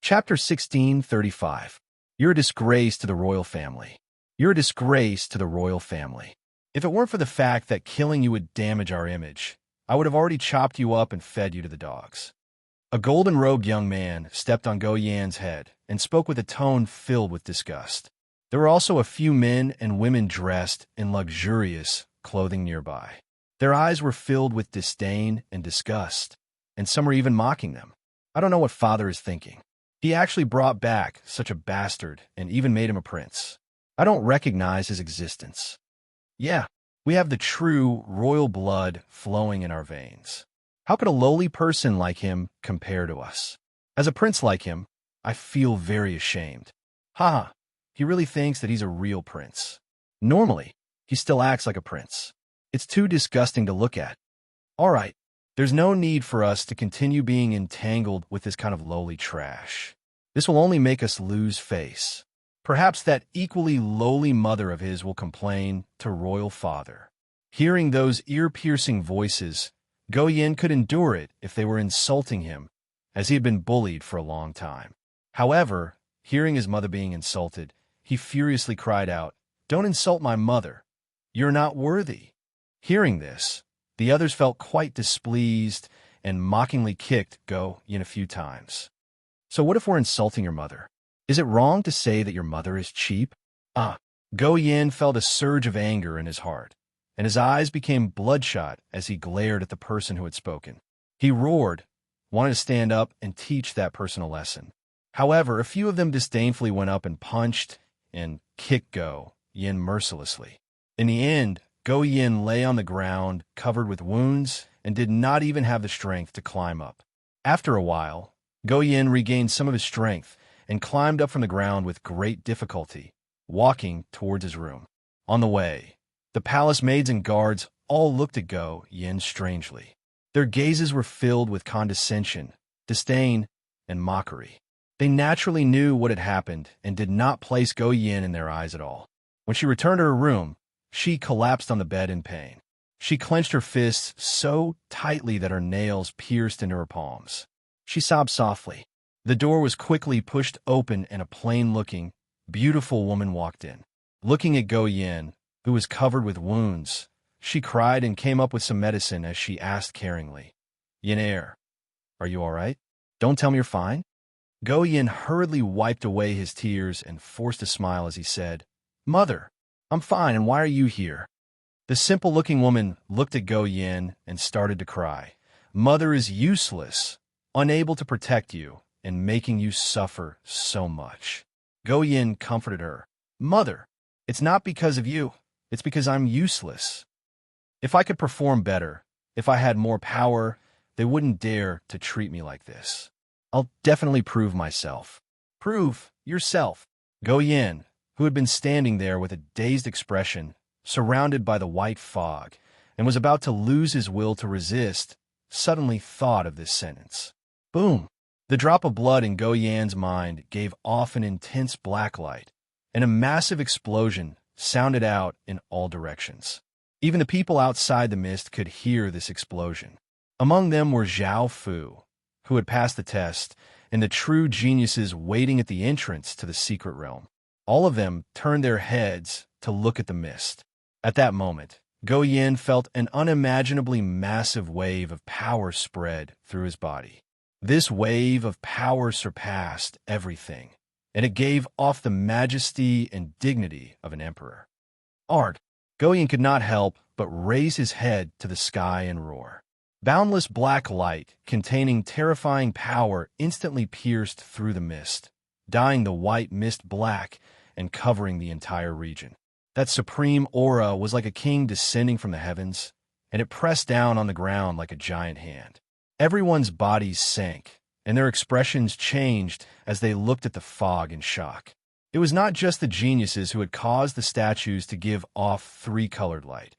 Chapter 1635. You're a disgrace to the royal family. You're a disgrace to the royal family. If it weren't for the fact that killing you would damage our image, I would have already chopped you up and fed you to the dogs. A golden-robed young man stepped on Go Yan's head and spoke with a tone filled with disgust. There were also a few men and women dressed in luxurious clothing nearby. Their eyes were filled with disdain and disgust, and some were even mocking them. I don't know what father is thinking. He actually brought back such a bastard and even made him a prince. I don't recognize his existence. Yeah, we have the true royal blood flowing in our veins. How could a lowly person like him compare to us? As a prince like him, I feel very ashamed. Haha, he really thinks that he's a real prince. Normally, he still acts like a prince. It's too disgusting to look at. All right, there's no need for us to continue being entangled with this kind of lowly trash. This will only make us lose face. Perhaps that equally lowly mother of his will complain to royal father. Hearing those ear-piercing voices, Go Yan could endure it if they were insulting him, as he had been bullied for a long time. However, hearing his mother being insulted, he furiously cried out, "Don't insult my mother. You're not worthy." Hearing this, the others felt quite displeased and mockingly kicked Go Yan a few times. So what if we're insulting your mother? Is it wrong to say that your mother is cheap? Go Yan felt a surge of anger in his heart, and his eyes became bloodshot as he glared at the person who had spoken. He roared, wanted to stand up and teach that person a lesson. However, a few of them disdainfully went up and punched and kicked Go Yan mercilessly. In the end, Go Yan lay on the ground, covered with wounds, and did not even have the strength to climb up. After a while, Go Yan regained some of his strength and climbed up from the ground with great difficulty, walking towards his room. On the way, the palace maids and guards all looked at Go Yan strangely. Their gazes were filled with condescension, disdain, and mockery. They naturally knew what had happened and did not place Go Yan in their eyes at all. When she returned to her room, she collapsed on the bed in pain. She clenched her fists so tightly that her nails pierced into her palms. She sobbed softly. The door was quickly pushed open and a plain-looking, beautiful woman walked in. Looking at Go Yan, who was covered with wounds, she cried and came up with some medicine as she asked caringly, "Yan, are you all right? Don't tell me you're fine?" Go Yan hurriedly wiped away his tears and forced a smile as he said, "Mother, I'm fine, and why are you here?" The simple-looking woman looked at Go Yan and started to cry. "Mother is useless, unable to protect you, and making you suffer so much." Go Yan comforted her. "Mother, it's not because of you. It's because I'm useless. If I could perform better, if I had more power, they wouldn't dare to treat me like this. I'll definitely prove myself." "Prove yourself." Go Yan, who had been standing there with a dazed expression, surrounded by the white fog, and was about to lose his will to resist, suddenly thought of this sentence. Boom! The drop of blood in Go Yan's mind gave off an intense black light, and a massive explosion sounded out in all directions. Even the people outside the mist could hear this explosion. Among them were Zhao Fu, who had passed the test, and the true geniuses waiting at the entrance to the secret realm. All of them turned their heads to look at the mist. At that moment, Go Yan felt an unimaginably massive wave of power spread through his body. This wave of power surpassed everything, and it gave off the majesty and dignity of an emperor. Go Yan could not help but raise his head to the sky and roar. Boundless black light containing terrifying power instantly pierced through the mist, dyeing the white mist black and covering the entire region. That supreme aura was like a king descending from the heavens, and it pressed down on the ground like a giant hand. Everyone's bodies sank, and their expressions changed as they looked at the fog in shock. It was not just the geniuses who had caused the statues to give off three-colored light.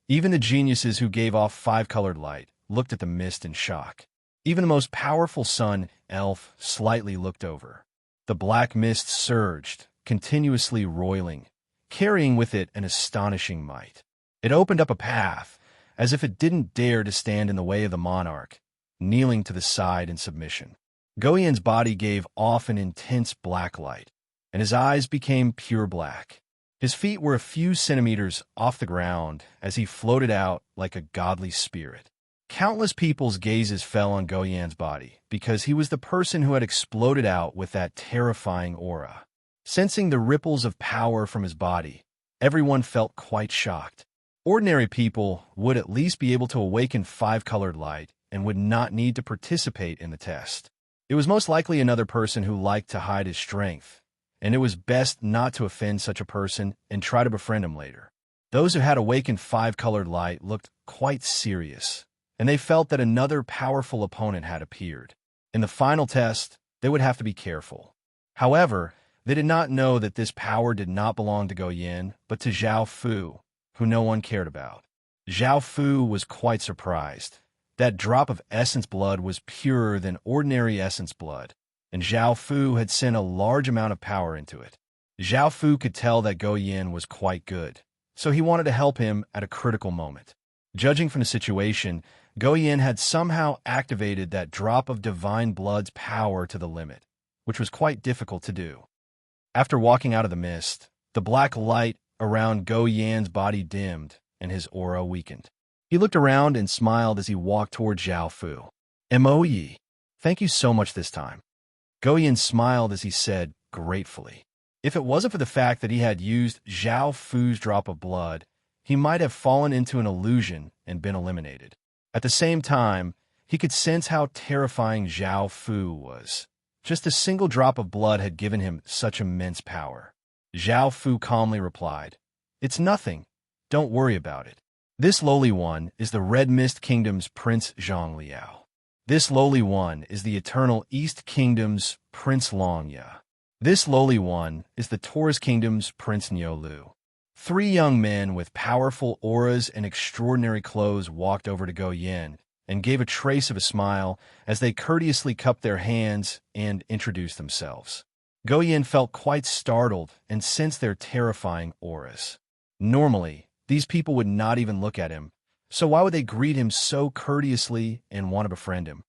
Even the geniuses who gave off five-colored light looked at the mist in shock. Even the most powerful sun, Elf, slightly looked over. The black mist surged, continuously roiling, carrying with it an astonishing might. It opened up a path, as if it didn't dare to stand in the way of the monarch, kneeling to the side in submission. Goyen's body gave off an intense black light, and his eyes became pure black. His feet were a few centimeters off the ground as he floated out like a godly spirit. Countless people's gazes fell on Goyen's body because he was the person who had exploded out with that terrifying aura. Sensing the ripples of power from his body, everyone felt quite shocked. Ordinary people would at least be able to awaken five-colored light and would not need to participate in the test. It was most likely another person who liked to hide his strength, and it was best not to offend such a person and try to befriend him later. Those who had awakened five-colored light looked quite serious, and they felt that another powerful opponent had appeared. In the final test, they would have to be careful. However, they did not know that this power did not belong to Goyen, but to Zhao Fu, who no one cared about. Zhao Fu was quite surprised. That drop of essence blood was purer than ordinary essence blood, and Zhao Fu had sent a large amount of power into it. Zhao Fu could tell that Goyen was quite good, so he wanted to help him at a critical moment. Judging from the situation, Goyen had somehow activated that drop of divine blood's power to the limit, which was quite difficult to do. After walking out of the mist, the black light around Goyen's body dimmed and his aura weakened. He looked around and smiled as he walked toward Zhao Fu. "Moyi, thank you so much this time." Goyen smiled as he said, gratefully. If it wasn't for the fact that he had used Zhao Fu's drop of blood, he might have fallen into an illusion and been eliminated. At the same time, he could sense how terrifying Zhao Fu was. Just a single drop of blood had given him such immense power. Zhao Fu calmly replied, "It's nothing. Don't worry about it. This lowly one is the Red Mist Kingdom's Prince Zhang Liao. This lowly one is the Eternal East Kingdom's Prince Long Ya. This lowly one is the Taurus Kingdom's Prince Niu Lu." Three young men with powerful auras and extraordinary clothes walked over to Goyen and gave a trace of a smile as they courteously cupped their hands and introduced themselves. Goyen felt quite startled and sensed their terrifying auras. Normally, these people would not even look at him, so why would they greet him so courteously and want to befriend him?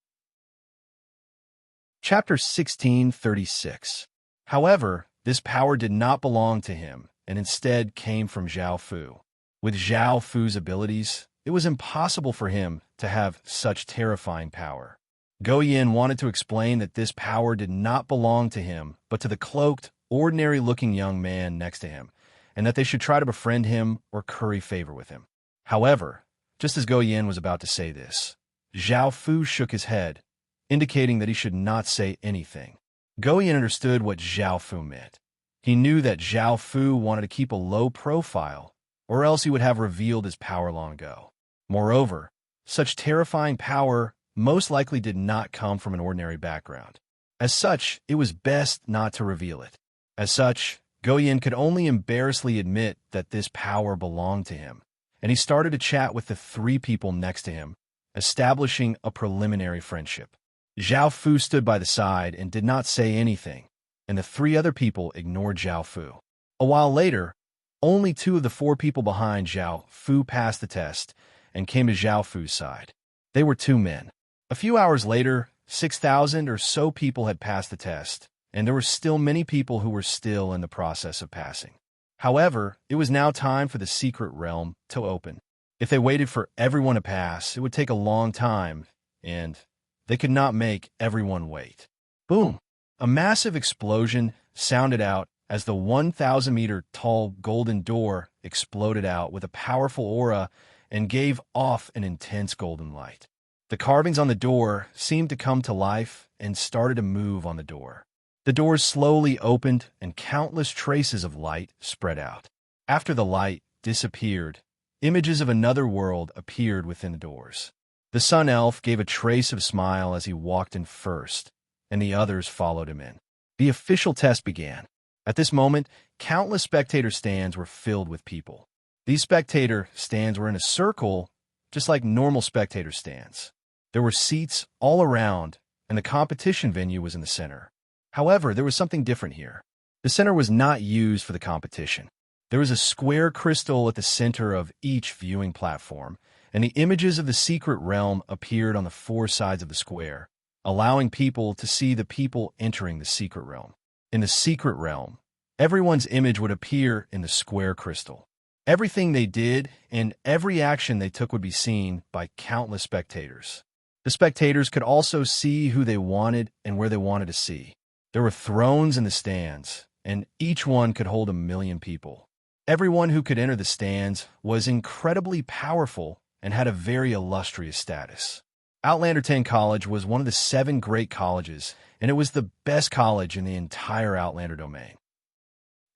Chapter 1636. However, this power did not belong to him, and instead came from Zhao Fu. With Zhao Fu's abilities, it was impossible for him to have such terrifying power. Goyen wanted to explain that this power did not belong to him, but to the cloaked, ordinary-looking young man next to him, and that they should try to befriend him or curry favor with him. However, just as Goyen was about to say this, Zhao Fu shook his head, indicating that he should not say anything. Goyen understood what Zhao Fu meant. He knew that Zhao Fu wanted to keep a low profile, or else he would have revealed his power long ago. Moreover, such terrifying power most likely did not come from an ordinary background. As such, it was best not to reveal it. As such, Goyen could only embarrassingly admit that this power belonged to him, and he started to chat with the three people next to him, establishing a preliminary friendship. Zhao Fu stood by the side and did not say anything, and the three other people ignored Zhao Fu. A while later, only two of the four people behind Zhao Fu passed the test and came to Zhao Fu's side. They were two men. A few hours later, 6,000 or so people had passed the test, and there were still many people who were still in the process of passing. However, it was now time for the secret realm to open. If they waited for everyone to pass, it would take a long time, and they could not make everyone wait. Boom! A massive explosion sounded out as the 1,000-meter-tall golden door exploded out with a powerful aura and gave off an intense golden light. The carvings on the door seemed to come to life and started to move on the door. The doors slowly opened and countless traces of light spread out. After the light disappeared, images of another world appeared within the doors. The Sun Elf gave a trace of smile as he walked in first, and the others followed him in. The official test began. At this moment, countless spectator stands were filled with people. These spectator stands were in a circle, just like normal spectator stands. There were seats all around, and the competition venue was in the center. However, there was something different here. The center was not used for the competition. There was a square crystal at the center of each viewing platform, and the images of the secret realm appeared on the four sides of the square, allowing people to see the people entering the secret realm. In the secret realm, everyone's image would appear in the square crystal. Everything they did and every action they took would be seen by countless spectators. The spectators could also see who they wanted and where they wanted to see. There were thrones in the stands, and each one could hold 1,000,000 people. Everyone who could enter the stands was incredibly powerful and had a very illustrious status. Outlander 10 College was one of the 7 great colleges, and it was the best college in the entire Outlander domain.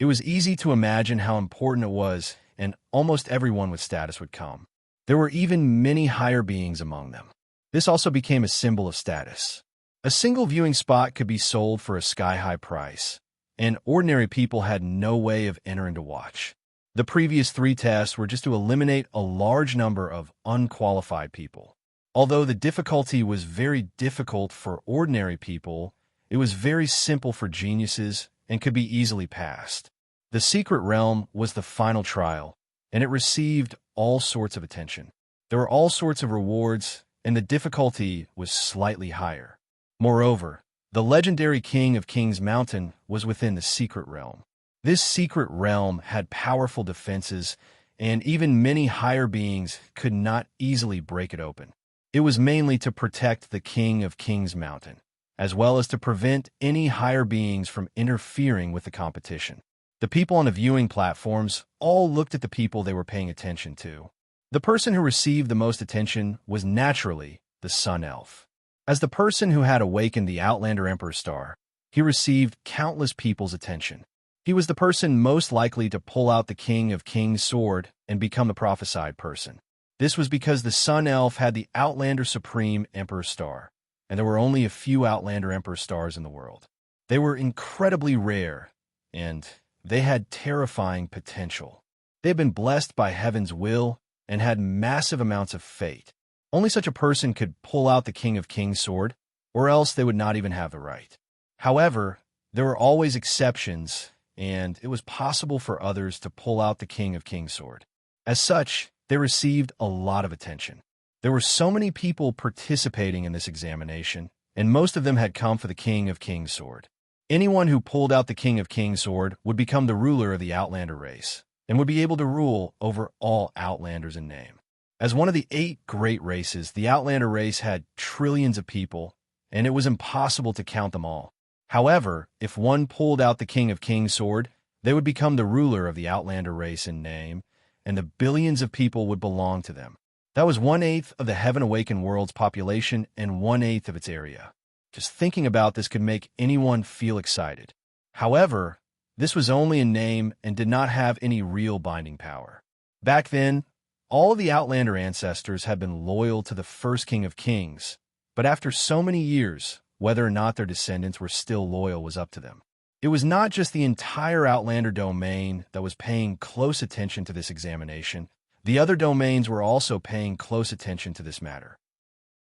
It was easy to imagine how important it was, and almost everyone with status would come. There were even many higher beings among them. This also became a symbol of status. A single viewing spot could be sold for a sky-high price, and ordinary people had no way of entering to watch. The previous 3 tests were just to eliminate a large number of unqualified people. Although the difficulty was very difficult for ordinary people, it was very simple for geniuses and could be easily passed. The secret realm was the final trial, and it received all sorts of attention. There were all sorts of rewards, and the difficulty was slightly higher. Moreover, the legendary King of Kings Mountain was within the secret realm. This secret realm had powerful defenses, and even many higher beings could not easily break it open. It was mainly to protect the King of Kings Mountain, as well as to prevent any higher beings from interfering with the competition. The people on the viewing platforms all looked at the people they were paying attention to. The person who received the most attention was naturally the Sun Elf. As the person who had awakened the Outlander Emperor Star, he received countless people's attention. He was the person most likely to pull out the King of Kings sword and become the prophesied person. This was because the Sun Elf had the Outlander Supreme Emperor Star, and there were only a few Outlander Emperor Stars in the world. They were incredibly rare, and they had terrifying potential. They had been blessed by heaven's will and had massive amounts of fate. Only such a person could pull out the King of Kings sword, or else they would not even have the right. However, there were always exceptions, and it was possible for others to pull out the King of Kings sword. As such, they received a lot of attention. There were so many people participating in this examination, and most of them had come for the King of Kings sword. Anyone who pulled out the King of Kings sword would become the ruler of the Outlander race, and would be able to rule over all Outlanders in name. As one of the 8 great races, the Outlander race had trillions of people, and it was impossible to count them all. However, if one pulled out the King of Kings sword, they would become the ruler of the Outlander race in name, and the billions of people would belong to them. That was 1/8 of the Heaven Awakened world's population and 1/8 of its area. Just thinking about this could make anyone feel excited. However, this was only in name and did not have any real binding power. Back then, all of the Outlander ancestors had been loyal to the first King of Kings, but after so many years, whether or not their descendants were still loyal was up to them. It was not just the entire Outlander domain that was paying close attention to this examination. The other domains were also paying close attention to this matter.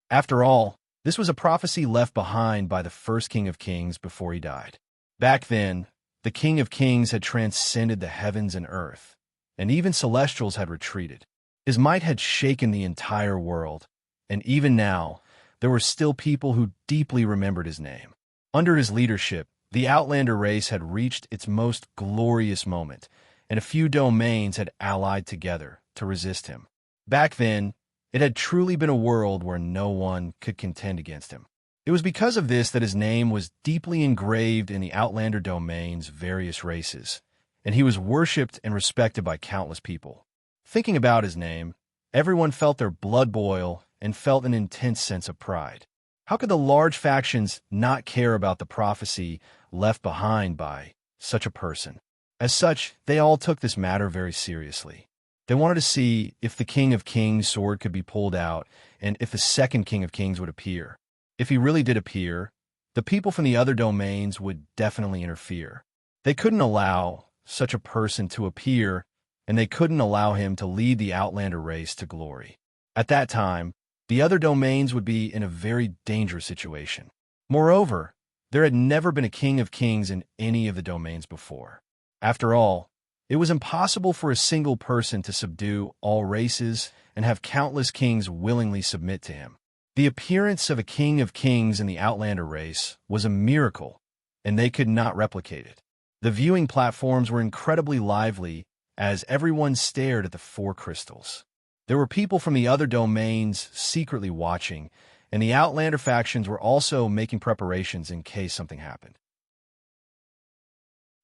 After all, this was a prophecy left behind by the first King of Kings before he died. Back then, the King of Kings had transcended the heavens and earth, and even celestials had retreated. His might had shaken the entire world, and even now, there were still people who deeply remembered his name. Under his leadership, the Outlander race had reached its most glorious moment, and a few domains had allied together to resist him. Back then, it had truly been a world where no one could contend against him. It was because of this that his name was deeply engraved in the Outlander domain's various races, and he was worshipped and respected by countless people. Thinking about his name, everyone felt their blood boil and felt an intense sense of pride. How could the large factions not care about the prophecy left behind by such a person? As such, they all took this matter very seriously. They wanted to see if the King of Kings' sword could be pulled out and if the second King of Kings would appear. If he really did appear, the people from the other domains would definitely interfere. They couldn't allow such a person to appear, and they couldn't allow him to lead the Outlander race to glory. At that time, the other domains would be in a very dangerous situation. Moreover, there had never been a King of Kings in any of the domains before. After all, it was impossible for a single person to subdue all races and have countless kings willingly submit to him. The appearance of a king of kings in the Outlander race was a miracle, and they could not replicate it. The viewing platforms were incredibly lively as everyone stared at the four crystals. There were people from the other domains secretly watching, and the Outlander factions were also making preparations in case something happened.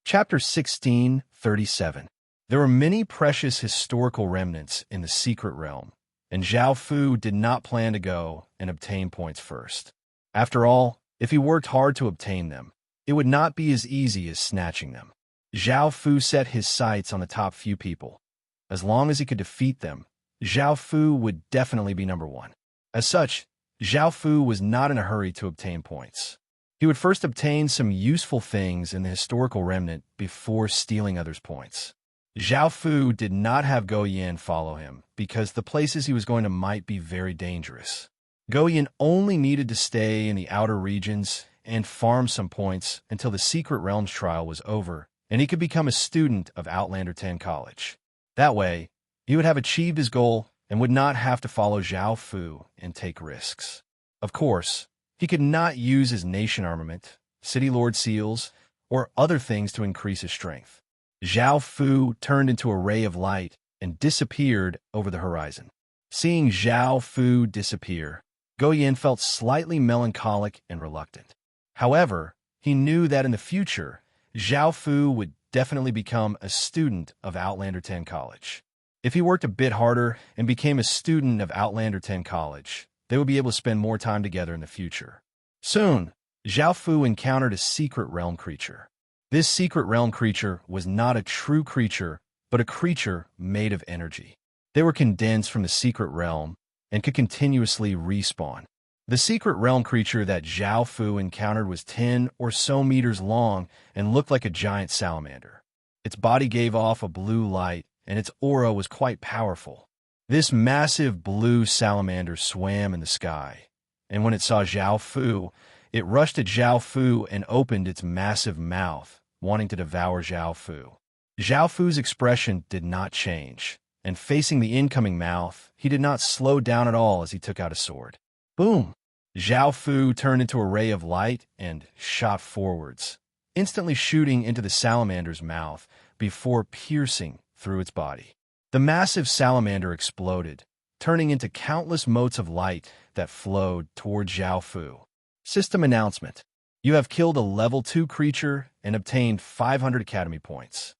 Chapter 16:37. There were many precious historical remnants in the secret realm, and Zhao Fu did not plan to go and obtain points first. After all, if he worked hard to obtain them, it would not be as easy as snatching them. Zhao Fu set his sights on the top few people. As long as he could defeat them, Zhao Fu would definitely be number one. As such, Zhao Fu was not in a hurry to obtain points. He would first obtain some useful things in the historical remnant before stealing others' points. Zhao Fu did not have Go Yan follow him because the places he was going to might be very dangerous. Go Yan only needed to stay in the outer regions and farm some points until the Secret Realms trial was over and he could become a student of Outlander 10 College. That way, he would have achieved his goal and would not have to follow Zhao Fu and take risks. Of course, he could not use his nation armament, City Lord seals, or other things to increase his strength. Zhao Fu turned into a ray of light and disappeared over the horizon. Seeing Zhao Fu disappear, Go Yan felt slightly melancholic and reluctant. However, he knew that in the future, Zhao Fu would definitely become a student of Outlander 10 College. If he worked a bit harder and became a student of Outlander 10 College, they would be able to spend more time together in the future. Soon, Zhao Fu encountered a secret realm creature. This secret realm creature was not a true creature, but a creature made of energy. They were condensed from the secret realm and could continuously respawn. The secret realm creature that Zhao Fu encountered was 10 or so meters long and looked like a giant salamander. Its body gave off a blue light, and its aura was quite powerful. This massive blue salamander swam in the sky, and when it saw Zhao Fu, it rushed at Zhao Fu and opened its massive mouth, wanting to devour Zhao Fu. Zhao Fu's expression did not change, and facing the incoming mouth, he did not slow down at all as he took out a sword. Boom! Zhao Fu turned into a ray of light and shot forwards, instantly shooting into the salamander's mouth before piercing through its body. The massive salamander exploded, turning into countless motes of light that flowed toward Zhao Fu. System announcement. You have killed a level 2 creature and obtained 500 Academy points.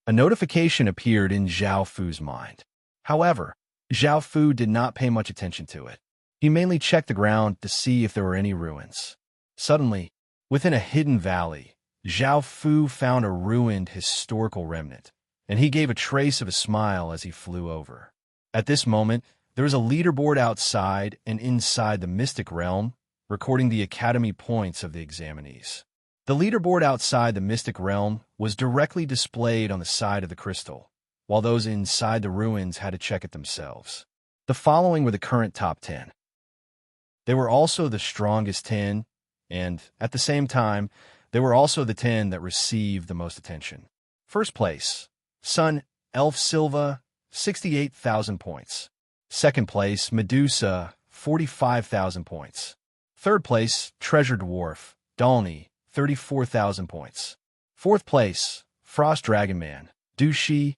A notification appeared in Zhao Fu's mind. However, Zhao Fu did not pay much attention to it. He mainly checked the ground to see if there were any ruins. Suddenly, within a hidden valley, Zhao Fu found a ruined historical remnant, and he gave a trace of a smile as he flew over. At this moment, there was a leaderboard outside and inside the mystic realm, recording the Academy points of the examinees. The leaderboard outside the mystic realm was directly displayed on the side of the crystal, while those inside the ruins had to check it themselves. The following were the current top 10. They were also the strongest 10, and, at the same time, they were also the 10 that received the most attention. First place, Sun Elf Silva, 68,000 points. Second place, Medusa, 45,000 points. Third place, Treasure Dwarf, Dalny, 34,000 points. Fourth place, Frost Dragon Man, Dushi,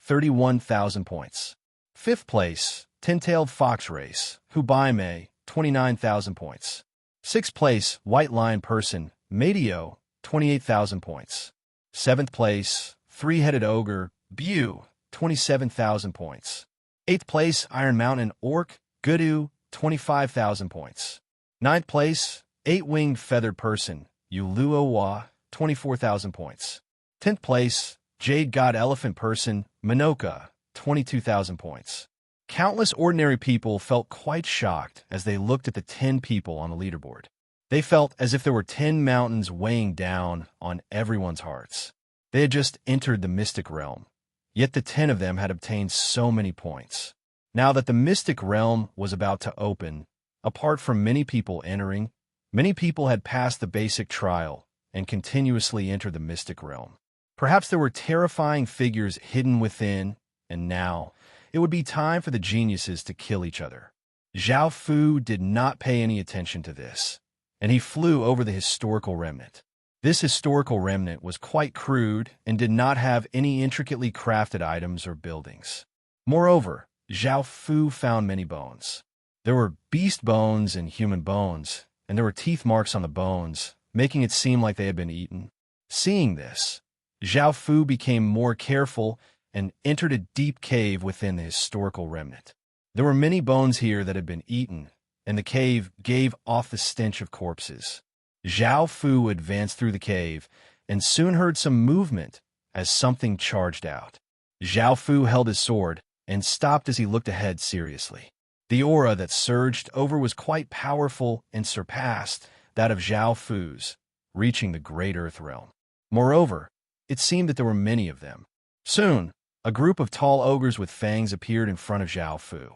31,000 points. Fifth place, Tin-tailed Fox Race, Hubaime, 29,000 points. Sixth place, White Lion Person, Medio, 28,000 points. Seventh place, Three-headed Ogre, Bu, 27,000 points. Eighth place, Iron Mountain Orc, Gudu, 25,000 points. Ninth place, Eight-winged Feathered Person, Uluowa, 24,000 points. 10th place, Jade God Elephant Person, Minoka, 22,000 points. Countless ordinary people felt quite shocked as they looked at the 10 people on the leaderboard. They felt as if there were 10 mountains weighing down on everyone's hearts. They had just entered the mystic realm, yet the 10 of them had obtained so many points. Now that the mystic realm was about to open, apart from many people entering, many people had passed the basic trial and continuously entered the mystic realm. Perhaps there were terrifying figures hidden within, and now it would be time for the geniuses to kill each other. Zhao Fu did not pay any attention to this, and he flew over the historical remnant. This historical remnant was quite crude and did not have any intricately crafted items or buildings. Moreover, Zhao Fu found many bones. There were beast bones and human bones, and there were teeth marks on the bones, making it seem like they had been eaten. Seeing this, Zhao Fu became more careful and entered a deep cave within the historical remnant. There were many bones here that had been eaten, and the cave gave off the stench of corpses. Zhao Fu advanced through the cave and soon heard some movement as something charged out. Zhao Fu held his sword and stopped as he looked ahead seriously. The aura that surged over was quite powerful and surpassed that of Zhao Fu's, reaching the great earth realm. Moreover, it seemed that there were many of them. Soon, a group of tall ogres with fangs appeared in front of Zhao Fu.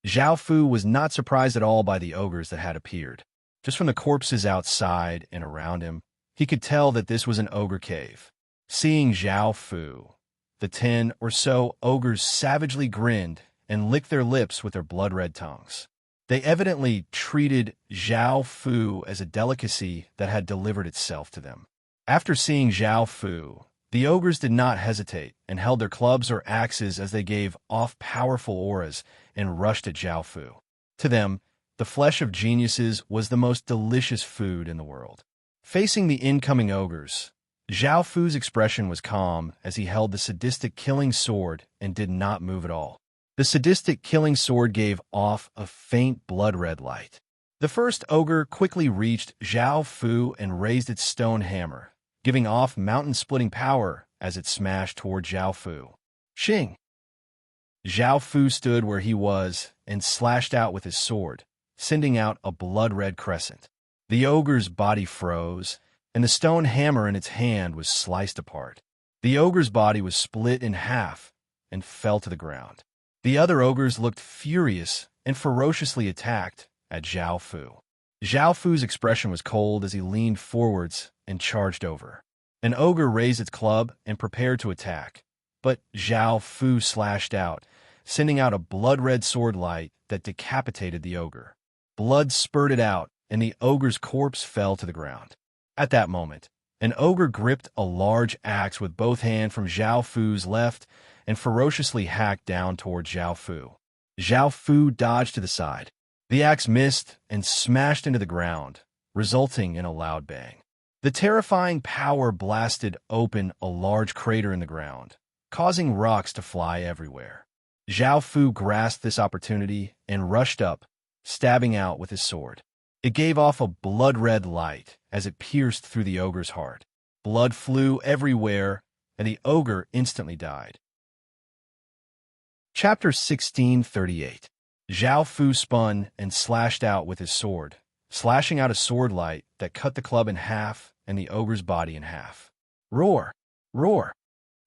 Zhao Fu was not surprised at all by the ogres that had appeared. Just from the corpses outside and around him, he could tell that this was an ogre cave. Seeing Zhao Fu, the 10 or so ogres savagely grinned and licked their lips with their blood-red tongues. They evidently treated Zhao Fu as a delicacy that had delivered itself to them. After seeing Zhao Fu, the ogres did not hesitate and held their clubs or axes as they gave off powerful auras and rushed at Zhao Fu. To them, the flesh of geniuses was the most delicious food in the world. Facing the incoming ogres, Zhao Fu's expression was calm as he held the sadistic killing sword and did not move at all. The sadistic killing sword gave off a faint blood-red light. The first ogre quickly reached Zhao Fu and raised its stone hammer, giving off mountain-splitting power as it smashed toward Zhao Fu. Shing! Zhao Fu stood where he was and slashed out with his sword, sending out a blood-red crescent. The ogre's body froze, and the stone hammer in its hand was sliced apart. The ogre's body was split in half and fell to the ground. The other ogres looked furious and ferociously attacked at Zhao Fu. Zhao Fu's expression was cold as he leaned forwards and charged over. An ogre raised its club and prepared to attack, but Zhao Fu slashed out, sending out a blood-red sword light that decapitated the ogre. Blood spurted out, and the ogre's corpse fell to the ground. At that moment, an ogre gripped a large axe with both hands from Zhao Fu's left and ferociously hacked down toward Zhao Fu. Zhao Fu dodged to the side. The axe missed and smashed into the ground, resulting in a loud bang. The terrifying power blasted open a large crater in the ground, causing rocks to fly everywhere. Zhao Fu grasped this opportunity and rushed up, stabbing out with his sword. It gave off a blood-red light as it pierced through the ogre's heart. Blood flew everywhere, and the ogre instantly died. Chapter 1638. Zhao Fu spun and slashed out with his sword, slashing out a sword light that cut the club in half and the ogre's body in half. Roar! Roar!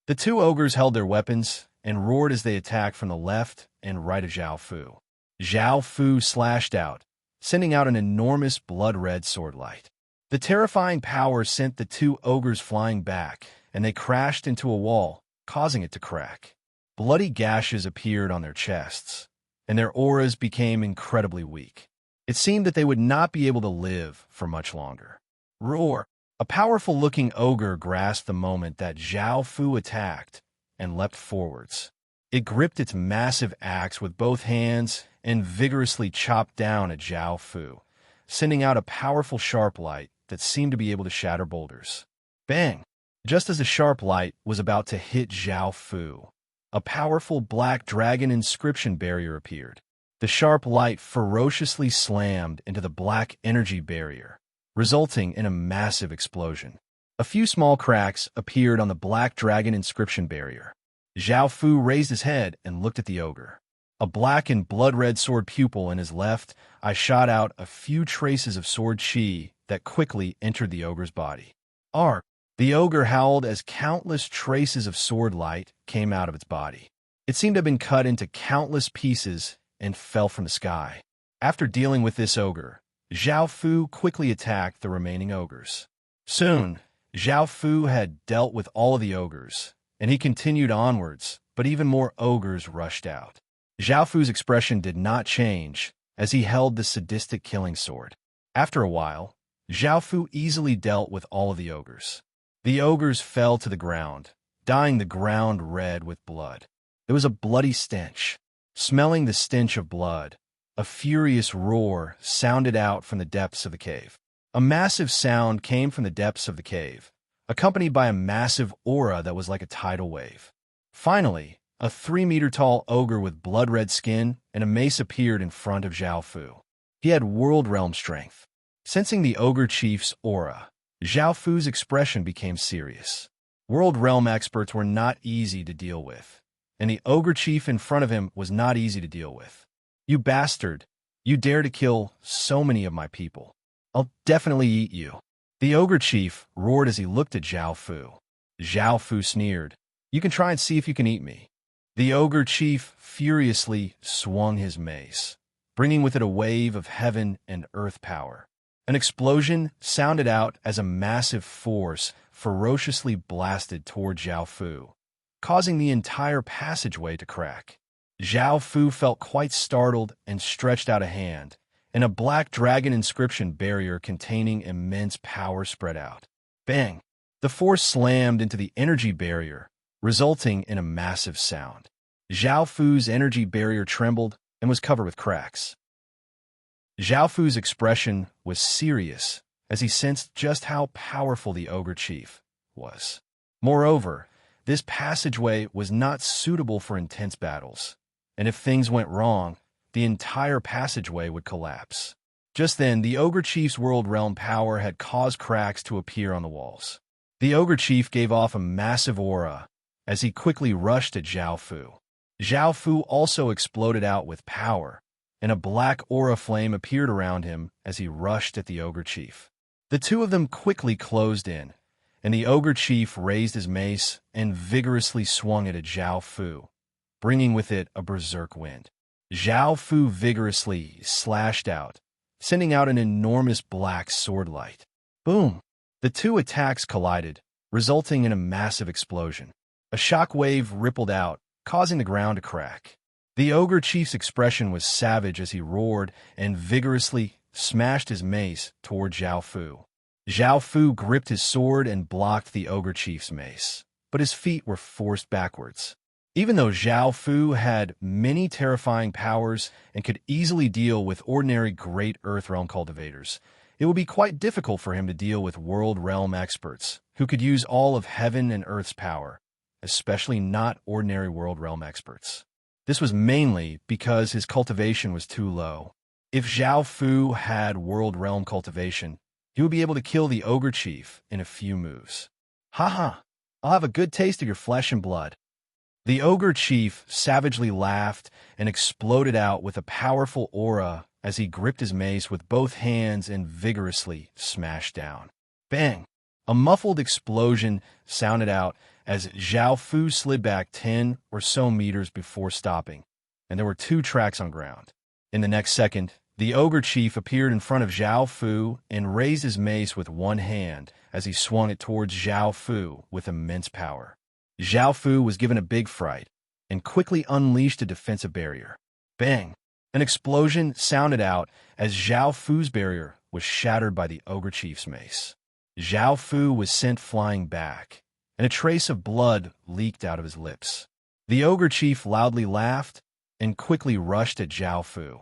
The two ogres held their weapons and roared as they attacked from the left and right of Zhao Fu. Zhao Fu slashed out, sending out an enormous blood-red sword light. The terrifying power sent the two ogres flying back, and they crashed into a wall, causing it to crack. Bloody gashes appeared on their chests, and their auras became incredibly weak. It seemed that they would not be able to live for much longer. Roar! A powerful-looking ogre grasped the moment that Zhao Fu attacked and leapt forwards. It gripped its massive axe with both hands and vigorously chopped down at Zhao Fu, sending out a powerful sharp light that seemed to be able to shatter boulders. Bang! Just as the sharp light was about to hit Zhao Fu, a powerful black dragon inscription barrier appeared. The sharp light ferociously slammed into the black energy barrier, resulting in a massive explosion. A few small cracks appeared on the black dragon inscription barrier. Zhao Fu raised his head and looked at the ogre. A black and blood-red sword pupil in his left eye shot out a few traces of sword chi that quickly entered the ogre's body. Arg! The ogre howled as countless traces of sword light came out of its body. It seemed to have been cut into countless pieces and fell from the sky. After dealing with this ogre, Zhao Fu quickly attacked the remaining ogres. Soon, Zhao Fu had dealt with all of the ogres, and he continued onwards, but even more ogres rushed out. Zhao Fu's expression did not change as he held the sadistic killing sword. After a while, Zhao Fu easily dealt with all of the ogres. The ogres fell to the ground, dyeing the ground red with blood. There was a bloody stench. Smelling the stench of blood, a furious roar sounded out from the depths of the cave. A massive sound came from the depths of the cave, accompanied by a massive aura that was like a tidal wave. Finally, a 3-meter-tall ogre with blood-red skin and a mace appeared in front of Zhao Fu. He had world realm strength. Sensing the ogre chief's aura, Zhao Fu's expression became serious. World realm experts were not easy to deal with, and the ogre chief in front of him was not easy to deal with. "You bastard! You dare to kill so many of my people. I'll definitely eat you." The ogre chief roared as he looked at Zhao Fu. Zhao Fu sneered. "You can try and see if you can eat me." The ogre chief furiously swung his mace, bringing with it a wave of heaven and earth power. An explosion sounded out as a massive force ferociously blasted toward Zhao Fu, causing the entire passageway to crack. Zhao Fu felt quite startled and stretched out a hand, and a black dragon inscription barrier containing immense power spread out. Bang! The force slammed into the energy barrier, resulting in a massive sound. Zhao Fu's energy barrier trembled and was covered with cracks. Zhao Fu's expression was serious as he sensed just how powerful the ogre chief was. Moreover, this passageway was not suitable for intense battles, and if things went wrong, the entire passageway would collapse. Just then, the ogre chief's world realm power had caused cracks to appear on the walls. The ogre chief gave off a massive aura as he quickly rushed at Zhao Fu. Zhao Fu also exploded out with power, and a black aura flame appeared around him as he rushed at the ogre chief. The two of them quickly closed in, and the ogre chief raised his mace and vigorously swung it at Zhao Fu, bringing with it a berserk wind. Zhao Fu vigorously slashed out, sending out an enormous black sword light. Boom! The two attacks collided, resulting in a massive explosion. A shock wave rippled out, causing the ground to crack. The ogre chief's expression was savage as he roared and vigorously smashed his mace toward Zhao Fu. Zhao Fu gripped his sword and blocked the ogre chief's mace, but his feet were forced backwards. Even though Zhao Fu had many terrifying powers and could easily deal with ordinary Great Earth Realm cultivators, it would be quite difficult for him to deal with World Realm experts who could use all of Heaven and Earth's power, especially not ordinary World Realm experts. This was mainly because his cultivation was too low. If Zhao Fu had World Realm cultivation, he would be able to kill the ogre chief in a few moves. "Ha! I'll have a good taste of your flesh and blood." The ogre chief savagely laughed and exploded out with a powerful aura as he gripped his mace with both hands and vigorously smashed down. Bang! A muffled explosion sounded out as Zhao Fu slid back 10 or so meters before stopping, and there were 2 tracks on ground. In the next second, the ogre chief appeared in front of Zhao Fu and raised his mace with one hand as he swung it towards Zhao Fu with immense power. Zhao Fu was given a big fright and quickly unleashed a defensive barrier. Bang! An explosion sounded out as Zhao Fu's barrier was shattered by the ogre chief's mace. Zhao Fu was sent flying back, and a trace of blood leaked out of his lips. The ogre chief loudly laughed and quickly rushed at Zhao Fu.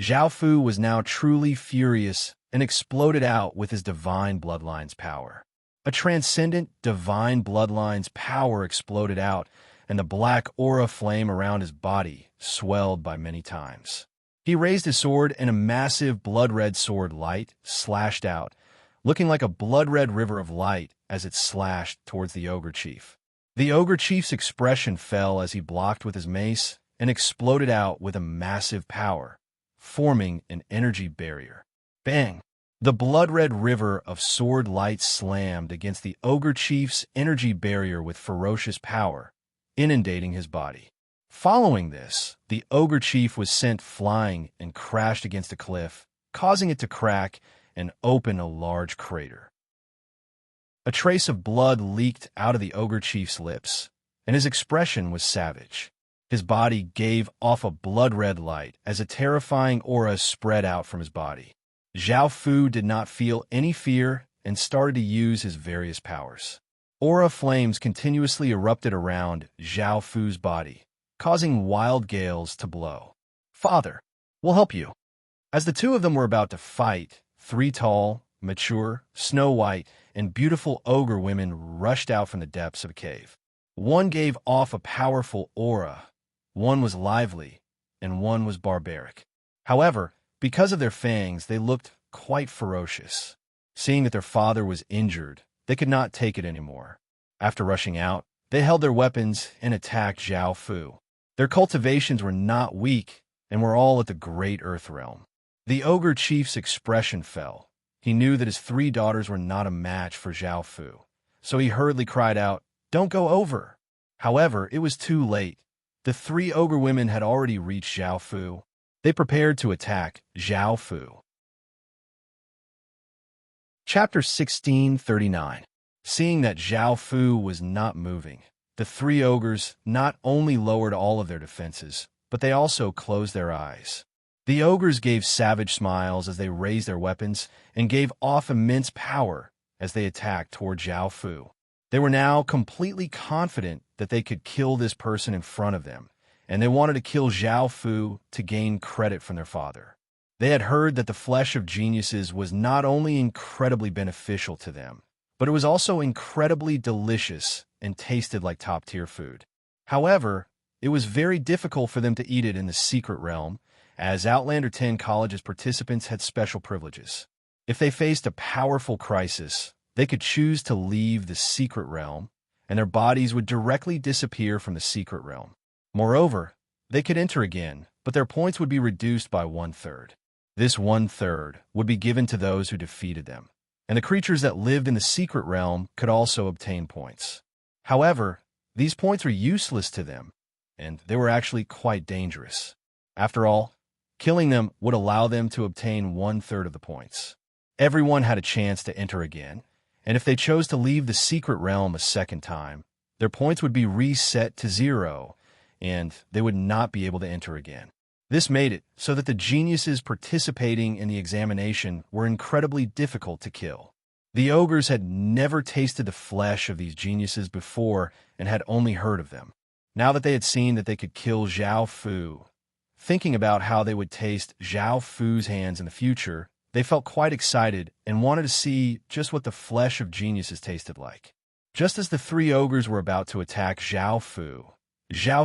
Zhao Fu was now truly furious and exploded out with his divine bloodline's power. A transcendent divine bloodline's power exploded out, and the black aura flame around his body swelled by many times. He raised his sword, and a massive blood-red sword light slashed out, looking like a blood-red river of light as it slashed towards the ogre chief. The ogre chief's expression fell as he blocked with his mace and exploded out with a massive power, forming an energy barrier. Bang! The blood-red river of sword light slammed against the ogre chief's energy barrier with ferocious power, inundating his body. Following this, the ogre chief was sent flying and crashed against a cliff, causing it to crack and open a large crater. A trace of blood leaked out of the ogre chief's lips, and his expression was savage. His body gave off a blood-red light as a terrifying aura spread out from his body. Zhao Fu did not feel any fear and started to use his various powers. Aura flames continuously erupted around Zhao Fu's body, causing wild gales to blow. "Father, we'll help you." As the two of them were about to fight, three tall, mature, snow-white, and beautiful ogre women rushed out from the depths of a cave. One gave off a powerful aura, one was lively, and one was barbaric. However, because of their fangs, they looked quite ferocious. Seeing that their father was injured, they could not take it anymore. After rushing out, they held their weapons and attacked Zhao Fu. Their cultivations were not weak and were all at the Great Earth Realm. The ogre chief's expression fell. He knew that his three daughters were not a match for Zhao Fu, so he hurriedly cried out, "Don't go over!" However, it was too late. The three ogre women had already reached Zhao Fu. They prepared to attack Zhao Fu. Chapter 1639. Seeing that Zhao Fu was not moving, the three ogres not only lowered all of their defenses, but they also closed their eyes. The ogres gave savage smiles as they raised their weapons and gave off immense power as they attacked toward Zhao Fu. They were now completely confident that they could kill this person in front of them, and they wanted to kill Zhao Fu to gain credit from their father. They had heard that the flesh of geniuses was not only incredibly beneficial to them, but it was also incredibly delicious and tasted like top-tier food. However, it was very difficult for them to eat it in the secret realm, as Outlander 10 College's participants had special privileges. If they faced a powerful crisis, they could choose to leave the secret realm, and their bodies would directly disappear from the secret realm. Moreover, they could enter again, but their points would be reduced by 1/3. This 1/3 would be given to those who defeated them, and the creatures that lived in the secret realm could also obtain points. However, these points were useless to them, and they were actually quite dangerous. After all, killing them would allow them to obtain 1/3 of the points. Everyone had a chance to enter again, and if they chose to leave the secret realm a second time, their points would be reset to 0, and they would not be able to enter again. This made it so that the geniuses participating in the examination were incredibly difficult to kill. The ogres had never tasted the flesh of these geniuses before and had only heard of them. Now that they had seen that they could kill Zhao Fu, thinking about how they would taste Zhao Fu's hands in the future, they felt quite excited and wanted to see just what the flesh of geniuses tasted like. Just as the three ogres were about to attack Zhao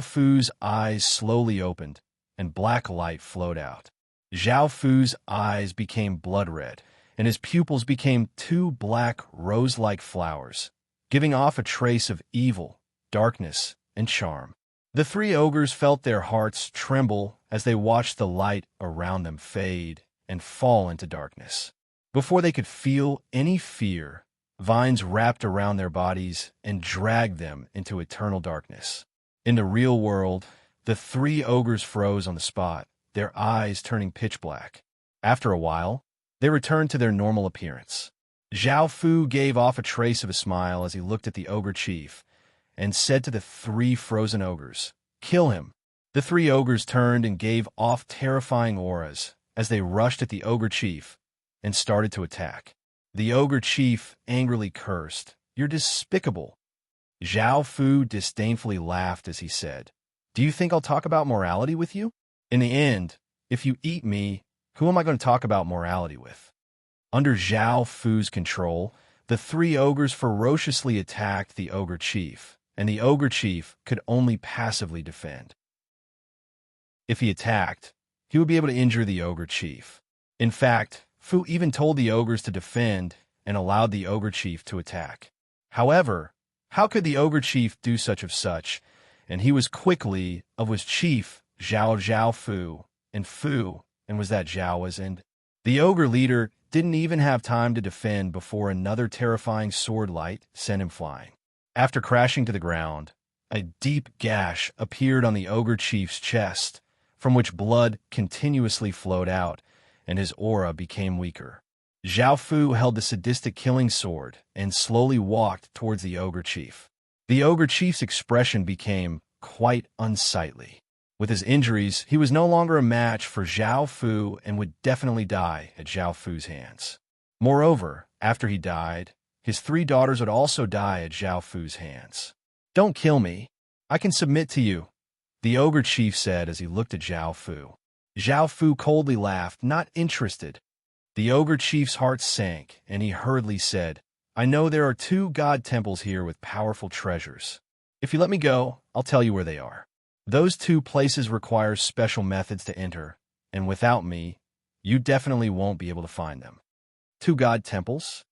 Fu's eyes slowly opened, and black light flowed out. Zhao Fu's eyes became blood red, and his pupils became two black rose-like flowers, giving off a trace of evil, darkness, and charm. The three ogres felt their hearts tremble as they watched the light around them fade and fall into darkness. Before they could feel any fear, vines wrapped around their bodies and dragged them into eternal darkness. In the real world, the three ogres froze on the spot, their eyes turning pitch black. After a while, they returned to their normal appearance. Zhao Fu gave off a trace of a smile as he looked at the ogre chief and said to the three frozen ogres, "Kill him." The three ogres turned and gave off terrifying auras as they rushed at the ogre chief and started to attack. The ogre chief angrily cursed, "You're despicable." Zhao Fu disdainfully laughed as he said, "Do you think I'll talk about morality with you? In the end, if you eat me, who am I going to talk about morality with?" Under Zhao Fu's control, the three ogres ferociously attacked the ogre chief, and the ogre chief could only passively defend. If he attacked, he would be able to injure the ogre chief. In fact, Fu even told the ogres to defend and allowed the ogre chief to attack. However, how could the ogre chief do such of such? And he was quickly of was chief Zhao Fu, and was that Zhao was in. The ogre leader didn't even have time to defend before another terrifying sword light sent him flying. After crashing to the ground, a deep gash appeared on the ogre chief's chest, from which blood continuously flowed out, and his aura became weaker. Zhao Fu held the sadistic killing sword and slowly walked towards the ogre chief. The ogre chief's expression became quite unsightly. With his injuries, he was no longer a match for Zhao Fu and would definitely die at Zhao Fu's hands. Moreover, after he died, his 3 daughters would also die at Zhao Fu's hands. "Don't kill me. I can submit to you," the ogre chief said as he looked at Zhao Fu. Zhao Fu coldly laughed, not interested. The ogre chief's heart sank, and he hurriedly said, "I know there are 2 god temples here with powerful treasures. If you let me go, I'll tell you where they are. Those 2 places require special methods to enter, and without me, you definitely won't be able to find them." 2 god temples?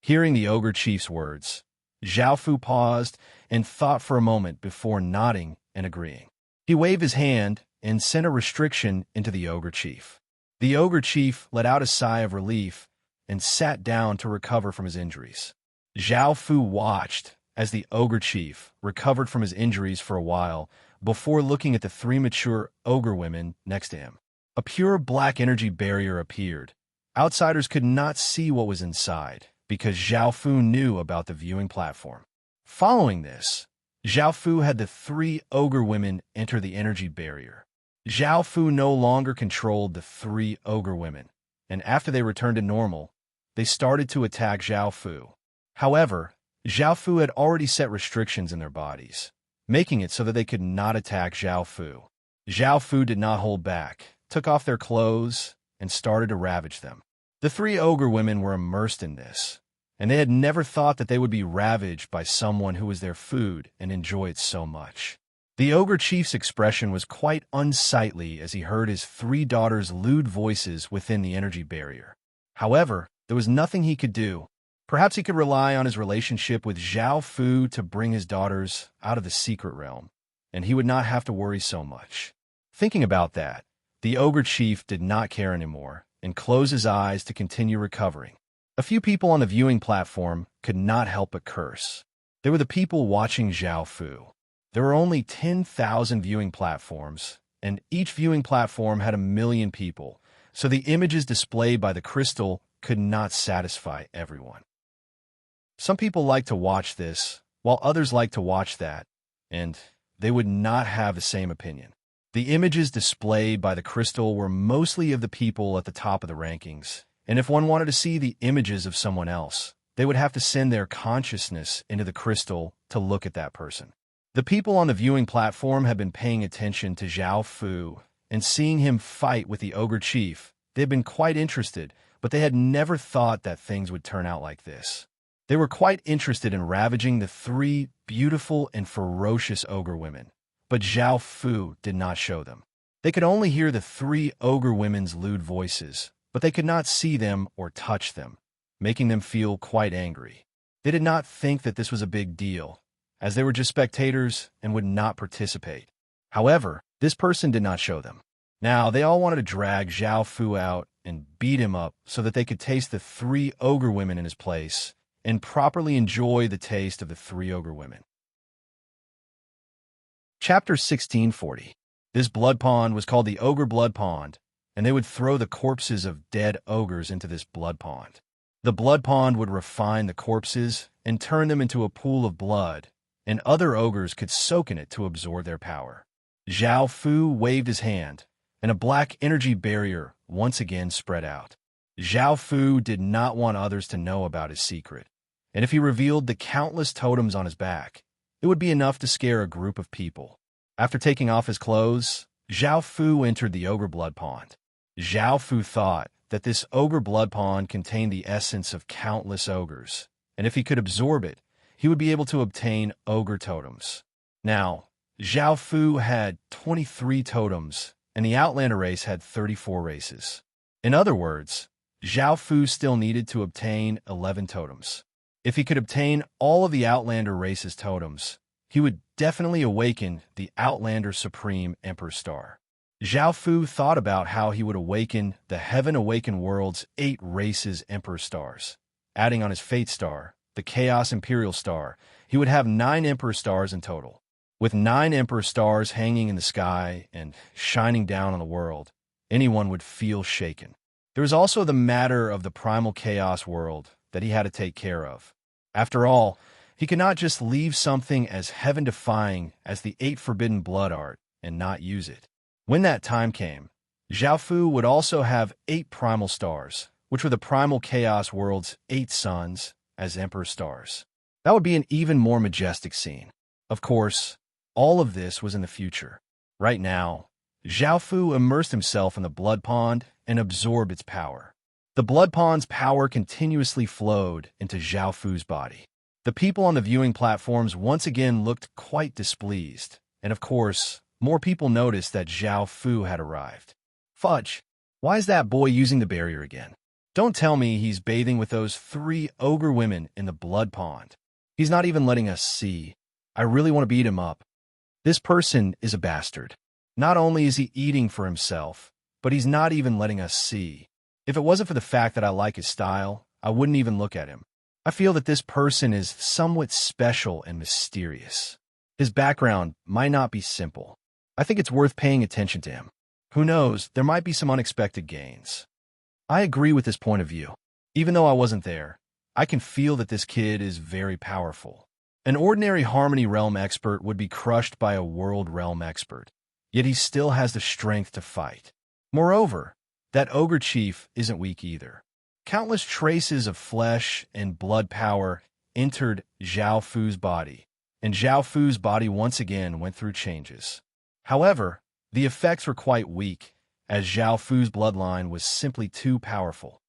Hearing the ogre chief's words, Zhao Fu paused and thought for a moment before nodding and agreeing. He waved his hand and sent a restriction into the ogre chief. The ogre chief let out a sigh of relief and sat down to recover from his injuries. Zhao Fu watched as the ogre chief recovered from his injuries for a while before looking at the 3 mature ogre women next to him. A pure black energy barrier appeared. Outsiders could not see what was inside, because Zhao Fu knew about the viewing platform. Following this, Zhao Fu had the 3 ogre women enter the energy barrier. Zhao Fu no longer controlled the 3 ogre women, and after they returned to normal, they started to attack Zhao Fu. However, Zhao Fu had already set restrictions in their bodies, making it so that they could not attack Zhao Fu. Zhao Fu did not hold back, took off their clothes, and started to ravage them. The 3 ogre women were immersed in this, and they had never thought that they would be ravaged by someone who was their food and enjoyed it so much. The ogre chief's expression was quite unsightly as he heard his 3 daughters' lewd voices within the energy barrier. However, there was nothing he could do. Perhaps he could rely on his relationship with Zhao Fu to bring his daughters out of the secret realm, and he would not have to worry so much. Thinking about that, the ogre chief did not care anymore and closed his eyes to continue recovering. A few people on the viewing platform could not help but curse. They were the people watching Zhao Fu. There were only 10,000 viewing platforms, and each viewing platform had 1,000,000 people, so the images displayed by the crystal could not satisfy everyone. Some people like to watch this, while others like to watch that, and they would not have the same opinion. The images displayed by the crystal were mostly of the people at the top of the rankings, and if one wanted to see the images of someone else, they would have to send their consciousness into the crystal to look at that person. The people on the viewing platform had been paying attention to Zhao Fu, and seeing him fight with the ogre chief, they had been quite interested, but they had never thought that things would turn out like this. They were quite interested in ravaging the 3 beautiful and ferocious ogre women, but Zhao Fu did not show them. They could only hear the 3 ogre women's lewd voices, but they could not see them or touch them, making them feel quite angry. They did not think that this was a big deal, as they were just spectators and would not participate. However, this person did not show them. Now, they all wanted to drag Zhao Fu out and beat him up so that they could taste the 3 ogre women in his place and properly enjoy the taste of the 3 ogre women. Chapter 1640. This blood pond was called the Ogre Blood Pond, and they would throw the corpses of dead ogres into this blood pond. The blood pond would refine the corpses and turn them into a pool of blood, and other ogres could soak in it to absorb their power. Zhao Fu waved his hand, and a black energy barrier once again spread out. Zhao Fu did not want others to know about his secret, and if he revealed the countless totems on his back, it would be enough to scare a group of people. After taking off his clothes, Zhao Fu entered the Ogre Blood Pond. Zhao Fu thought that this Ogre Blood Pond contained the essence of countless ogres, and if he could absorb it, he would be able to obtain ogre totems. Now, Zhao Fu had 23 totems, and the Outlander race had 34 races. In other words, Zhao Fu still needed to obtain 11 totems. If he could obtain all of the Outlander race's totems, he would definitely awaken the Outlander Supreme Emperor Star. Zhao Fu thought about how he would awaken the Heaven Awakened World's 8 races Emperor Stars. Adding on his Fate Star, the Chaos Imperial Star, he would have 9 Emperor Stars in total. With 9 Emperor Stars hanging in the sky and shining down on the world, anyone would feel shaken. There was also the matter of the Primal Chaos world that he had to take care of. After all, he could not just leave something as heaven-defying as the 8 Forbidden Blood Art and not use it. When that time came, Zhao Fu would also have 8 primal stars, which were the primal chaos world's 8 suns, as emperor stars. That would be an even more majestic scene. Of course, all of this was in the future. Right now, Zhao Fu immersed himself in the blood pond and absorbed its power. The blood pond's power continuously flowed into Zhao Fu's body. The people on the viewing platforms once again looked quite displeased, and of course, more people noticed that Zhao Fu had arrived. Fudge, why is that boy using the barrier again? Don't tell me he's bathing with those 3 ogre women in the blood pond. He's not even letting us see. I really want to beat him up. This person is a bastard. Not only is he eating for himself, but he's not even letting us see. If it wasn't for the fact that I like his style, I wouldn't even look at him. I feel that this person is somewhat special and mysterious. His background might not be simple. I think it's worth paying attention to him. Who knows, there might be some unexpected gains. I agree with this point of view. Even though I wasn't there, I can feel that this kid is very powerful. An ordinary Harmony Realm expert would be crushed by a World Realm expert, yet he still has the strength to fight. Moreover, that ogre chief isn't weak either. Countless traces of flesh and blood power entered Zhao Fu's body, and Zhao Fu's body once again went through changes. However, the effects were quite weak, as Zhao Fu's bloodline was simply too powerful.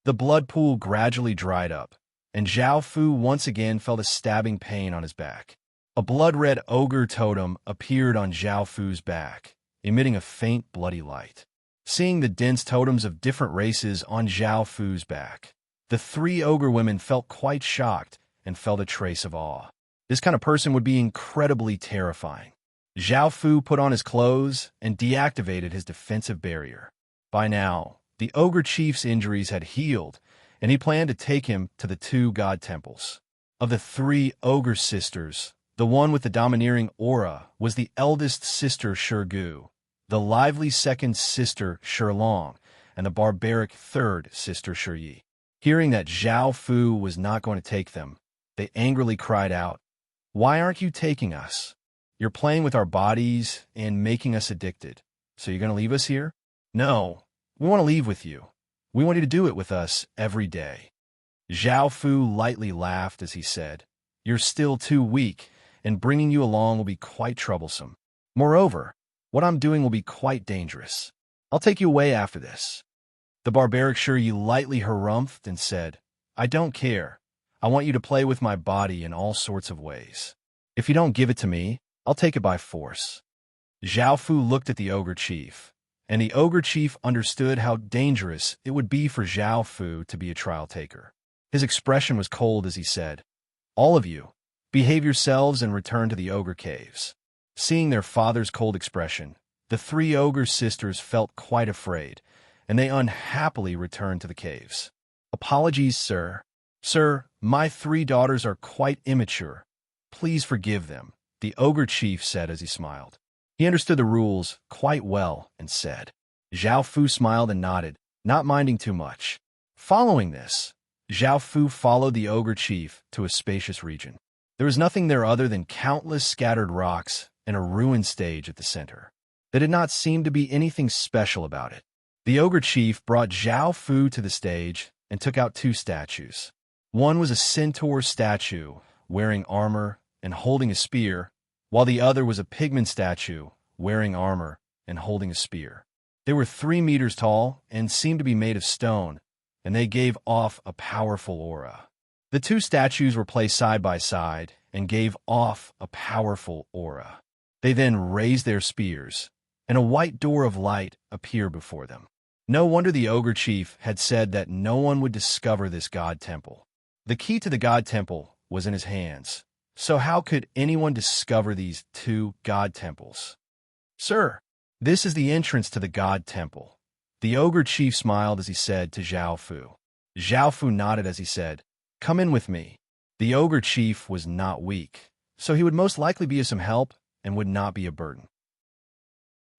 The blood pool gradually dried up, and Zhao Fu once again felt a stabbing pain on his back. A blood-red ogre totem appeared on Zhao Fu's back, emitting a faint bloody light. Seeing the dense totems of different races on Zhao Fu's back, the 3 ogre women felt quite shocked and felt a trace of awe. This kind of person would be incredibly terrifying. Zhao Fu put on his clothes and deactivated his defensive barrier. By now, the ogre chief's injuries had healed, and he planned to take him to the 2 god temples. Of the 3 ogre sisters, the one with the domineering aura was the eldest sister Shirgu, the lively second sister Shirlong, and the barbaric third sister Shiyi. Hearing that Zhao Fu was not going to take them, they angrily cried out, "Why aren't you taking us? You're playing with our bodies and making us addicted. So you're going to leave us here?" "No, we want to leave with you. We want you to do it with us every day." Zhao Fu lightly laughed as he said, "You're still too weak, and bringing you along will be quite troublesome. Moreover, what I'm doing will be quite dangerous. I'll take you away after this." The barbaric Shiryu lightly harumphed and said, "I don't care. I want you to play with my body in all sorts of ways. If you don't give it to me, I'll take it by force." Zhao Fu looked at the ogre chief, and the ogre chief understood how dangerous it would be for Zhao Fu to be a trial taker. His expression was cold as he said, "All of you, behave yourselves and return to the ogre caves." Seeing their father's cold expression, the 3 ogre sisters felt quite afraid, and they unhappily returned to the caves. "Apologies, sir. Sir, my 3 daughters are quite immature. Please forgive them," the ogre chief said as he smiled. He understood the rules quite well and said. Zhao Fu smiled and nodded, not minding too much. Following this, Zhao Fu followed the ogre chief to a spacious region. There was nothing there other than countless scattered rocks and a ruined stage at the center. There did not seem to be anything special about it. The ogre chief brought Zhao Fu to the stage and took out 2 statues. One was a centaur statue, wearing armor and holding a spear, while the other was a pigman statue, wearing armor and holding a spear. They were 3 meters tall and seemed to be made of stone, and they gave off a powerful aura. The 2 statues were placed side by side and gave off a powerful aura. They then raised their spears, and a white door of light appeared before them. No wonder the ogre chief had said that no one would discover this god temple. The key to the god temple was in his hands, so how could anyone discover these 2 god temples? "Sir, this is the entrance to the god temple." The ogre chief smiled as he said to Zhao Fu. Zhao Fu nodded as he said, "Come in with me." The ogre chief was not weak, so he would most likely be of some help and would not be a burden.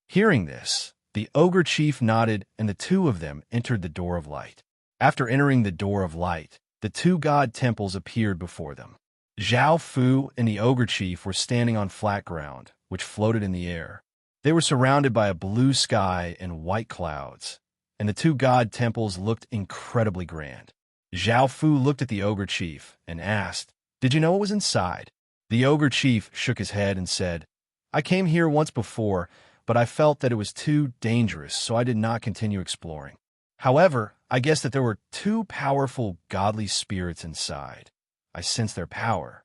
Hearing this, the ogre chief nodded and the 2 of them entered the door of light. After entering the door of light, the 2 god temples appeared before them. Zhao Fu and the ogre chief were standing on flat ground, which floated in the air. They were surrounded by a blue sky and white clouds, and the two god temples looked incredibly grand. Zhao Fu looked at the ogre chief and asked, "Did you know what was inside?" The ogre chief shook his head and said, "I came here once before, but I felt that it was too dangerous, so I did not continue exploring. However, I guessed that there were two powerful godly spirits inside. I sensed their power."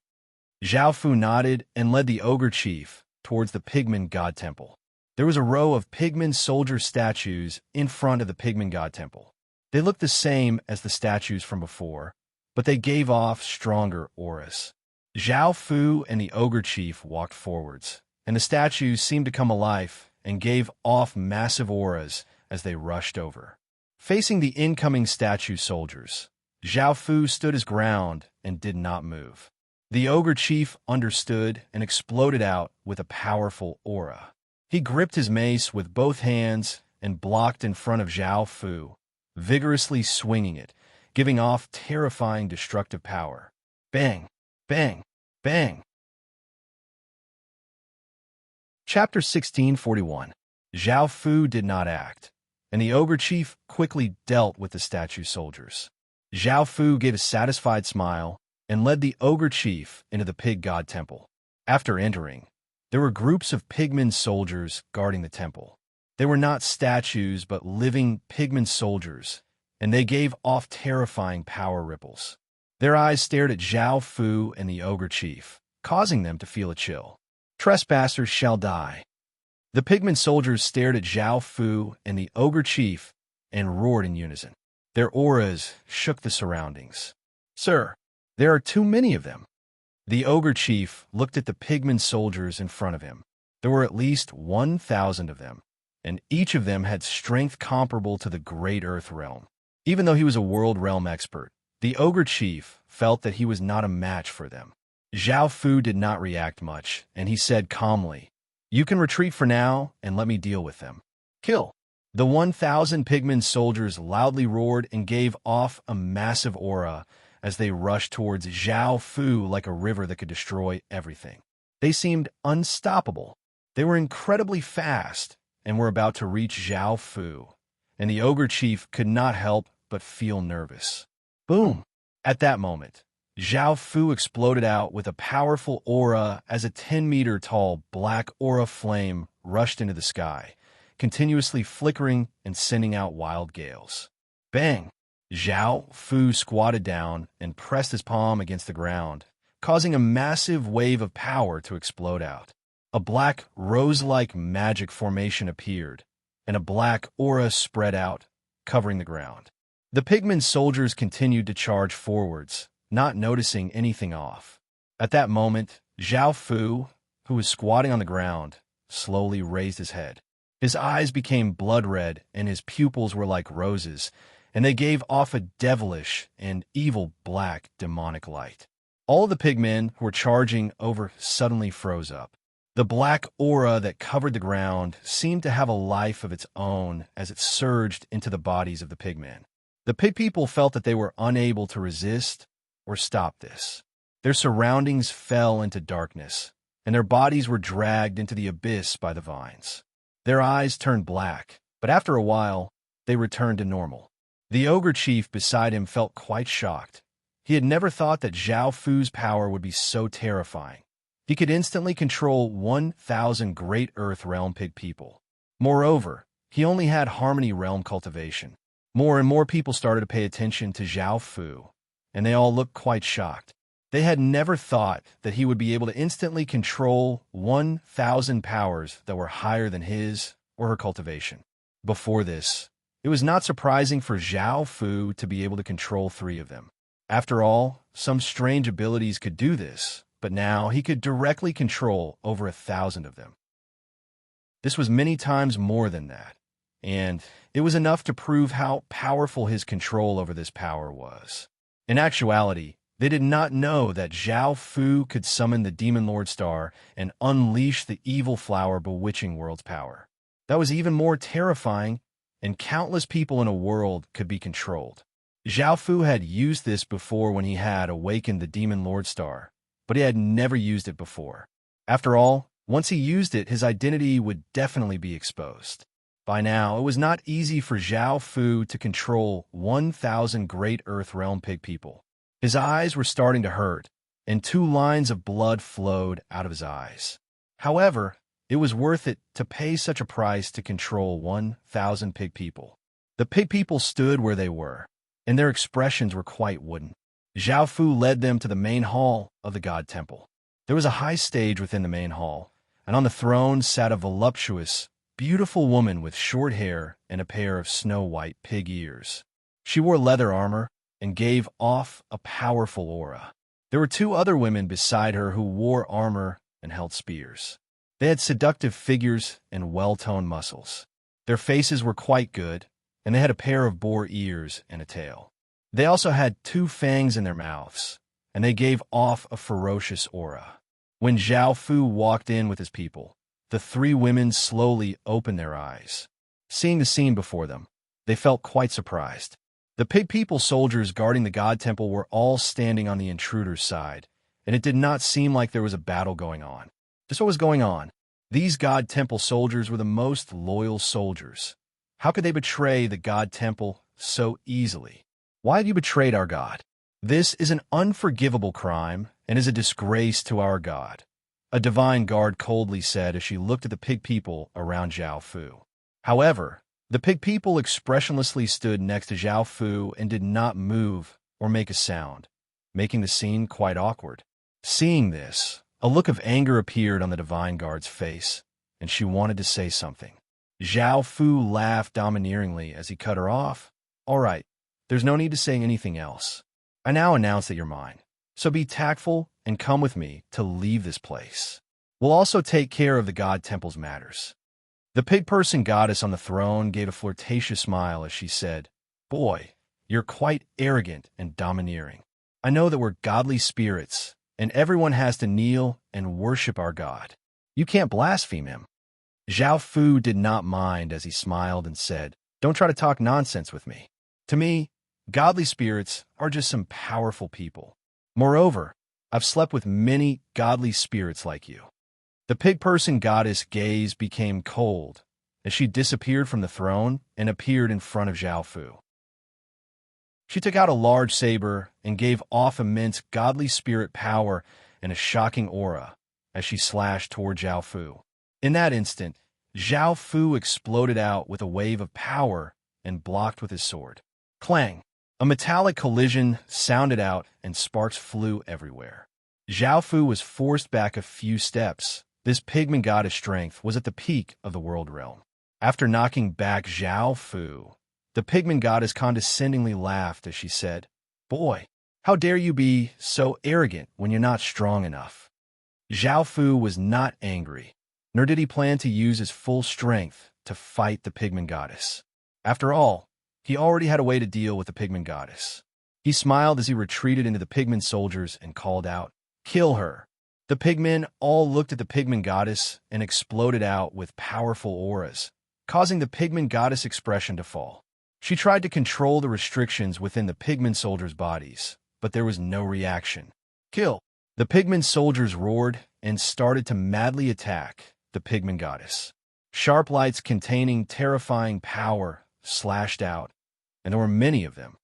Zhao Fu nodded and led the ogre chief towards the Pigman god temple. There was a row of Pigman soldier statues in front of the Pigman god temple. They looked the same as the statues from before, but they gave off stronger auras. Zhao Fu and the ogre chief walked forwards, and the statues seemed to come alive and gave off massive auras as they rushed over. Facing the incoming statue soldiers, Zhao Fu stood his ground and did not move. The ogre chief understood and exploded out with a powerful aura. He gripped his mace with both hands and blocked in front of Zhao Fu, vigorously swinging it, giving off terrifying destructive power. Bang! Bang! Bang! Chapter 1641. Zhao Fu did not act, and the ogre chief quickly dealt with the statue soldiers. Zhao Fu gave a satisfied smile and led the ogre chief into the pig god temple. After entering, there were groups of pigman soldiers guarding the temple. They were not statues but living pigman soldiers, and they gave off terrifying power ripples. Their eyes stared at Zhao Fu and the ogre chief, causing them to feel a chill. "Trespassers shall die." The pigman soldiers stared at Zhao Fu and the ogre chief and roared in unison. Their auras shook the surroundings. "Sir, there are too many of them." The ogre chief looked at the pigman soldiers in front of him. There were at least 1,000 of them, and each of them had strength comparable to the Great Earth Realm. Even though he was a world realm expert, the ogre chief felt that he was not a match for them. Zhao Fu did not react much, and he said calmly, "You can retreat for now and let me deal with them." "Kill!" The 1,000 pigman soldiers loudly roared and gave off a massive aura as they rushed towards Zhao Fu like a river that could destroy everything. They seemed unstoppable. They were incredibly fast and were about to reach Zhao Fu, and the ogre chief could not help but feel nervous. Boom! At that moment, Zhao Fu exploded out with a powerful aura as a 10-meter-tall black aura flame rushed into the sky, continuously flickering and sending out wild gales. Bang! Zhao Fu squatted down and pressed his palm against the ground, causing a massive wave of power to explode out. A black rose-like magic formation appeared, and a black aura spread out, covering the ground. The pigman soldiers continued to charge forwards, not noticing anything off. At that moment, Zhao Fu, who was squatting on the ground, slowly raised his head. His eyes became blood-red, and his pupils were like roses, and they gave off a devilish and evil black demonic light. All the pigmen who were charging over suddenly froze up. The black aura that covered the ground seemed to have a life of its own as it surged into the bodies of the pigmen. The pig people felt that they were unable to resist or stop this. Their surroundings fell into darkness, and their bodies were dragged into the abyss by the vines. Their eyes turned black, but after a while, they returned to normal. The ogre chief beside him felt quite shocked. He had never thought that Zhao Fu's power would be so terrifying. He could instantly control 1,000 Great Earth Realm pig people. Moreover, he only had Harmony Realm cultivation. More and more people started to pay attention to Zhao Fu, and they all looked quite shocked. They had never thought that he would be able to instantly control 1,000 powers that were higher than his or her cultivation. Before this, it was not surprising for Zhao Fu to be able to control 3 of them. After all, some strange abilities could do this, but now he could directly control over 1,000 of them. This was many times more than that, and it was enough to prove how powerful his control over this power was. In actuality, they did not know that Zhao Fu could summon the Demon Lord Star and unleash the evil flower bewitching world's power. That was even more terrifying, and countless people in a world could be controlled. Zhao Fu had used this before when he had awakened the Demon Lord Star, but he had never used it before. After all, Once he used it, his identity would definitely be exposed. By now, it was not easy for Zhao Fu to control 1,000 Great Earth Realm pig people. His eyes were starting to hurt, and 2 lines of blood flowed out of his eyes. However, it was worth it to pay such a price to control 1,000 pig people. The pig people stood where they were, and their expressions were quite wooden. Zhao Fu led them to the main hall of the God Temple. There was a high stage within the main hall, and on the throne sat a voluptuous, beautiful woman with short hair and a pair of snow-white pig ears. She wore leather armor and gave off a powerful aura. There were 2 other women beside her who wore armor and held spears. They had seductive figures and well-toned muscles. Their faces were quite good, and they had a pair of boar ears and a tail. They also had 2 fangs in their mouths, and they gave off a ferocious aura. When Zhao Fu walked in with his people, the 3 women slowly opened their eyes. Seeing the scene before them, they felt quite surprised. The pig people soldiers guarding the God Temple were all standing on the intruder's side, and it did not seem like there was a battle going on. Just what was going on? These God Temple soldiers were the most loyal soldiers. How could they betray the God Temple so easily? Why had you betrayed our God? This is an unforgivable crime and is a disgrace to our God, a divine guard coldly said as she looked at the pig people around Zhao Fu. However, the pig people expressionlessly stood next to Zhao Fu and did not move or make a sound, making the scene quite awkward. Seeing this, a look of anger appeared on the divine guard's face, and she wanted to say something. Zhao Fu laughed domineeringly as he cut her off. All right, there's no need to say anything else. I now announce that you're mine, so be tactful and come with me to leave this place. We'll also take care of the God Temple's matters. The pig-person goddess on the throne gave a flirtatious smile as she said, Boy, you're quite arrogant and domineering. I know that we're godly spirits, and everyone has to kneel and worship our God. You can't blaspheme him. Zhao Fu did not mind as he smiled and said, Don't try to talk nonsense with me. To me, godly spirits are just some powerful people. Moreover, I've slept with many godly spirits like you. The pig-person goddess gaze became cold as she disappeared from the throne and appeared in front of Zhao Fu. She took out a large saber and gave off immense godly spirit power and a shocking aura as she slashed toward Zhao Fu. In that instant, Zhao Fu exploded out with a wave of power and blocked with his sword. Clang! A metallic collision sounded out and sparks flew everywhere. Zhao Fu was forced back a few steps. This pigman goddess strength was at the peak of the world realm. After knocking back Zhao Fu, the pigman goddess condescendingly laughed as she said, Boy, how dare you be so arrogant when you're not strong enough? Zhao Fu was not angry, nor did he plan to use his full strength to fight the pigman goddess. After all, he already had a way to deal with the pigman goddess. He smiled as he retreated into the pigman soldiers and called out, Kill her! The pigmen all looked at the pigman goddess and exploded out with powerful auras, causing the pigman goddess expression to fall. She tried to control the restrictions within the pigman soldiers' bodies, but there was no reaction. Kill! The pigman soldiers roared and started to madly attack the pigman goddess. Sharp lights containing terrifying power slashed out, and there were many of them.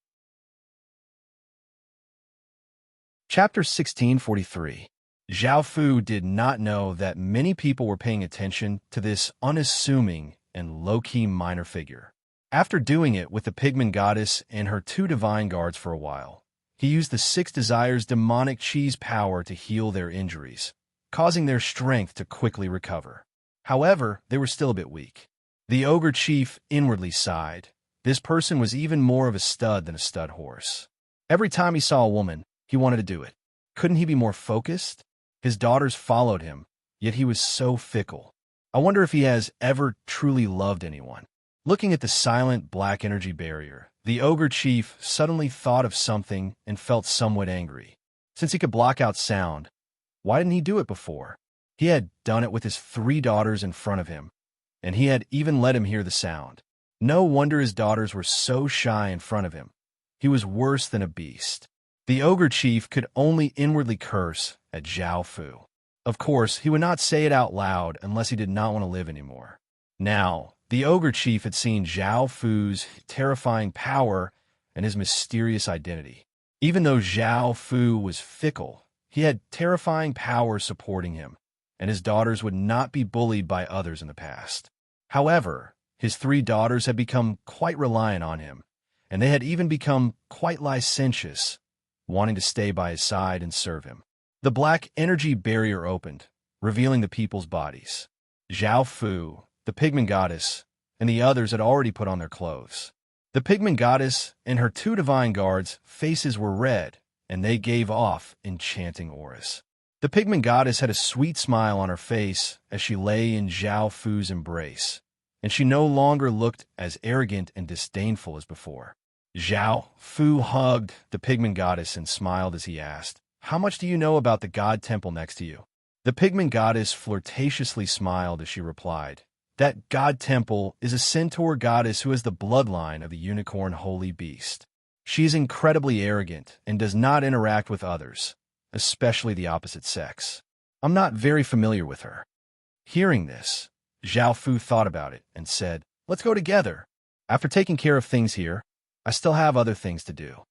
Chapter 1643. Zhao Fu did not know that many people were paying attention to this unassuming and low-key minor figure. After doing it with the pigman goddess and her 2 divine guards for a while, he used the 6 Desires' demonic cheese power to heal their injuries, causing their strength to quickly recover. However, they were still a bit weak. The ogre chief inwardly sighed. This person was even more of a stud than a stud horse. Every time he saw a woman, he wanted to do it. Couldn't he be more focused? His daughters followed him, yet he was so fickle. I wonder if he has ever truly loved anyone. Looking at the silent black energy barrier, the ogre chief suddenly thought of something and felt somewhat angry. Since he could block out sound, why didn't he do it before? He had done it with his 3 daughters in front of him, and he had even let him hear the sound. No wonder his daughters were so shy in front of him. He was worse than a beast. The ogre chief could only inwardly curse at Zhao Fu. Of course, he would not say it out loud unless he did not want to live anymore. Now, the ogre chief had seen Zhao Fu's terrifying power and his mysterious identity. Even though Zhao Fu was fickle, he had terrifying power supporting him, and his daughters would not be bullied by others in the past. However, his 3 daughters had become quite reliant on him, and they had even become quite licentious, wanting to stay by his side and serve him. The black energy barrier opened, revealing the people's bodies. Zhao Fu, the pigment goddess, and the others had already put on their clothes. The pigment goddess and her 2 divine guards' faces were red, and they gave off enchanting auras. The pigment goddess had a sweet smile on her face as she lay in Zhao Fu's embrace, and she no longer looked as arrogant and disdainful as before. Zhao Fu hugged the pigment goddess and smiled as he asked, "How much do you know about the god temple next to you?" The pigment goddess flirtatiously smiled as she replied, "That god temple is a centaur goddess who has the bloodline of the unicorn holy beast. She is incredibly arrogant and does not interact with others, especially the opposite sex. I'm not very familiar with her." Hearing this, Zhao Fu thought about it and said, "Let's go together. After taking care of things here, I still have other things to do."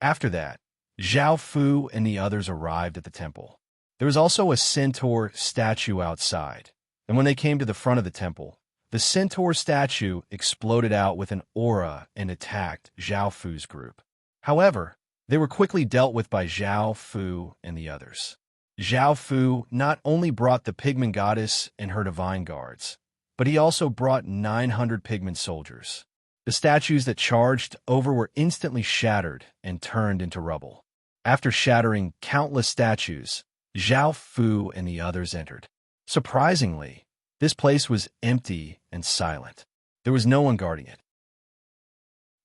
After that, Zhao Fu and the others arrived at the temple. There was also a centaur statue outside, and when they came to the front of the temple, the centaur statue exploded out with an aura and attacked Zhao Fu's group. However, they were quickly dealt with by Zhao Fu and the others. Zhao Fu not only brought the pigment goddess and her divine guards, but he also brought 900 pigment soldiers. The statues that charged over were instantly shattered and turned into rubble. After shattering countless statues, Zhao Fu and the others entered. Surprisingly, this place was empty and silent. There was no one guarding it.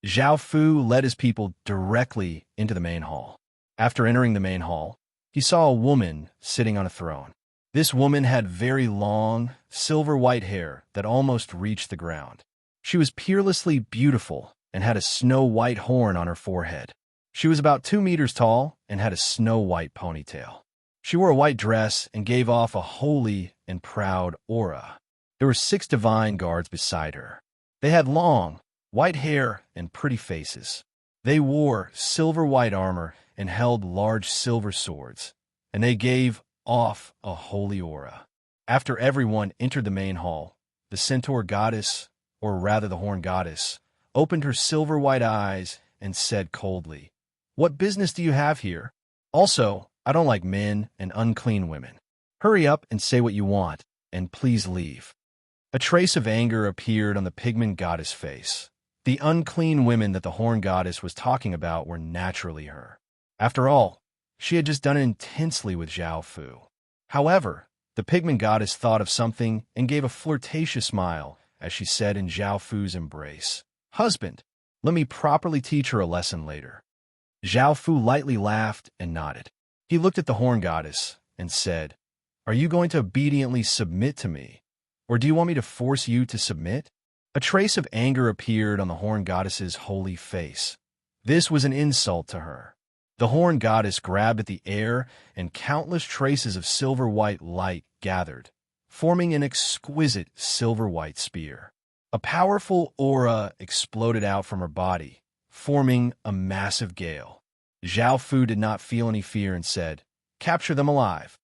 Zhao Fu led his people directly into the main hall. After entering the main hall, he saw a woman sitting on a throne. This woman had very long, silver-white hair that almost reached the ground. She was peerlessly beautiful and had a snow-white horn on her forehead. She was about 2 meters tall and had a snow-white ponytail. She wore a white dress and gave off a holy and proud aura. There were 6 divine guards beside her. They had long, white hair and pretty faces. They wore silver-white armor and held large silver swords, and they gave off a holy aura. After everyone entered the main hall, the centaur goddess, or rather the horn goddess, opened her silver-white eyes and said coldly, "What business do you have here? Also, I don't like men and unclean women. Hurry up and say what you want, and please leave." A trace of anger appeared on the pigment goddess' face. The unclean women that the horn goddess was talking about were naturally her. After all, she had just done it intensely with Zhao Fu. However, the pigment goddess thought of something and gave a flirtatious smile as she said in Zhao Fu's embrace, "Husband, let me properly teach her a lesson later." Zhao Fu lightly laughed and nodded. He looked at the horn goddess and said, "Are you going to obediently submit to me, or do you want me to force you to submit?" A trace of anger appeared on the horn goddess's holy face. This was an insult to her. The horn goddess grabbed at the air, and countless traces of silver-white light gathered, forming an exquisite silver-white spear. A powerful aura exploded out from her body, forming a massive gale. Zhao Fu did not feel any fear and said, "Capture them alive."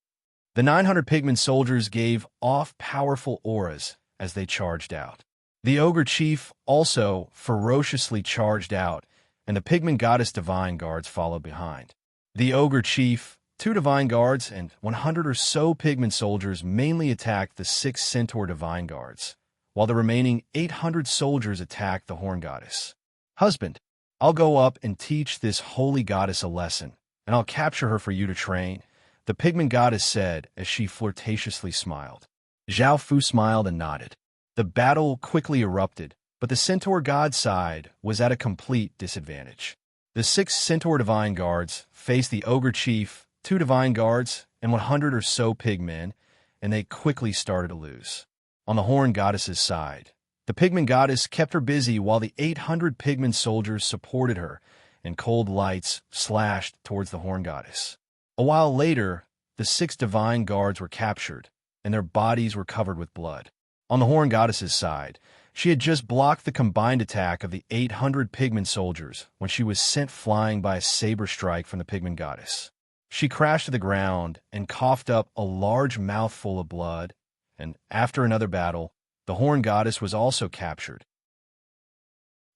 The 900 pigment soldiers gave off powerful auras as they charged out. The ogre chief also ferociously charged out, and the pigment goddess divine guards followed behind. The ogre chief, 2 divine guards, and 100 or so pigment soldiers mainly attacked the 6 centaur divine guards, while the remaining 800 soldiers attacked the horn goddess. "Husband, I'll go up and teach this holy goddess a lesson, and I'll capture her for you to train," the pigment goddess said as she flirtatiously smiled. Zhao Fu smiled and nodded. The battle quickly erupted, but the centaur god side was at a complete disadvantage. The 6 centaur divine guards faced the ogre chief, 2 divine guards, and 100 or so pigmen, and they quickly started to lose. On the horn goddess's side, the pigment goddess kept her busy while the 800 pigment soldiers supported her, and cold lights slashed towards the horn goddess. A while later, the 6 divine guards were captured, and their bodies were covered with blood. On the Horn Goddess's side, she had just blocked the combined attack of the 800 pigment soldiers when she was sent flying by a saber strike from the pigment goddess. She crashed to the ground and coughed up a large mouthful of blood, and after another battle, the Horn Goddess was also captured.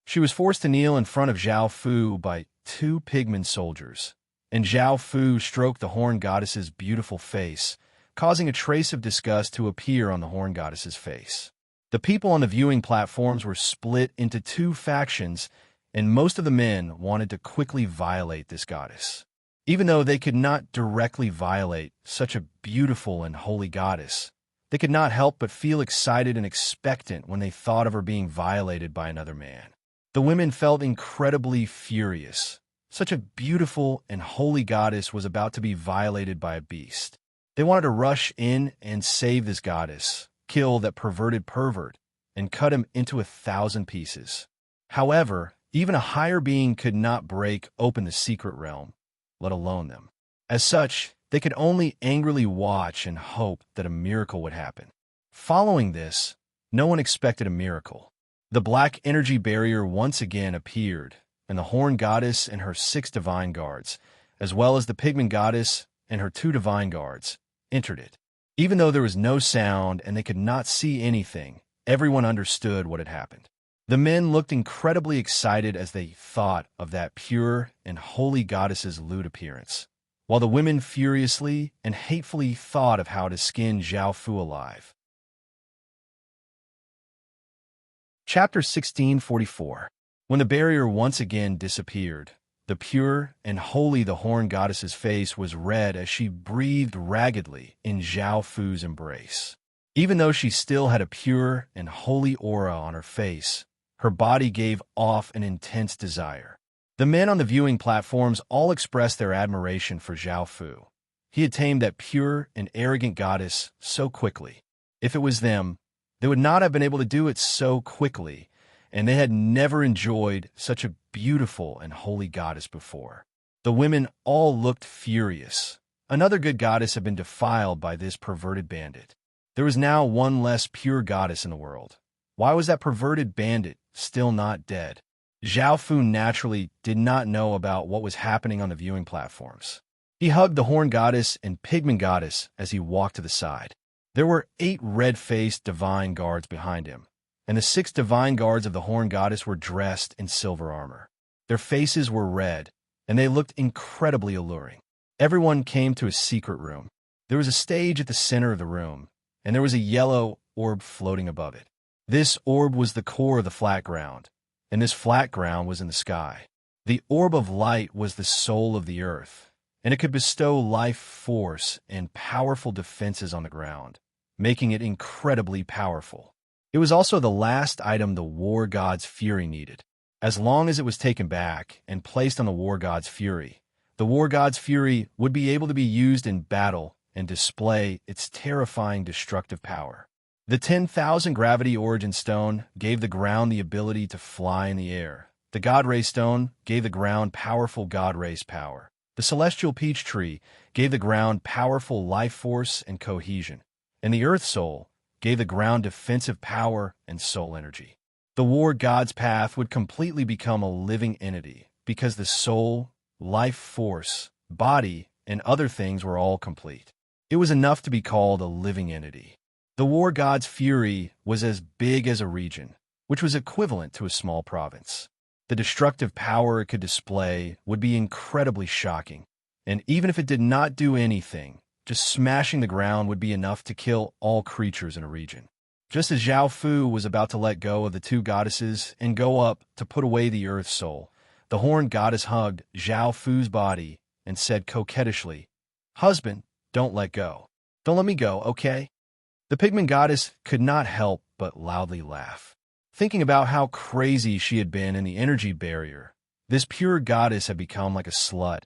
She was forced to kneel in front of Zhao Fu by 2 pigment soldiers, and Zhao Fu stroked the Horn Goddess's beautiful face, causing a trace of disgust to appear on the Horn Goddess's face. The people on the viewing platforms were split into 2 factions, and most of the men wanted to quickly violate this goddess. Even though they could not directly violate such a beautiful and holy goddess, they could not help but feel excited and expectant when they thought of her being violated by another man. The women felt incredibly furious. Such a beautiful and holy goddess was about to be violated by a beast. They wanted to rush in and save this goddess, kill that perverted pervert, and cut him into 1,000 pieces. However, even a higher being could not break open the secret realm, let alone them. As such, they could only angrily watch and hope that a miracle would happen. Following this, no one expected a miracle. The black energy barrier once again appeared, and the Horn Goddess and her 6 divine guards, as well as the Pigment Goddess and her 2 divine guards, entered it. Even though there was no sound and they could not see anything, everyone understood what had happened. The men looked incredibly excited as they thought of that pure and holy goddess's lewd appearance, while the women furiously and hatefully thought of how to skin Zhao Fu alive. Chapter 1644. When the barrier once again disappeared, the pure and holy the Horn Goddess's face was red as she breathed raggedly in Zhao Fu's embrace. Even though she still had a pure and holy aura on her face, her body gave off an intense desire. The men on the viewing platforms all expressed their admiration for Zhao Fu. He had tamed that pure and arrogant goddess so quickly. If it was them, they would not have been able to do it so quickly, and they had never enjoyed such a beautiful and holy goddess before. The women all looked furious. Another good goddess had been defiled by this perverted bandit. There was now one less pure goddess in the world. Why was that perverted bandit still not dead? Zhao Fu naturally did not know about what was happening on the viewing platforms. He hugged the Horn Goddess and Pigment Goddess as he walked to the side. There were 8 red-faced divine guards behind him, and the 6 divine guards of the Horn Goddess were dressed in silver armor. Their faces were red, and they looked incredibly alluring. Everyone came to a secret room. There was a stage at the center of the room, and there was a yellow orb floating above it. This orb was the core of the flat ground, and this flat ground was in the sky. The orb of light was the soul of the earth, and it could bestow life force and powerful defenses on the ground, making it incredibly powerful. It was also the last item the war god's fury needed. As long as it was taken back and placed on the war god's fury, the war god's fury would be able to be used in battle and display its terrifying destructive power. The 10,000 gravity origin stone gave the ground the ability to fly in the air. The God Ray stone gave the ground powerful God Ray's power. The celestial peach tree gave the ground powerful life force and cohesion. And the earth soul gave the ground defensive power and soul energy. The war god's path would completely become a living entity because the soul, life force, body, and other things were all complete. It was enough to be called a living entity. The war god's fury was as big as a region, which was equivalent to a small province. The destructive power it could display would be incredibly shocking, and even if it did not do anything, just smashing the ground would be enough to kill all creatures in a region. Just as Zhao Fu was about to let go of the 2 goddesses and go up to put away the earth soul, the Horn Goddess hugged Zhao Fu's body and said coquettishly, "Husband, don't let go. Don't let me go, okay?" The Pigment Goddess could not help but loudly laugh. Thinking about how crazy she had been in the energy barrier, this pure goddess had become like a slut,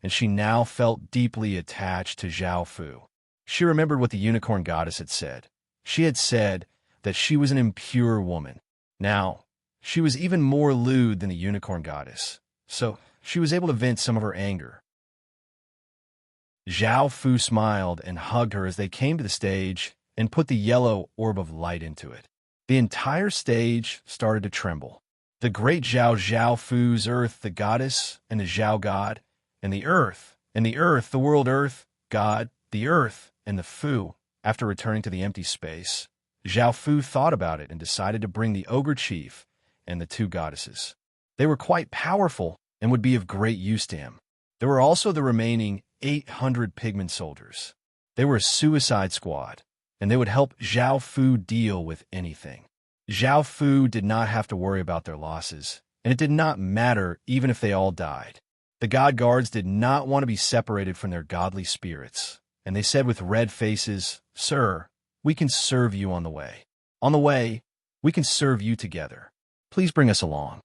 and she now felt deeply attached to Zhao Fu. She remembered what the Unicorn Goddess had said. She had said that she was an impure woman. Now, she was even more lewd than the Unicorn Goddess, so she was able to vent some of her anger. Zhao Fu smiled and hugged her as they came to the stage and put the yellow orb of light into it. The entire stage started to tremble. The great Zhao Fu's earth, the goddess, and the Zhao god, and the earth, the world earth, god, the earth, and the Fu. After returning to the empty space, Zhao Fu thought about it and decided to bring the ogre chief and the two goddesses. They were quite powerful and would be of great use to him. There were also the remaining 800 pigment soldiers. They were a suicide squad, and they would help Zhao Fu deal with anything. Zhao Fu did not have to worry about their losses, and it did not matter even if they all died. The god guards did not want to be separated from their godly spirits, and they said with red faces, "Sir, we can serve you on the way. On the way, we can serve you together. Please bring us along."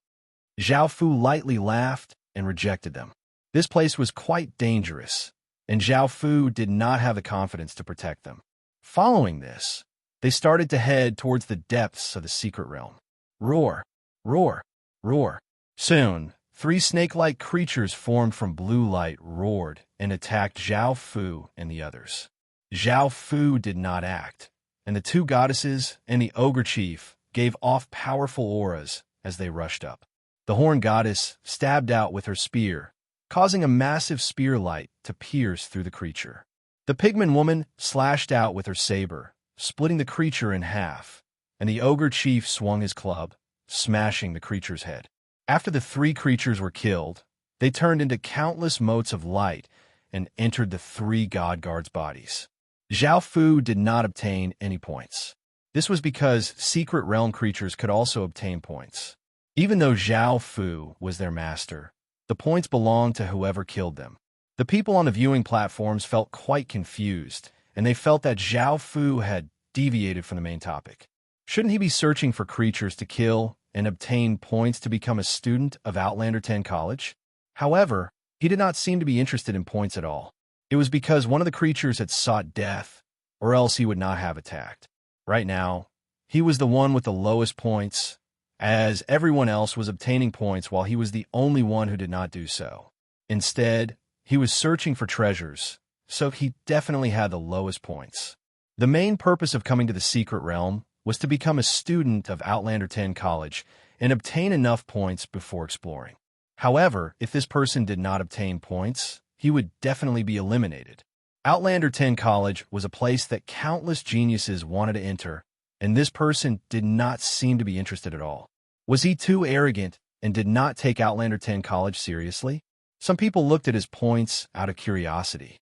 Zhao Fu lightly laughed and rejected them. This place was quite dangerous, and Zhao Fu did not have the confidence to protect them. Following this, they started to head towards the depths of the secret realm. Roar, roar, roar. Soon, 3 snake-like creatures formed from blue light roared and attacked Zhao Fu and the others. Zhao Fu did not act, and the two goddesses and the ogre chief gave off powerful auras as they rushed up. The horn goddess stabbed out with her spear, causing a massive spear light to pierce through the creature. The pigment woman slashed out with her saber, splitting the creature in half, and the ogre chief swung his club, smashing the creature's head. After the 3 creatures were killed, they turned into countless motes of light and entered the 3 god guards' bodies. Zhao Fu did not obtain any points. This was because secret realm creatures could also obtain points. Even though Zhao Fu was their master, the points belonged to whoever killed them. The people on the viewing platforms felt quite confused, and they felt that Zhao Fu had deviated from the main topic. Shouldn't he be searching for creatures to kill and obtain points to become a student of Outlander 10 College? However, he did not seem to be interested in points at all. It was because one of the creatures had sought death, or else he would not have attacked. Right now, he was the one with the lowest points, as everyone else was obtaining points while he was the only one who did not do so. Instead, he was searching for treasures, so he definitely had the lowest points. The main purpose of coming to the secret realm was to become a student of Outlander 10 College and obtain enough points before exploring. However, if this person did not obtain points, he would definitely be eliminated. Outlander 10 College was a place that countless geniuses wanted to enter, and this person did not seem to be interested at all. Was he too arrogant and did not take Outlander 10 College seriously? Some people looked at his points out of curiosity.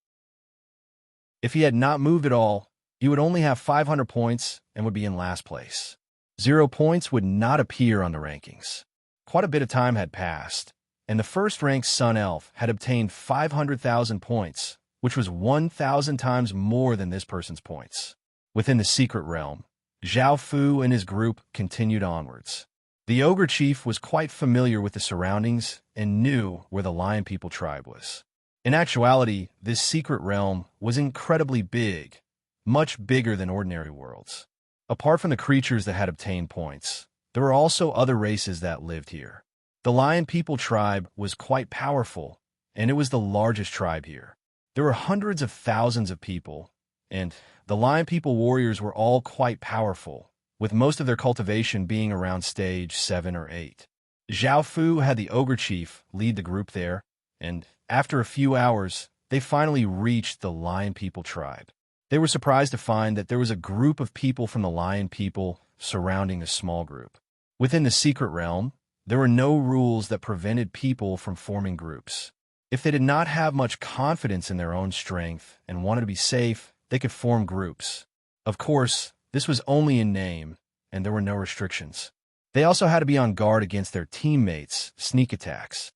If he had not moved at all, he would only have 500 points and would be in last place. 0 points would not appear on the rankings. Quite a bit of time had passed, and the first-ranked Sun Elf had obtained 500,000 points, which was 1,000 times more than this person's points. Within the secret realm, Zhao Fu and his group continued onwards. The ogre chief was quite familiar with the surroundings and knew where the Lion People tribe was. In actuality, this secret realm was incredibly big, much bigger than ordinary worlds. Apart from the creatures that had obtained points, there were also other races that lived here. The Lion People tribe was quite powerful, and it was the largest tribe here. There were hundreds of thousands of people, and the Lion People warriors were all quite powerful, with most of their cultivation being around stage 7 or 8. Zhao Fu had the ogre chief lead the group there, and after a few hours, they finally reached the Lion People tribe. They were surprised to find that there was a group of people from the Lion People surrounding a small group. Within the secret realm, there were no rules that prevented people from forming groups. If they did not have much confidence in their own strength and wanted to be safe, they could form groups. Of course, this was only in name, and there were no restrictions. They also had to be on guard against their teammates' sneak attacks.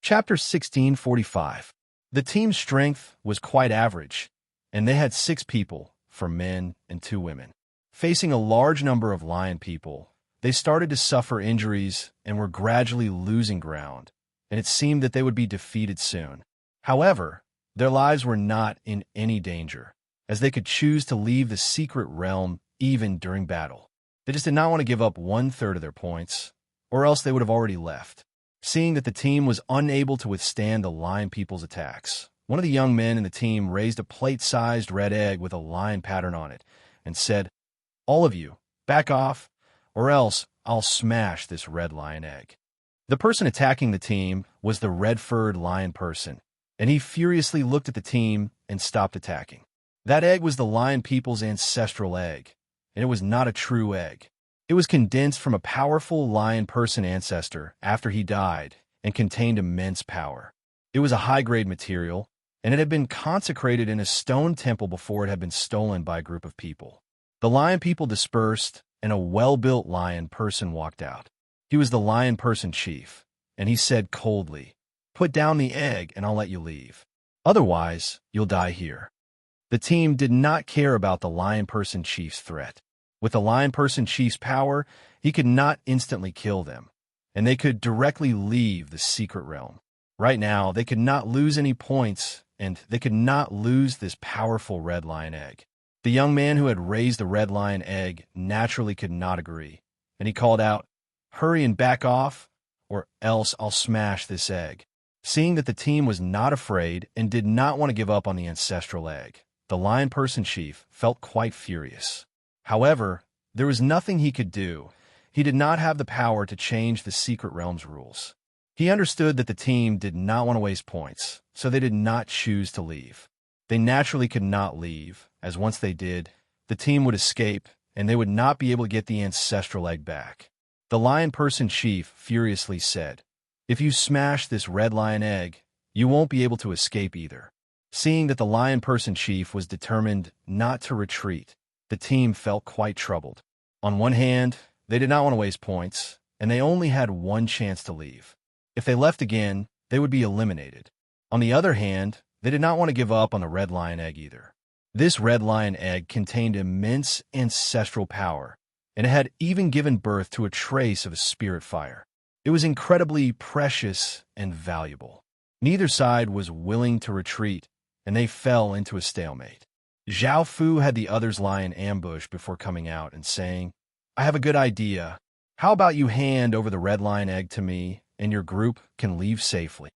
Chapter 1645. The team's strength was quite average, and they had 6 people, 4 men and 2 women. Facing a large number of Lion People, they started to suffer injuries and were gradually losing ground, and it seemed that they would be defeated soon. However, their lives were not in any danger, as they could choose to leave the secret realm even during battle. They just did not want to give up 1/3 of their points, or else they would have already left. Seeing that the team was unable to withstand the lion people's attacks, one of the young men in the team raised a plate-sized red egg with a lion pattern on it and said, "All of you, back off, or else I'll smash this red lion egg." The person attacking the team was the red-furred lion person, and he furiously looked at the team and stopped attacking. That egg was the lion people's ancestral egg, and it was not a true egg. It was condensed from a powerful lion person ancestor after he died and contained immense power. It was a high-grade material, and it had been consecrated in a stone temple before it had been stolen by a group of people. The lion people dispersed, and a well-built lion person walked out. He was the lion person chief, and he said coldly, "Put down the egg and I'll let you leave. Otherwise, you'll die here." The team did not care about the lion person chief's threat. With the lion person chief's power, he could not instantly kill them, and they could directly leave the secret realm. Right now, they could not lose any points, and they could not lose this powerful red lion egg. The young man who had raised the red lion egg naturally could not agree, and he called out, "Hurry and back off, or else I'll smash this egg." Seeing that the team was not afraid and did not want to give up on the ancestral egg, the lion person chief felt quite furious. However, there was nothing he could do. He did not have the power to change the secret realm's rules. He understood that the team did not want to waste points, so they did not choose to leave. They naturally could not leave, as once they did, the team would escape, and they would not be able to get the ancestral egg back. The lion person chief furiously said, "If you smash this red lion egg, you won't be able to escape either." Seeing that the lion person chief was determined not to retreat, the team felt quite troubled. On one hand, they did not want to waste points, and they only had one chance to leave. If they left again, they would be eliminated. On the other hand, they did not want to give up on the red lion egg either. This red lion egg contained immense ancestral power, and it had even given birth to a trace of a spirit fire. It was incredibly precious and valuable. Neither side was willing to retreat, and they fell into a stalemate. Zhao Fu had the others lie in ambush before coming out and saying, "I have a good idea. How about you hand over the red lion egg to me, and your group can leave safely?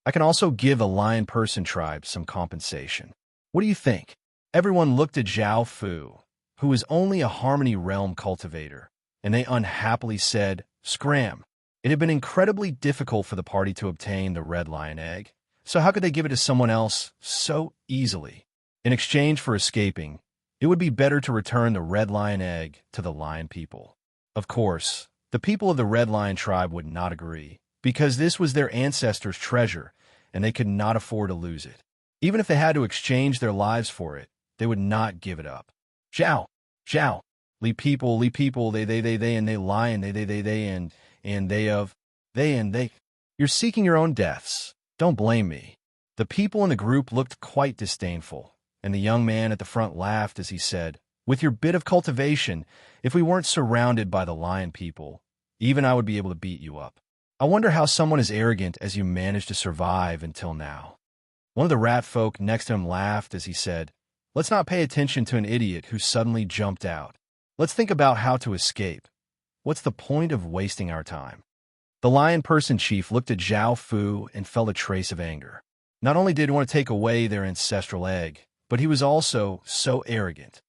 I can also give the lion person tribe some compensation. What do you think?" Everyone looked at Zhao Fu, who was only a harmony realm cultivator, and they unhappily said, "Scram." It had been incredibly difficult for the party to obtain the red lion egg, so how could they give it to someone else so easily? In exchange for escaping, it would be better to return the red lion egg to the lion people. Of course, the people of the red lion tribe would not agree, because this was their ancestors' treasure, and they could not afford to lose it. Even if they had to exchange their lives for it, they would not give it up. "Zhao, Zhao, Li people, they, and they lion, they, and they of, they, and they. You're seeking your own deaths. Don't blame me." The people in the group looked quite disdainful, and the young man at the front laughed as he said, "With your bit of cultivation, if we weren't surrounded by the lion people, even I would be able to beat you up. I wonder how someone as arrogant as you managed to survive until now." One of the rat folk next to him laughed as he said, "Let's not pay attention to an idiot who suddenly jumped out. Let's think about how to escape. What's the point of wasting our time?" The lion person chief looked at Zhao Fu and felt a trace of anger. Not only did he want to take away their ancestral egg, but he was also so arrogant.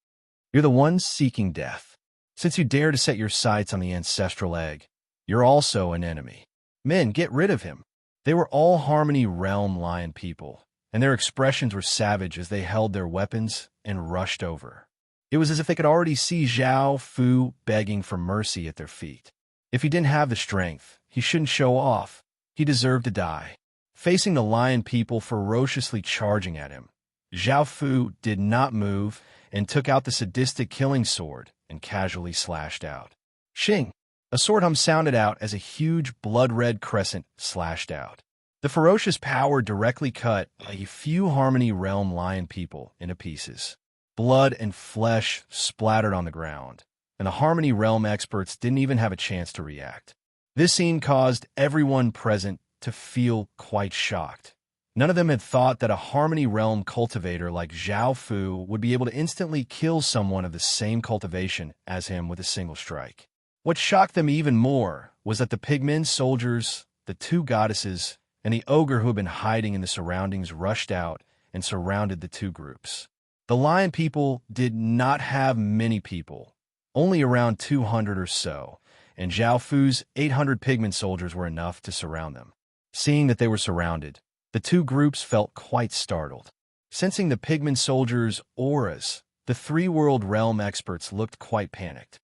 "You're the one seeking death. Since you dare to set your sights on the ancestral egg, you're also an enemy. Men, get rid of him." They were all Harmony Realm lion people, and their expressions were savage as they held their weapons and rushed over. It was as if they could already see Zhao Fu begging for mercy at their feet. If he didn't have the strength, he shouldn't show off. He deserved to die. Facing the lion people ferociously charging at him, Zhao Fu did not move and took out the sadistic killing sword and casually slashed out. Shing! A sword hum sounded out as a huge blood-red crescent slashed out. The ferocious power directly cut a few Harmony Realm lion people into pieces. Blood and flesh splattered on the ground, and the Harmony Realm experts didn't even have a chance to react. This scene caused everyone present to feel quite shocked. None of them had thought that a Harmony Realm cultivator like Zhao Fu would be able to instantly kill someone of the same cultivation as him with a single strike. What shocked them even more was that the pigmen soldiers, the two goddesses, and the ogre who had been hiding in the surroundings rushed out and surrounded the two groups. The lion people did not have many people, only around 200 or so, and Zhao Fu's 800 pigmen soldiers were enough to surround them. Seeing that they were surrounded, the two groups felt quite startled. Sensing the pigmen soldiers' auras, the three-world realm experts looked quite panicked.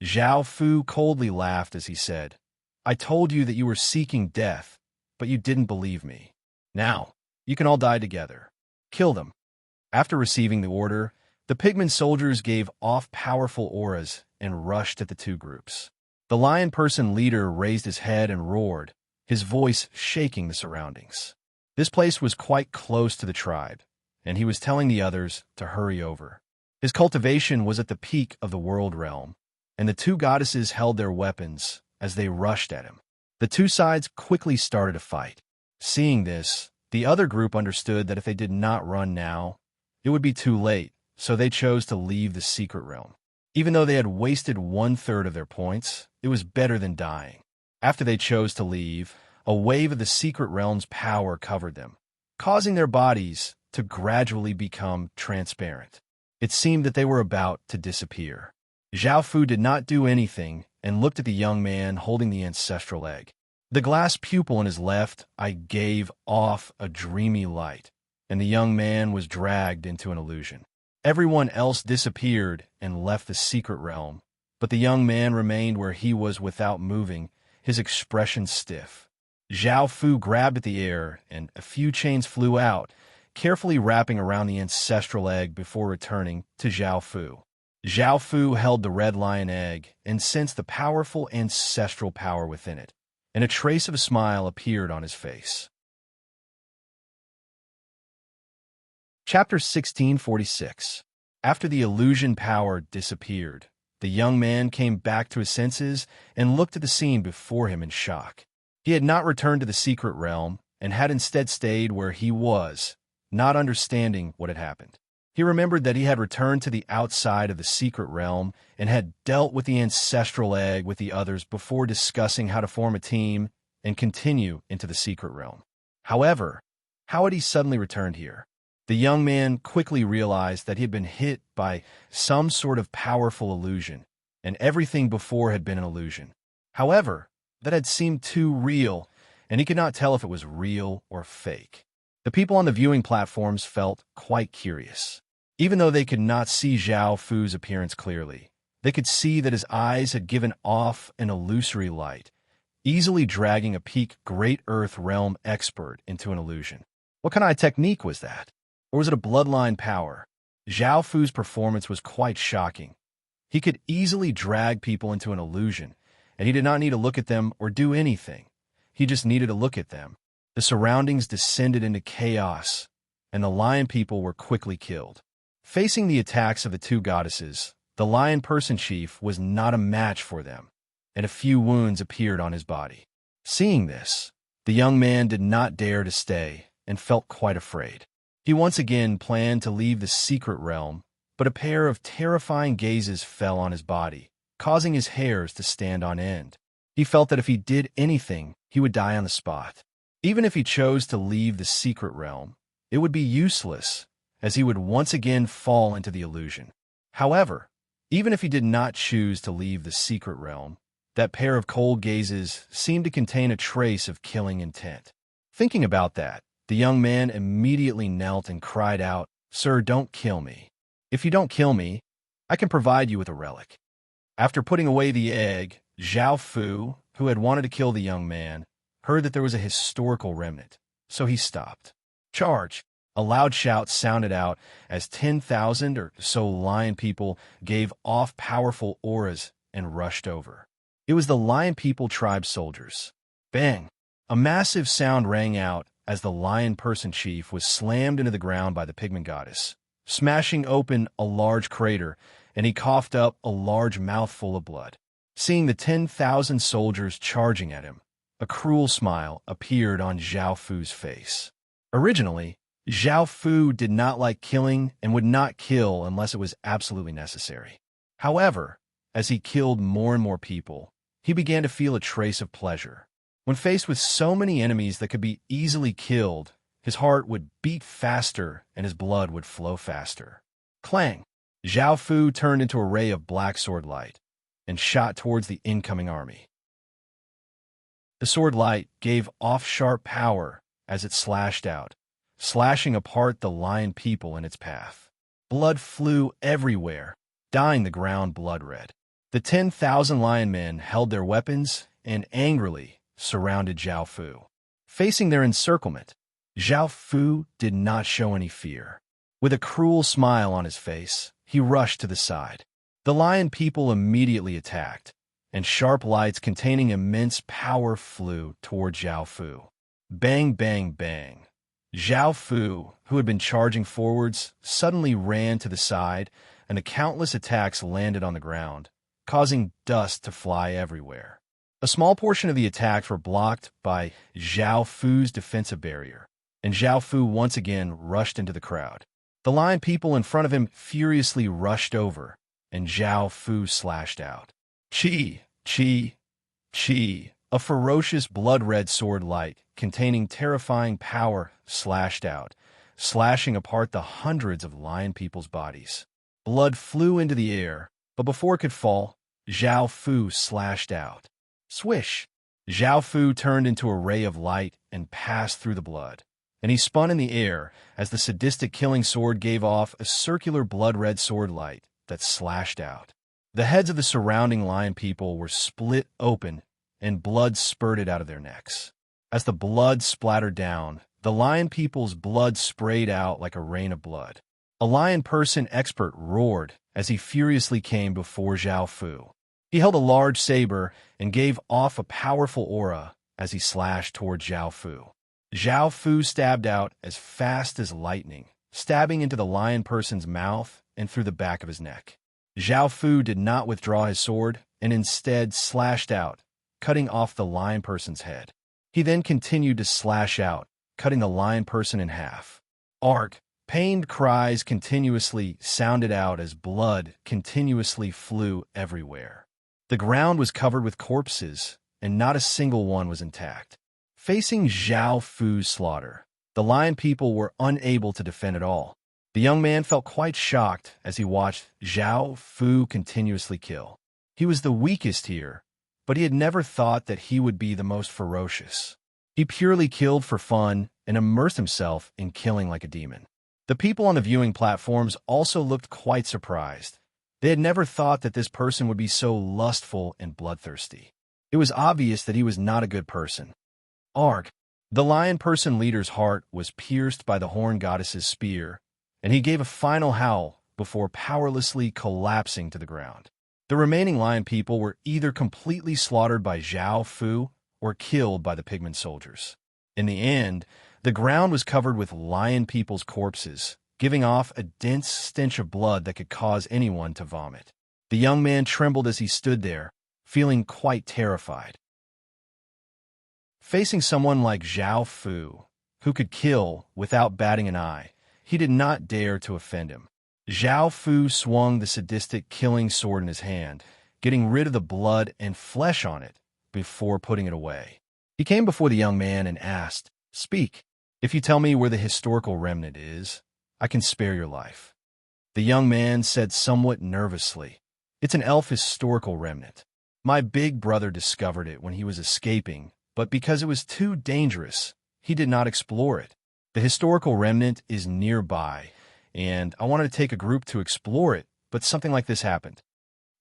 Zhao Fu coldly laughed as he said, "I told you that you were seeking death, but you didn't believe me. Now, you can all die together. Kill them." After receiving the order, the pigmen soldiers gave off powerful auras and rushed at the two groups. The lion person leader raised his head and roared, his voice shaking the surroundings. This place was quite close to the tribe, and he was telling the others to hurry over. His cultivation was at the peak of the world realm, and the two goddesses held their weapons as they rushed at him. The two sides quickly started a fight. Seeing this, the other group understood that if they did not run now, it would be too late, so they chose to leave the secret realm. Even though they had wasted 1/3 of their points, it was better than dying. After they chose to leave, a wave of the secret realm's power covered them, causing their bodies to gradually become transparent. It seemed that they were about to disappear. Zhao Fu did not do anything and looked at the young man holding the ancestral egg. The glass pupil in his left eye gave off a dreamy light, and the young man was dragged into an illusion. Everyone else disappeared and left the secret realm, but the young man remained where he was without moving, his expression stiff. Zhao Fu grabbed at the air, and a few chains flew out, carefully wrapping around the ancestral egg before returning to Zhao Fu. Zhao Fu held the red lion egg and sensed the powerful ancestral power within it, and a trace of a smile appeared on his face. Chapter 1646. After the illusion power disappeared, the young man came back to his senses and looked at the scene before him in shock. He had not returned to the secret realm and had instead stayed where he was, not understanding what had happened. He remembered that he had returned to the outside of the secret realm and had dealt with the ancestral egg with the others before discussing how to form a team and continue into the secret realm. However, how had he suddenly returned here? The young man quickly realized that he had been hit by some sort of powerful illusion, and everything before had been an illusion. However, that had seemed too real, and he could not tell if it was real or fake. The people on the viewing platforms felt quite curious. Even though they could not see Zhao Fu's appearance clearly, they could see that his eyes had given off an illusory light, easily dragging a peak Great Earth Realm expert into an illusion. What kind of technique was that? Or was it a bloodline power? Zhao Fu's performance was quite shocking. He could easily drag people into an illusion, and he did not need to look at them or do anything. He just needed to look at them. The surroundings descended into chaos, and the lion people were quickly killed. Facing the attacks of the two goddesses, the lion person chief was not a match for them, and a few wounds appeared on his body. Seeing this, the young man did not dare to stay and felt quite afraid. He once again planned to leave the secret realm, but a pair of terrifying gazes fell on his body, causing his hairs to stand on end. He felt that if he did anything, he would die on the spot. Even if he chose to leave the secret realm, it would be useless, as he would once again fall into the illusion. However, even if he did not choose to leave the secret realm, that pair of cold gazes seemed to contain a trace of killing intent. Thinking about that, the young man immediately knelt and cried out, "Sir, don't kill me. If you don't kill me, I can provide you with a relic." After putting away the egg, Zhao Fu, who had wanted to kill the young man, heard that there was a historical remnant, so he stopped. "Charge!" A loud shout sounded out as 10,000 or so lion people gave off powerful auras and rushed over. It was the lion people tribe soldiers. Bang! A massive sound rang out as the lion person chief was slammed into the ground by the pigment goddess, smashing open a large crater, and he coughed up a large mouthful of blood. Seeing the 10,000 soldiers charging at him, a cruel smile appeared on Zhao Fu's face. Originally, Zhao Fu did not like killing and would not kill unless it was absolutely necessary. However, as he killed more and more people, he began to feel a trace of pleasure. When faced with so many enemies that could be easily killed, his heart would beat faster and his blood would flow faster. Clang! Zhao Fu turned into a ray of black sword light and shot towards the incoming army. The sword light gave off sharp power as it slashed out, slashing apart the lion people in its path. Blood flew everywhere, dyeing the ground blood-red. The 10,000 lion men held their weapons and angrily surrounded Zhao Fu. Facing their encirclement, Zhao Fu did not show any fear. With a cruel smile on his face, he rushed to the side. The lion people immediately attacked, and sharp lights containing immense power flew toward Zhao Fu. Bang, bang, bang. Zhao Fu, who had been charging forwards, suddenly ran to the side, and the countless attacks landed on the ground, causing dust to fly everywhere. A small portion of the attacks were blocked by Zhao Fu's defensive barrier, and Zhao Fu once again rushed into the crowd. The lion people in front of him furiously rushed over, and Zhao Fu slashed out. Chi, chi, chi. A ferocious blood-red sword light containing terrifying power slashed out, slashing apart the hundreds of lion people's bodies. Blood flew into the air, but before it could fall, Zhao Fu slashed out. Swish! Zhao Fu turned into a ray of light and passed through the blood, and he spun in the air as the sadistic killing sword gave off a circular blood-red sword light that slashed out. The heads of the surrounding lion people were split open, and blood spurted out of their necks. As the blood splattered down, the lion people's blood sprayed out like a rain of blood. A lion person expert roared as he furiously came before Zhao Fu. He held a large saber and gave off a powerful aura as he slashed toward Zhao Fu. Zhao Fu stabbed out as fast as lightning, stabbing into the lion person's mouth and through the back of his neck. Zhao Fu did not withdraw his sword and instead slashed out, cutting off the lion person's head. He then continued to slash out, cutting the lion person in half. Arc, pained cries continuously sounded out as blood continuously flew everywhere. The ground was covered with corpses, and not a single one was intact. Facing Zhao Fu's slaughter, the lion people were unable to defend at all. The young man felt quite shocked as he watched Zhao Fu continuously kill. He was the weakest here, but he had never thought that he would be the most ferocious. He purely killed for fun and immersed himself in killing like a demon. The people on the viewing platforms also looked quite surprised. They had never thought that this person would be so lustful and bloodthirsty. It was obvious that he was not a good person. Arc, the lion person leader's heart was pierced by the horn goddess's spear, and he gave a final howl before powerlessly collapsing to the ground. The remaining lion people were either completely slaughtered by Zhao Fu or killed by the pigment soldiers. In the end, the ground was covered with lion people's corpses, giving off a dense stench of blood that could cause anyone to vomit. The young man trembled as he stood there, feeling quite terrified. Facing someone like Zhao Fu, who could kill without batting an eye, he did not dare to offend him. Zhao Fu swung the sadistic killing sword in his hand, getting rid of the blood and flesh on it before putting it away. He came before the young man and asked, "Speak. If you tell me where the historical remnant is, I can spare your life." The young man said somewhat nervously, "It's an elf historical remnant. My big brother discovered it when he was escaping, but because it was too dangerous, he did not explore it. The historical remnant is nearby, and I wanted to take a group to explore it, but something like this happened."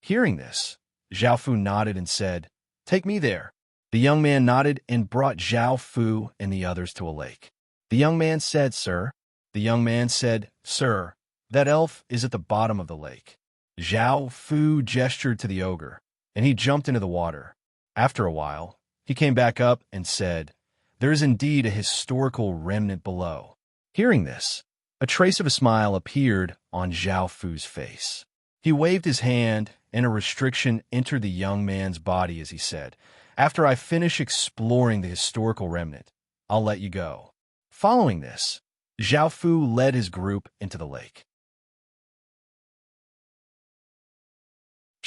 Hearing this, Zhao Fu nodded and said, "Take me there." The young man nodded and brought Zhao Fu and the others to a lake. The young man said, "Sir." The young man said, "Sir, that elf is at the bottom of the lake." Zhao Fu gestured to the ogre, and he jumped into the water. After a while, he came back up and said, "There is indeed a historical remnant below." Hearing this, a trace of a smile appeared on Zhao Fu's face. He waved his hand, and a restriction entered the young man's body as he said, "After I finish exploring the historical remnant, I'll let you go." Following this, Zhao Fu led his group into the lake.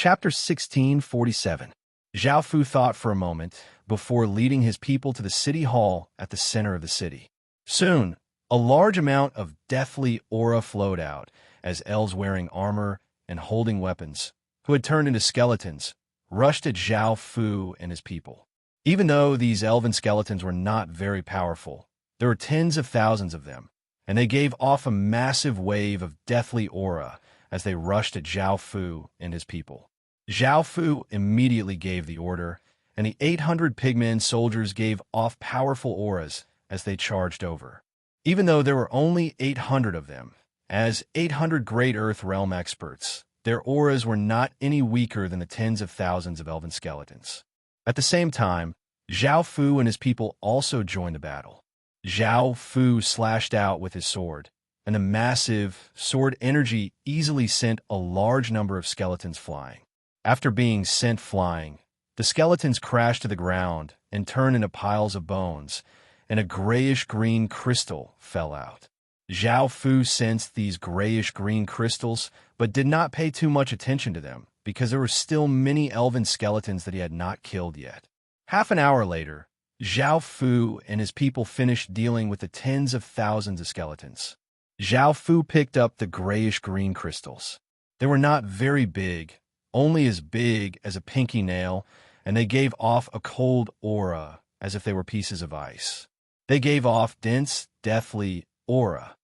Chapter 1647. Zhao Fu thought for a moment before leading his people to the city hall at the center of the city. Soon, a large amount of deathly aura flowed out as elves wearing armor and holding weapons, who had turned into skeletons, rushed at Zhao Fu and his people. Even though these elven skeletons were not very powerful, there were tens of thousands of them, and they gave off a massive wave of deathly aura as they rushed at Zhao Fu and his people. Zhao Fu immediately gave the order, and the 800 pigmen soldiers gave off powerful auras as they charged over. Even though there were only 800 of them, as 800 Great Earth Realm experts, their auras were not any weaker than the tens of thousands of elven skeletons. At the same time, Zhao Fu and his people also joined the battle. Zhao Fu slashed out with his sword, and the massive sword energy easily sent a large number of skeletons flying. After being sent flying, the skeletons crashed to the ground and turned into piles of bones, and a grayish-green crystal fell out. Zhao Fu sensed these grayish-green crystals, but did not pay too much attention to them, because there were still many elven skeletons that he had not killed yet. Half an hour later, Zhao Fu and his people finished dealing with the tens of thousands of skeletons. Zhao Fu picked up the grayish-green crystals. They were not very big, only as big as a pinky nail, and they gave off a cold aura as if they were pieces of ice. They gave off dense, deathly aura.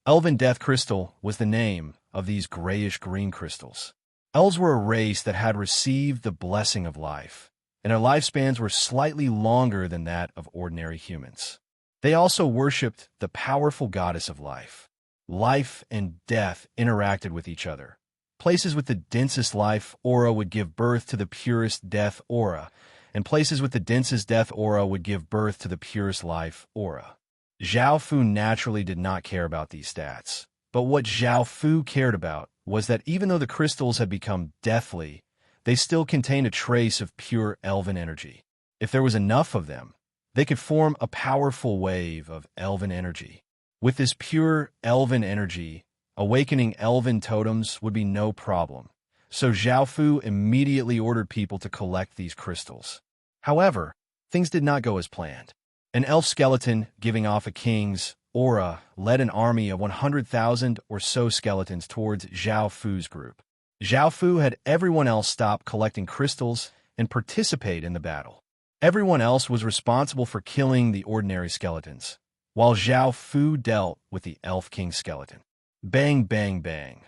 Elven Death Crystal was the name of these grayish-green crystals. Elves were a race that had received the blessing of life, and their lifespans were slightly longer than that of ordinary humans. They also worshipped the powerful goddess of life. Life and death interacted with each other. Places with the densest life aura would give birth to the purest death aura, and places with the densest death aura would give birth to the purest life aura. Zhao Fu naturally did not care about these stats, but what Zhao Fu cared about was that even though the crystals had become deathly, they still contained a trace of pure elven energy. If there was enough of them, they could form a powerful wave of elven energy. With this pure elven energy, awakening elven totems would be no problem, so Zhao Fu immediately ordered people to collect these crystals. However, things did not go as planned. An elf skeleton giving off a king's aura led an army of 100,000 or so skeletons towards Zhao Fu's group. Zhao Fu had everyone else stop collecting crystals and participate in the battle. Everyone else was responsible for killing the ordinary skeletons, while Zhao Fu dealt with the elf king skeleton. Bang, bang, bang.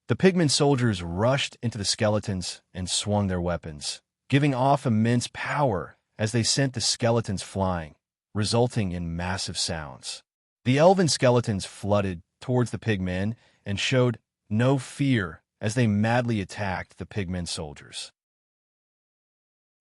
The pigmen soldiers rushed into the skeletons and swung their weapons, giving off immense power as they sent the skeletons flying, resulting in massive sounds. The elven skeletons flooded towards the pigmen and showed no fear as they madly attacked the pigmen soldiers.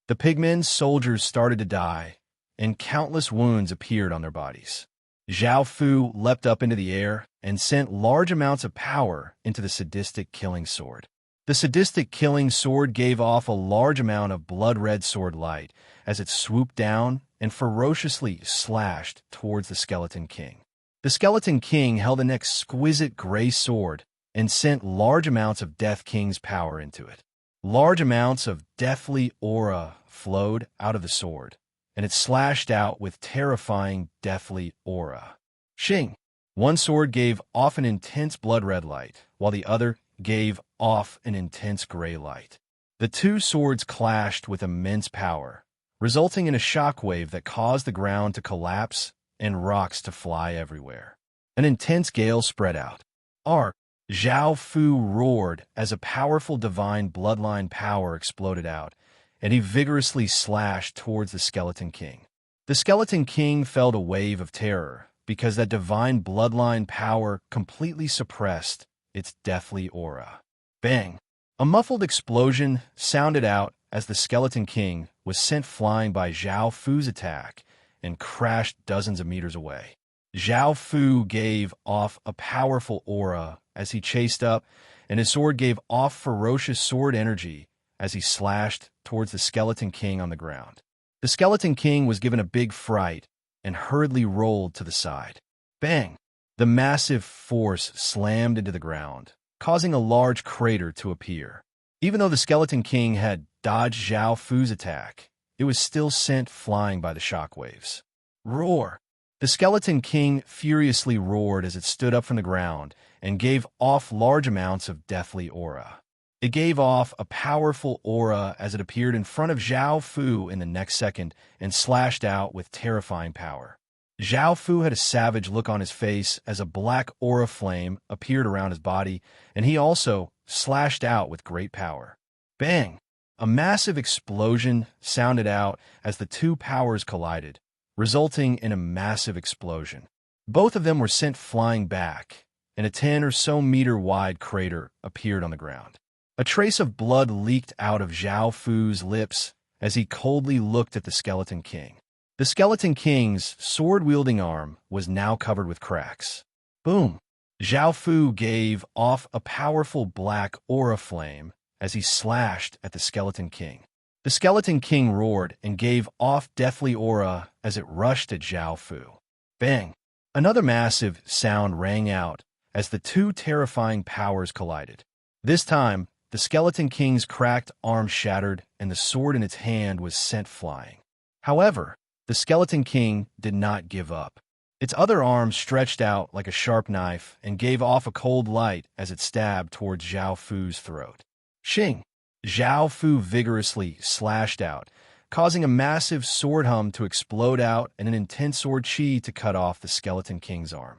The pigmen soldiers started to die, and countless wounds appeared on their bodies. Zhao Fu leapt up into the air and sent large amounts of power into the sadistic killing sword. The sadistic killing sword gave off a large amount of blood-red sword light as it swooped down and ferociously slashed towards the Skeleton King. The Skeleton King held an exquisite gray sword and sent large amounts of Death King's power into it. Large amounts of deathly aura flowed out of the sword, and it slashed out with terrifying deathly aura. Shing! One sword gave off an intense blood-red light, while the other gave off an intense gray light. The two swords clashed with immense power, resulting in a shockwave that caused the ground to collapse and rocks to fly everywhere. An intense gale spread out. Ark! Zhao Fu roared as a powerful divine bloodline power exploded out, and he vigorously slashed towards the Skeleton King. The Skeleton King felt a wave of terror because that divine bloodline power completely suppressed its deathly aura. Bang! A muffled explosion sounded out as the Skeleton King was sent flying by Zhao Fu's attack and crashed dozens of meters away. Zhao Fu gave off a powerful aura as he chased up, and his sword gave off ferocious sword energy as he slashed towards the Skeleton King on the ground. The Skeleton King was given a big fright and hurriedly rolled to the side. Bang! The massive force slammed into the ground, causing a large crater to appear. Even though the Skeleton King had dodged Zhao Fu's attack, it was still sent flying by the shockwaves. Roar! The Skeleton King furiously roared as it stood up from the ground and gave off large amounts of deathly aura. It gave off a powerful aura as it appeared in front of Zhao Fu in the next second and slashed out with terrifying power. Zhao Fu had a savage look on his face as a black aura flame appeared around his body, and he also slashed out with great power. Bang! A massive explosion sounded out as the two powers collided, resulting in a massive explosion. Both of them were sent flying back, and a 10 or so meter wide crater appeared on the ground. A trace of blood leaked out of Zhao Fu's lips as he coldly looked at the Skeleton King. The Skeleton King's sword-wielding arm was now covered with cracks. Boom! Zhao Fu gave off a powerful black aura flame as he slashed at the Skeleton King. The Skeleton King roared and gave off deathly aura as it rushed at Zhao Fu. Bang! Another massive sound rang out as the two terrifying powers collided. This time, the Skeleton King's cracked arm shattered and the sword in its hand was sent flying. However, the Skeleton King did not give up. Its other arm stretched out like a sharp knife and gave off a cold light as it stabbed towards Zhao Fu's throat. Shing! Zhao Fu vigorously slashed out, causing a massive sword hum to explode out and an intense sword chi to cut off the Skeleton King's arm.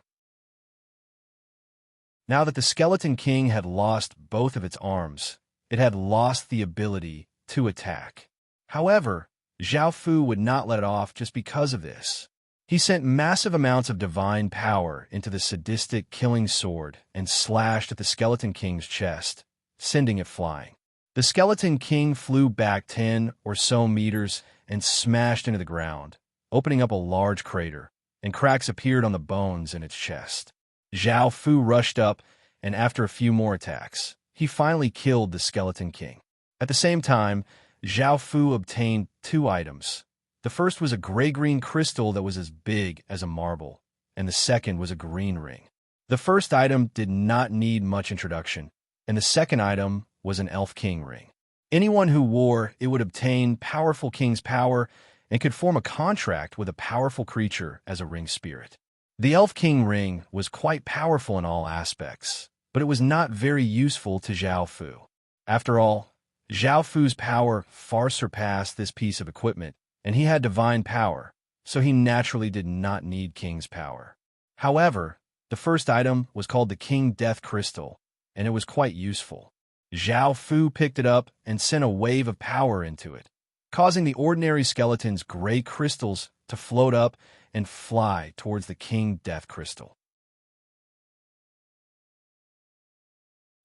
Now that the Skeleton King had lost both of its arms, it had lost the ability to attack. However, Zhao Fu would not let it off just because of this. He sent massive amounts of divine power into the sadistic killing sword and slashed at the Skeleton King's chest, sending it flying. The Skeleton King flew back 10 or so meters and smashed into the ground, opening up a large crater, and cracks appeared on the bones in its chest. Zhao Fu rushed up, and after a few more attacks, he finally killed the Skeleton King. At the same time, Zhao Fu obtained 2 items. The first was a gray-green crystal that was as big as a marble, and the second was a green ring. The first item did not need much introduction, and the second item was an Elf King ring. Anyone who wore it would obtain powerful king's power and could form a contract with a powerful creature as a ring spirit. The Elf King ring was quite powerful in all aspects, but it was not very useful to Zhao Fu. After all, Zhao Fu's power far surpassed this piece of equipment, and he had divine power, so he naturally did not need King's power. However, the first item was called the King Death Crystal, and it was quite useful. Zhao Fu picked it up and sent a wave of power into it, causing the ordinary skeleton's gray crystals to float up and fly towards the King Death Crystal.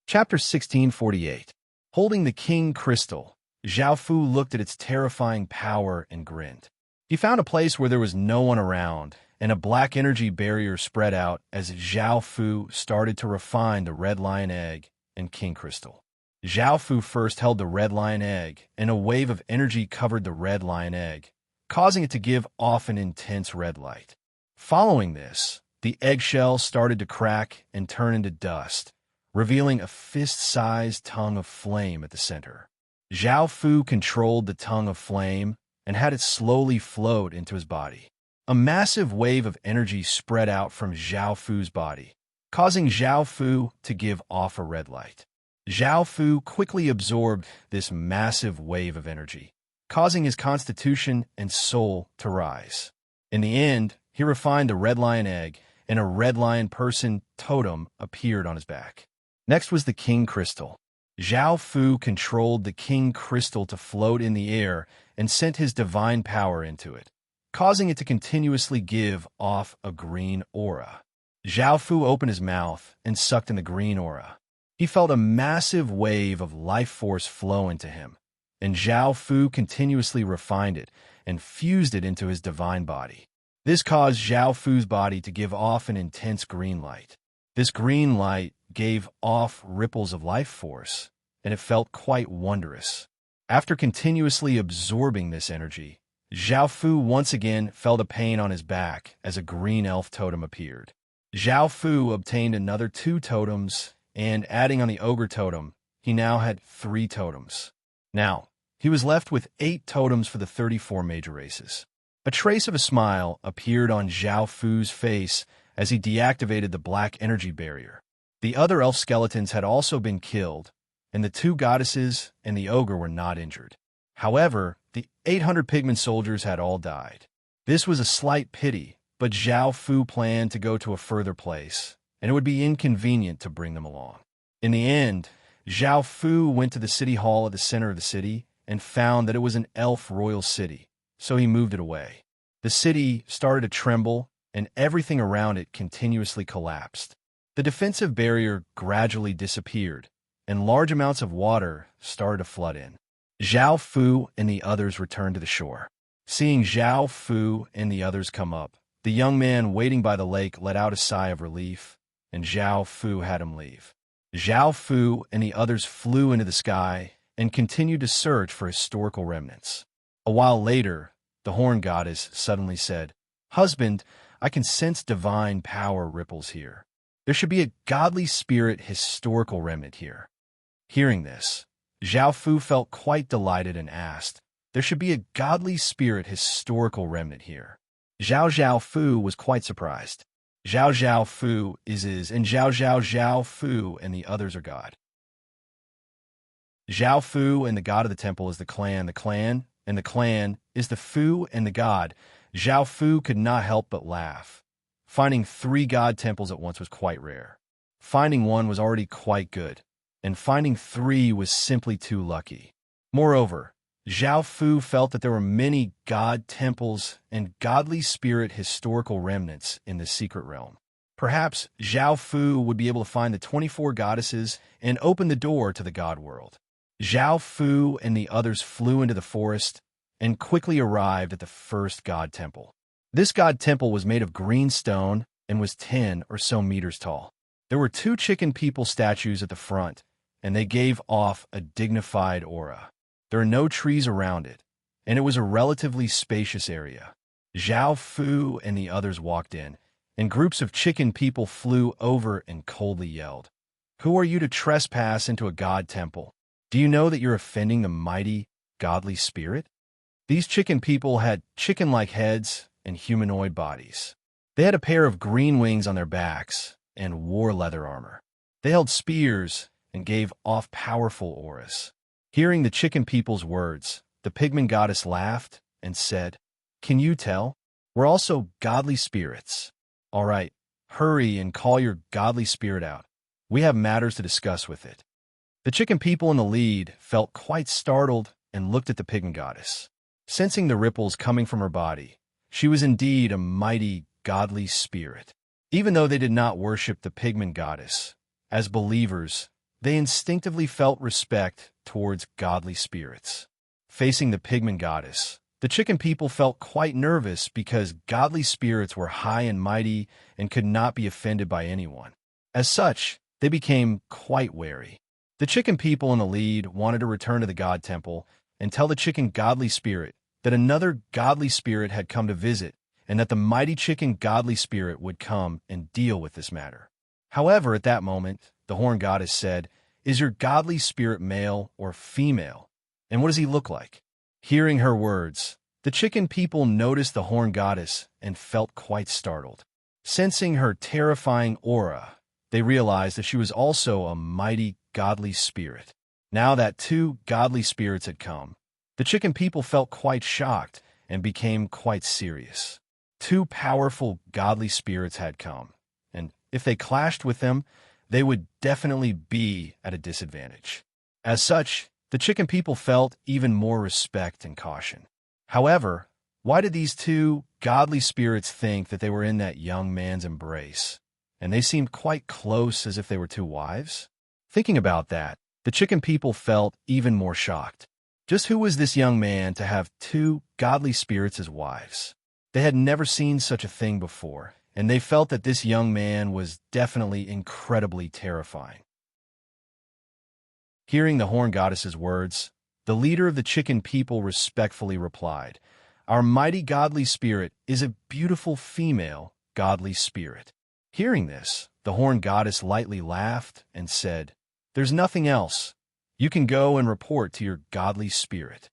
Chapter 1648. Holding the King Crystal, Zhao Fu looked at its terrifying power and grinned. He found a place where there was no one around, and a black energy barrier spread out as Zhao Fu started to refine the Red Lion Egg and King Crystal. Zhao Fu first held the Red Lion Egg, and a wave of energy covered the Red Lion Egg, causing it to give off an intense red light. Following this, the eggshell started to crack and turn into dust, revealing a fist-sized tongue of flame at the center. Zhao Fu controlled the tongue of flame and had it slowly float into his body. A massive wave of energy spread out from Zhao Fu's body, causing Zhao Fu to give off a red light. Zhao Fu quickly absorbed this massive wave of energy, causing his constitution and soul to rise. In the end, he refined the Red Lion Egg, and a Red Lion person totem appeared on his back. Next was the King Crystal. Zhao Fu controlled the King Crystal to float in the air and sent his divine power into it, causing it to continuously give off a green aura. Zhao Fu opened his mouth and sucked in the green aura. He felt a massive wave of life force flow into him, and Zhao Fu continuously refined it and fused it into his divine body. This caused Zhao Fu's body to give off an intense green light. This green light gave off ripples of life force, and it felt quite wondrous. After continuously absorbing this energy, Zhao Fu once again felt a pain on his back as a green elf totem appeared. Zhao Fu obtained another 2 totems, and adding on the ogre totem, he now had 3 totems. Now, he was left with 8 totems for the 34 major races. A trace of a smile appeared on Zhao Fu's face as he deactivated the black energy barrier. The other elf skeletons had also been killed, and the 2 goddesses and the ogre were not injured. However, the 800 pigment soldiers had all died. This was a slight pity, but Zhao Fu planned to go to a further place, and it would be inconvenient to bring them along. In the end, Zhao Fu went to the city hall at the center of the city and found that it was an elf royal city, so he moved it away. The city started to tremble, and everything around it continuously collapsed. The defensive barrier gradually disappeared, and large amounts of water started to flood in. Zhao Fu and the others returned to the shore. Seeing Zhao Fu and the others come up, the young man waiting by the lake let out a sigh of relief, and Zhao Fu had him leave. Zhao Fu and the others flew into the sky and continued to search for historical remnants. A while later, the horn goddess suddenly said, "Husband, I can sense divine power ripples here. There should be a godly spirit historical remnant here." Hearing this, Zhao Fu felt quite delighted and asked, "There should be a godly spirit historical remnant here." Zhao Fu was quite surprised. Zhao Fu is and Zhao Fu and the others are God. Zhao Fu and the god of the temple is the clan, and the clan is the Fu and the god. Zhao Fu could not help but laugh. Finding 3 god temples at once was quite rare. Finding one was already quite good, and finding 3 was simply too lucky. Moreover, Zhao Fu felt that there were many god temples and godly spirit historical remnants in the secret realm. Perhaps Zhao Fu would be able to find the 24 goddesses and open the door to the god world. Zhao Fu and the others flew into the forest and quickly arrived at the first god temple. This god temple was made of green stone and was 10 or so meters tall. There were 2 chicken people statues at the front, and they gave off a dignified aura. There are no trees around it, and it was a relatively spacious area. Zhao Fu and the others walked in, and groups of chicken people flew over and coldly yelled, "Who are you to trespass into a god temple? Do you know that you're offending the mighty, godly spirit?" These chicken people had chicken-like heads and humanoid bodies. They had a pair of green wings on their backs and wore leather armor. They held spears and gave off powerful auras. Hearing the chicken people's words, the pigment goddess laughed and said, "Can you tell? We're also godly spirits. All right, hurry and call your godly spirit out. We have matters to discuss with it." The chicken people in the lead felt quite startled and looked at the pigment goddess. Sensing the ripples coming from her body, she was indeed a mighty, godly spirit. Even though they did not worship the pigment goddess, as believers, they instinctively felt respect towards godly spirits. Facing the pigment goddess, the chicken people felt quite nervous because godly spirits were high and mighty and could not be offended by anyone. As such, they became quite wary. The chicken people in the lead wanted to return to the god temple and tell the chicken godly spirit that another godly spirit had come to visit and that the mighty chicken godly spirit would come and deal with this matter. However, at that moment, the horn goddess said, "Is your godly spirit male or female? And what does he look like?" Hearing her words, the chicken people noticed the horn goddess and felt quite startled. Sensing her terrifying aura, they realized that she was also a mighty godly spirit. Now that 2 godly spirits had come, the chicken people felt quite shocked and became quite serious. 2 powerful godly spirits had come, and if they clashed with them, they would definitely be at a disadvantage. As such, the chicken people felt even more respect and caution. However, why did these 2 godly spirits think that they were in that young man's embrace? And they seemed quite close, as if they were 2 wives? Thinking about that, the chicken people felt even more shocked. Just who was this young man to have 2 godly spirits as wives? They had never seen such a thing before, and they felt that this young man was definitely incredibly terrifying. Hearing the horn goddess's words, the leader of the chicken people respectfully replied, "Our mighty godly spirit is a beautiful female godly spirit." Hearing this, the horn goddess lightly laughed and said, "There's nothing else. You can go and report to your godly spirit."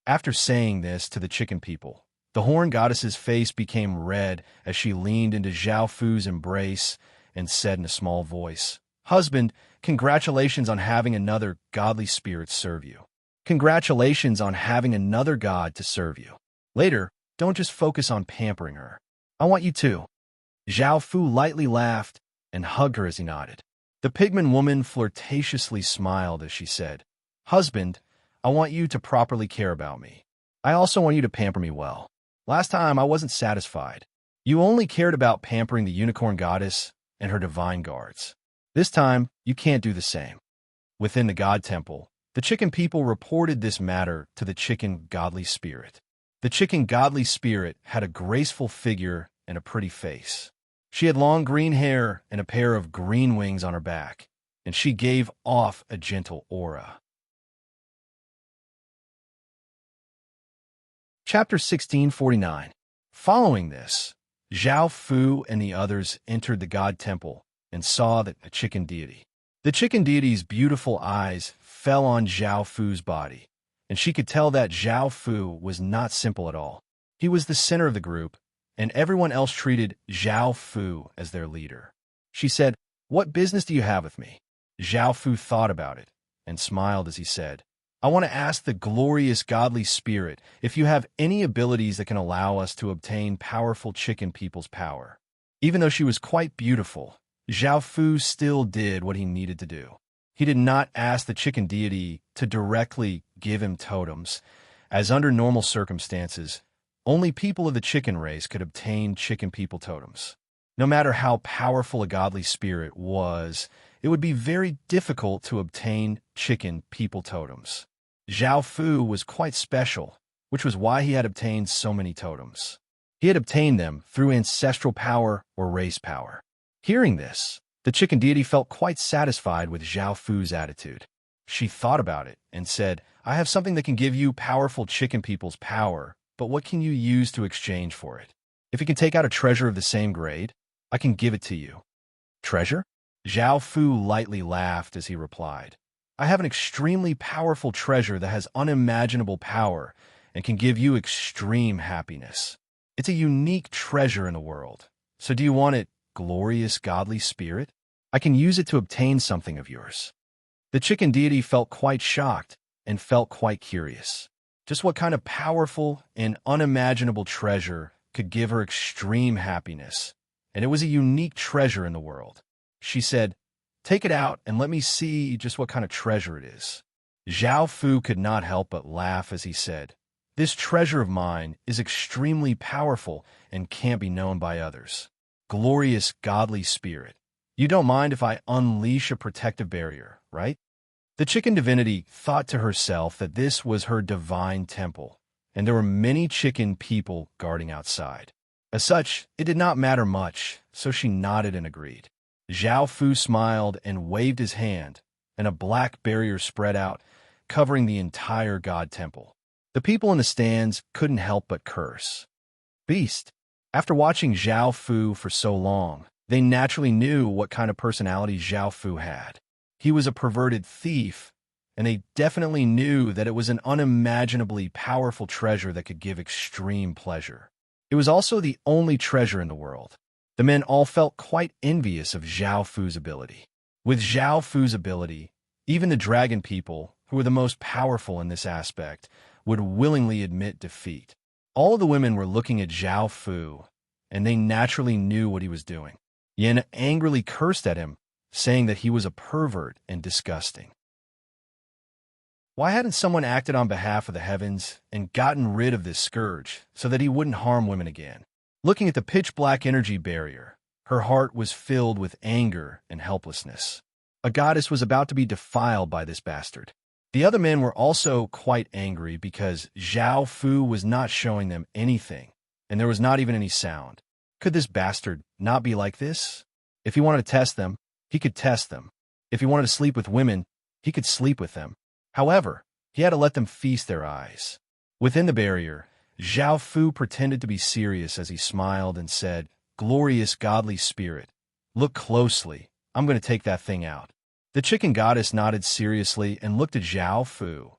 After saying this to the chicken people, the horn goddess's face became red as she leaned into Zhao Fu's embrace and said in a small voice, "Husband, congratulations on having another godly spirit serve you. Congratulations on having another god to serve you. Later, don't just focus on pampering her. I want you to." Zhao Fu lightly laughed and hugged her as he nodded. The pigman woman flirtatiously smiled as she said, "Husband, I want you to properly care about me. I also want you to pamper me well. Last time, I wasn't satisfied. You only cared about pampering the unicorn goddess and her divine guards. This time, you can't do the same." Within the god temple, the chicken people reported this matter to the chicken godly spirit. The chicken godly spirit had a graceful figure and a pretty face. She had long green hair and a pair of green wings on her back, and she gave off a gentle aura. Chapter 1649. Following this, Zhao Fu and the others entered the god temple and saw that a chicken deity. The chicken deity's beautiful eyes fell on Zhao Fu's body, and she could tell that Zhao Fu was not simple at all. He was the center of the group, and everyone else treated Zhao Fu as their leader. She said, "What business do you have with me?" Zhao Fu thought about it and smiled as he said, "I want to ask the glorious godly spirit if you have any abilities that can allow us to obtain powerful chicken people's power." Even though she was quite beautiful, Zhao Fu still did what he needed to do. He did not ask the chicken deity to directly give him totems, as under normal circumstances, only people of the chicken race could obtain chicken people totems. No matter how powerful a godly spirit was, it would be very difficult to obtain chicken people totems. Zhao Fu was quite special, which was why he had obtained so many totems. He had obtained them through ancestral power or race power. Hearing this, the chicken deity felt quite satisfied with Zhao Fu's attitude. She thought about it and said, "I have something that can give you powerful chicken people's power, but what can you use to exchange for it? If you can take out a treasure of the same grade, I can give it to you." "Treasure?" Zhao Fu lightly laughed as he replied, "I have an extremely powerful treasure that has unimaginable power and can give you extreme happiness. It's a unique treasure in the world. So do you want it, glorious godly spirit? I can use it to obtain something of yours." The chicken deity felt quite shocked and felt quite curious. Just what kind of powerful and unimaginable treasure could give her extreme happiness? And it was a unique treasure in the world. She said, "Take it out and let me see just what kind of treasure it is." Zhao Fu could not help but laugh as he said, "This treasure of mine is extremely powerful and can't be known by others. Glorious godly spirit, you don't mind if I unleash a protective barrier, right?" The chicken divinity thought to herself that this was her divine temple, and there were many chicken people guarding outside. As such, it did not matter much, so she nodded and agreed. Zhao Fu smiled and waved his hand, and a black barrier spread out, covering the entire god temple. The people in the stands couldn't help but curse. Beast. After watching Zhao Fu for so long, they naturally knew what kind of personality Zhao Fu had. He was a perverted thief, and they definitely knew that it was an unimaginably powerful treasure that could give extreme pleasure. It was also the only treasure in the world. The men all felt quite envious of Zhao Fu's ability. With Zhao Fu's ability, even the dragon people, who were the most powerful in this aspect, would willingly admit defeat. All of the women were looking at Zhao Fu, and they naturally knew what he was doing. Yin angrily cursed at him, saying that he was a pervert and disgusting. Why hadn't someone acted on behalf of the heavens and gotten rid of this scourge so that he wouldn't harm women again? Looking at the pitch-black energy barrier, her heart was filled with anger and helplessness. A goddess was about to be defiled by this bastard. The other men were also quite angry because Zhao Fu was not showing them anything, and there was not even any sound. Could this bastard not be like this? If he wanted to test them, he could test them. If he wanted to sleep with women, he could sleep with them. However, he had to let them feast their eyes. Within the barrier, Zhao Fu pretended to be serious as he smiled and said, "Glorious godly spirit, look closely. I'm going to take that thing out." The chicken goddess nodded seriously and looked at Zhao Fu,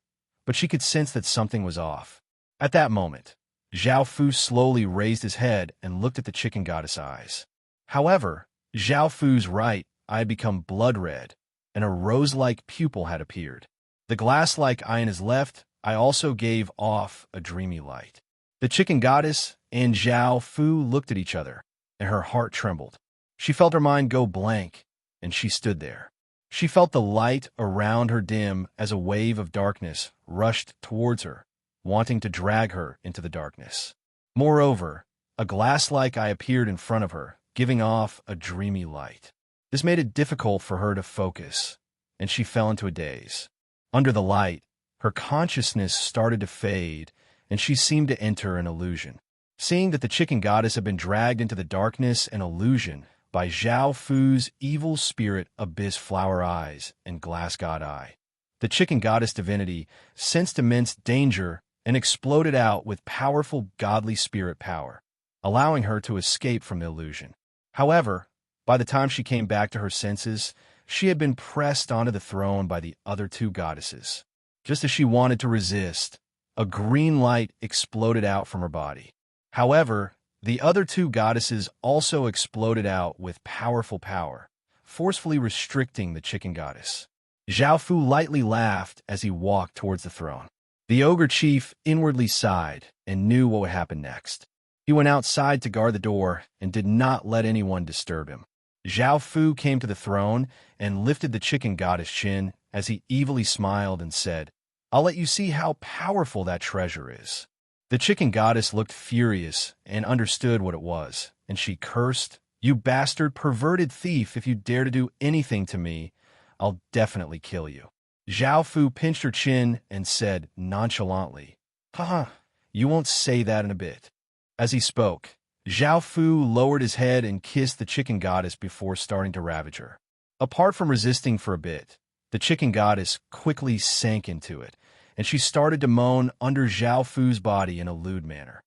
but she could sense that something was off. At that moment, Zhao Fu slowly raised his head and looked at the chicken goddess' eyes. However, Zhao Fu's right eye had become blood red, and a rose-like pupil had appeared. The glass-like eye in his left eye also gave off a dreamy light. The chicken goddess and Zhao Fu looked at each other, and her heart trembled. She felt her mind go blank, and she stood there. She felt the light around her dim as a wave of darkness rushed towards her, wanting to drag her into the darkness. Moreover, a glass-like eye appeared in front of her, giving off a dreamy light. This made it difficult for her to focus, and she fell into a daze. Under the light, her consciousness started to fade, and she seemed to enter an illusion. Seeing that the chicken goddess had been dragged into the darkness and illusion by Zhao Fu's evil spirit abyss flower eyes and glass god eye, the chicken goddess divinity sensed immense danger and exploded out with powerful godly spirit power, allowing her to escape from the illusion. However, by the time she came back to her senses, she had been pressed onto the throne by the other two goddesses. Just as she wanted to resist, a green light exploded out from her body. However, the other two goddesses also exploded out with powerful power, forcefully restricting the chicken goddess. Zhao Fu lightly laughed as he walked towards the throne. The ogre chief inwardly sighed and knew what would happen next. He went outside to guard the door and did not let anyone disturb him. Zhao Fu came to the throne and lifted the chicken goddess' chin as he evilly smiled and said, "I'll let you see how powerful that treasure is." The chicken goddess looked furious and understood what it was, and she cursed, "You bastard, perverted thief, if you dare to do anything to me, I'll definitely kill you." Zhao Fu pinched her chin and said nonchalantly, "Haha, you won't say that in a bit." As he spoke, Zhao Fu lowered his head and kissed the chicken goddess before starting to ravage her. Apart from resisting for a bit, the chicken goddess quickly sank into it, and she started to moan under Zhao Fu's body in a lewd manner.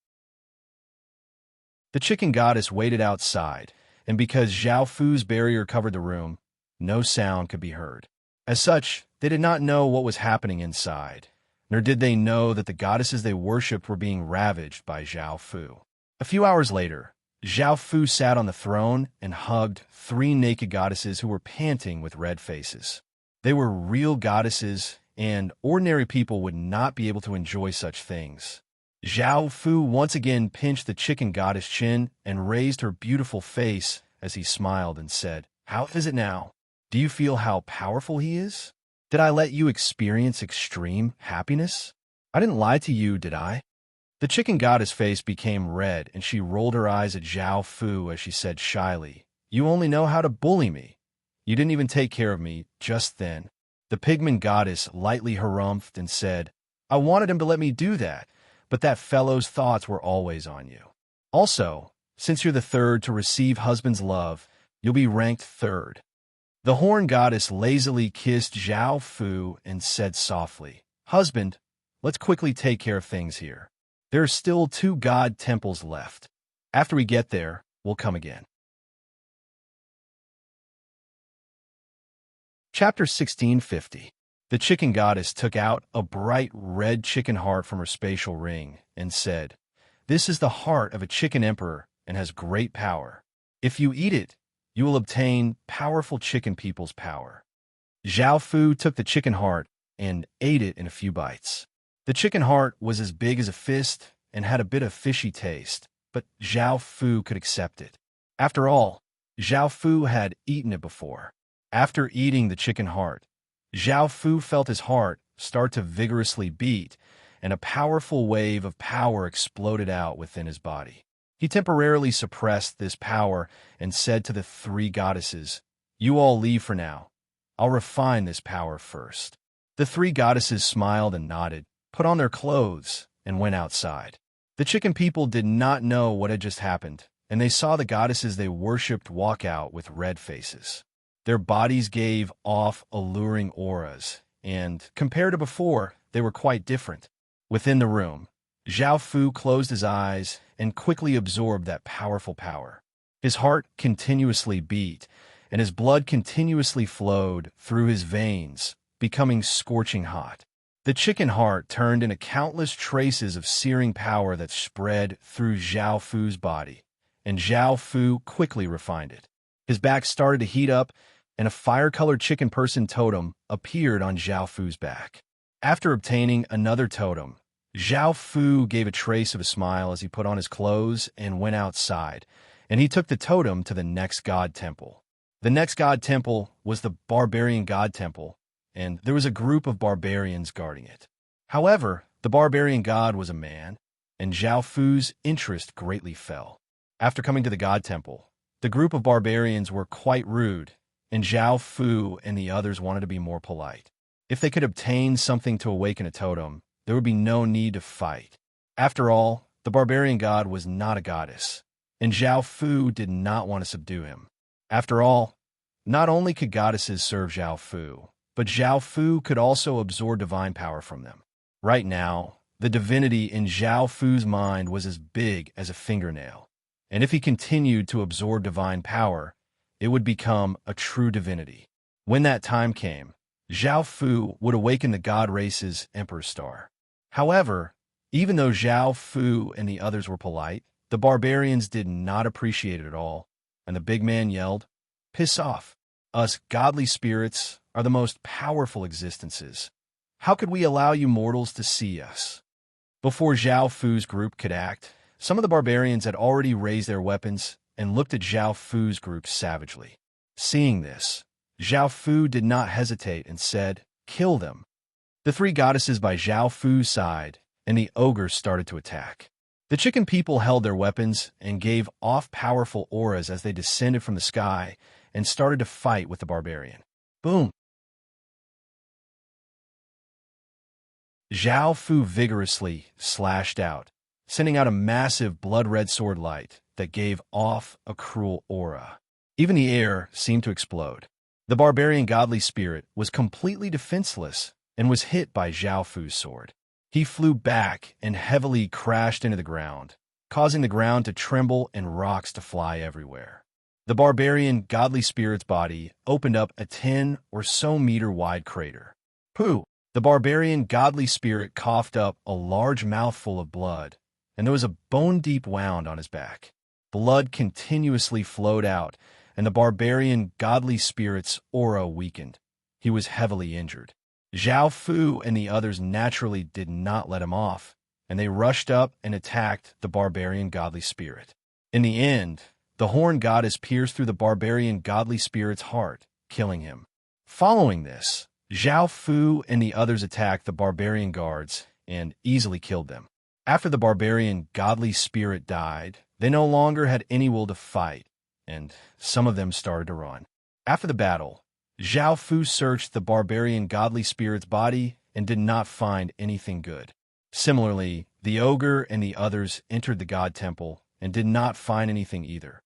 The chicken goddess waited outside, and because Zhao Fu's barrier covered the room, no sound could be heard. As such, they did not know what was happening inside, nor did they know that the goddesses they worshipped were being ravaged by Zhao Fu. A few hours later, Zhao Fu sat on the throne and hugged three naked goddesses who were panting with red faces. They were real goddesses, and ordinary people would not be able to enjoy such things. Zhao Fu once again pinched the chicken goddess' chin and raised her beautiful face as he smiled and said, "How is it now? Do you feel how powerful he is? Did I let you experience extreme happiness? I didn't lie to you, did I?" The chicken goddess' face became red, and she rolled her eyes at Zhao Fu as she said shyly, "You only know how to bully me. You didn't even take care of me just then." The pigment goddess lightly harumphed and said, "I wanted him to let me do that, but that fellow's thoughts were always on you. Also, since you're the third to receive husband's love, you'll be ranked third." The horn goddess lazily kissed Zhao Fu and said softly, "Husband, let's quickly take care of things here. There are still 2 god temples left. After we get there, we'll come again." Chapter 1650. The chicken goddess took out a bright red chicken heart from her spatial ring and said, "This is the heart of a chicken emperor and has great power. If you eat it, you will obtain powerful chicken people's power." Zhao Fu took the chicken heart and ate it in a few bites. The chicken heart was as big as a fist and had a bit of fishy taste, but Zhao Fu could accept it. After all, Zhao Fu had eaten it before. After eating the chicken heart, Zhao Fu felt his heart start to vigorously beat, and a powerful wave of power exploded out within his body. He temporarily suppressed this power and said to the 3 goddesses, "You all leave for now. I'll refine this power first." The 3 goddesses smiled and nodded, put on their clothes, and went outside. The chicken people did not know what had just happened, and they saw the goddesses they worshipped walk out with red faces. Their bodies gave off alluring auras, and, compared to before, they were quite different. Within the room, Zhao Fu closed his eyes and quickly absorbed that powerful power. His heart continuously beat, and his blood continuously flowed through his veins, becoming scorching hot. The chicken heart turned into countless traces of searing power that spread through Zhao Fu's body, and Zhao Fu quickly refined it. His back started to heat up, and a fire-colored chicken person totem appeared on Zhao Fu's back. After obtaining another totem, Zhao Fu gave a trace of a smile as he put on his clothes and went outside, and he took the totem to the next god temple. The next god temple was the barbarian god temple, and there was a group of barbarians guarding it. However, the barbarian god was a man, and Zhao Fu's interest greatly fell. After coming to the god temple, the group of barbarians were quite rude, and Zhao Fu and the others wanted to be more polite. If they could obtain something to awaken a totem, there would be no need to fight. After all, the barbarian god was not a goddess, and Zhao Fu did not want to subdue him. After all, not only could goddesses serve Zhao Fu, but Zhao Fu could also absorb divine power from them. Right now, the divinity in Zhao Fu's mind was as big as a fingernail, and if he continued to absorb divine power, it would become a true divinity. When that time came, Zhao Fu would awaken the god race's Emperor Star. However, even though Zhao Fu and the others were polite, the barbarians did not appreciate it at all, and the big man yelled, "Piss off! Us godly spirits are the most powerful existences. How could we allow you mortals to see us?" Before Zhao Fu's group could act, some of the barbarians had already raised their weapons and looked at Zhao Fu's group savagely. Seeing this, Zhao Fu did not hesitate and said, "Kill them." The three goddesses by Zhao Fu's side and the ogre started to attack. The chicken people held their weapons and gave off powerful auras as they descended from the sky and started to fight with the barbarian. Boom! Zhao Fu vigorously slashed out, sending out a massive blood-red sword light that gave off a cruel aura. Even the air seemed to explode. The barbarian godly spirit was completely defenseless and was hit by Zhao Fu's sword. He flew back and heavily crashed into the ground, causing the ground to tremble and rocks to fly everywhere. The barbarian godly spirit's body opened up a 10 or so meter wide crater. Pooh! The barbarian godly spirit coughed up a large mouthful of blood, and there was a bone-deep wound on his back. Blood continuously flowed out, and the barbarian godly spirit's aura weakened. He was heavily injured. Zhao Fu and the others naturally did not let him off, and they rushed up and attacked the barbarian godly spirit. In the end, the horn goddess pierced through the barbarian godly spirit's heart, killing him. Following this, Zhao Fu and the others attacked the barbarian guards and easily killed them. After the barbarian godly spirit died, they no longer had any will to fight, and some of them started to run. After the battle, Zhao Fu searched the barbarian godly spirit's body and did not find anything good. Similarly, the ogre and the others entered the god temple and did not find anything either.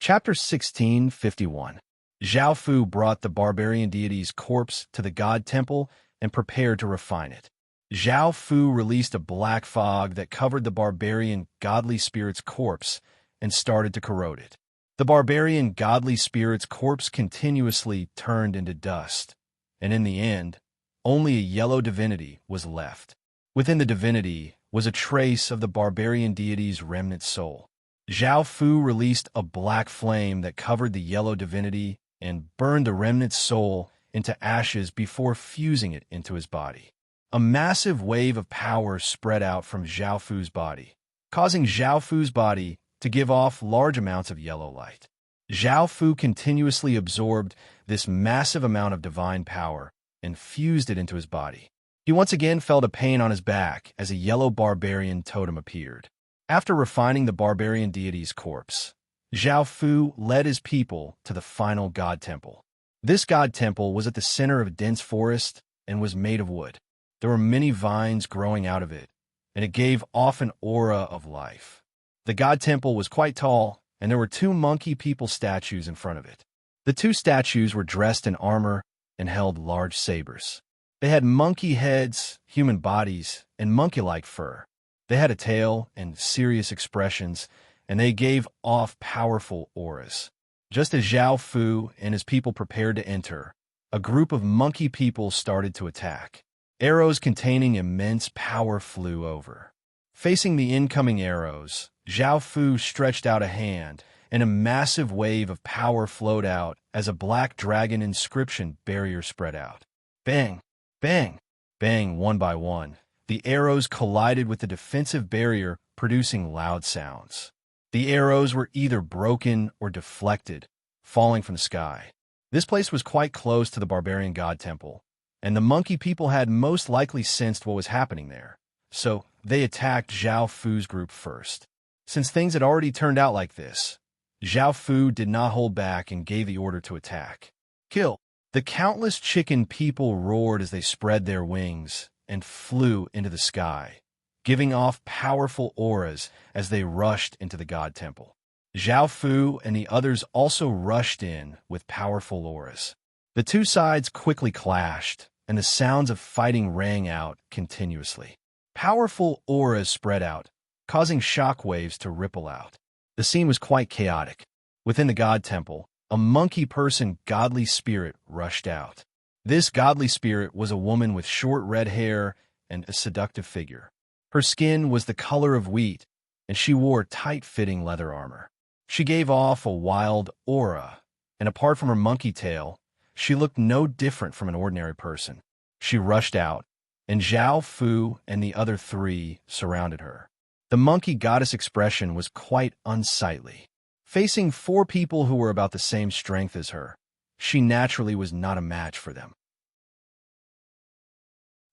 Chapter 1651. Zhao Fu brought the barbarian deity's corpse to the god temple and prepared to refine it. Zhao Fu released a black fog that covered the barbarian godly spirit's corpse and started to corrode it. The barbarian godly spirit's corpse continuously turned into dust, and in the end, only a yellow divinity was left. Within the divinity was a trace of the barbarian deity's remnant soul. Zhao Fu released a black flame that covered the yellow divinity and burned the remnant soul into ashes before fusing it into his body. A massive wave of power spread out from Zhao Fu's body, causing Zhao Fu's body to give off large amounts of yellow light. Zhao Fu continuously absorbed this massive amount of divine power and fused it into his body. He once again felt a pain on his back as a yellow barbarian totem appeared. After refining the barbarian deity's corpse, Zhao Fu led his people to the final god temple. This god temple was at the center of a dense forest and was made of wood. There were many vines growing out of it, and it gave off an aura of life. The god temple was quite tall, and there were two monkey people statues in front of it. The two statues were dressed in armor and held large sabers. They had monkey heads, human bodies, and monkey-like fur. They had a tail and serious expressions, and they gave off powerful auras. Just as Zhao Fu and his people prepared to enter, a group of monkey people started to attack. Arrows containing immense power flew over. Facing the incoming arrows, Zhao Fu stretched out a hand, and a massive wave of power flowed out as a black dragon inscription barrier spread out. Bang! Bang! Bang! One by one, the arrows collided with the defensive barrier, producing loud sounds. The arrows were either broken or deflected, falling from the sky. This place was quite close to the barbarian god temple, and the monkey people had most likely sensed what was happening there, so they attacked Zhao Fu's group first. Since things had already turned out like this, Zhao Fu did not hold back and gave the order to attack. Kill! The countless chicken people roared as they spread their wings and flew into the sky, giving off powerful auras as they rushed into the god temple. Zhao Fu and the others also rushed in with powerful auras. The two sides quickly clashed, and the sounds of fighting rang out continuously. Powerful auras spread out, causing shockwaves to ripple out. The scene was quite chaotic. Within the god temple, a monkey person godly spirit rushed out. This godly spirit was a woman with short red hair and a seductive figure. Her skin was the color of wheat, and she wore tight-fitting leather armor. She gave off a wild aura, and apart from her monkey tail, she looked no different from an ordinary person. She rushed out, and Zhao Fu and the other three surrounded her. The monkey goddess expression was quite unsightly. Facing four people who were about the same strength as her, she naturally was not a match for them.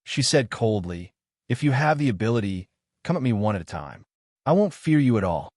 She said coldly, "If you have the ability, come at me one at a time. I won't fear you at all."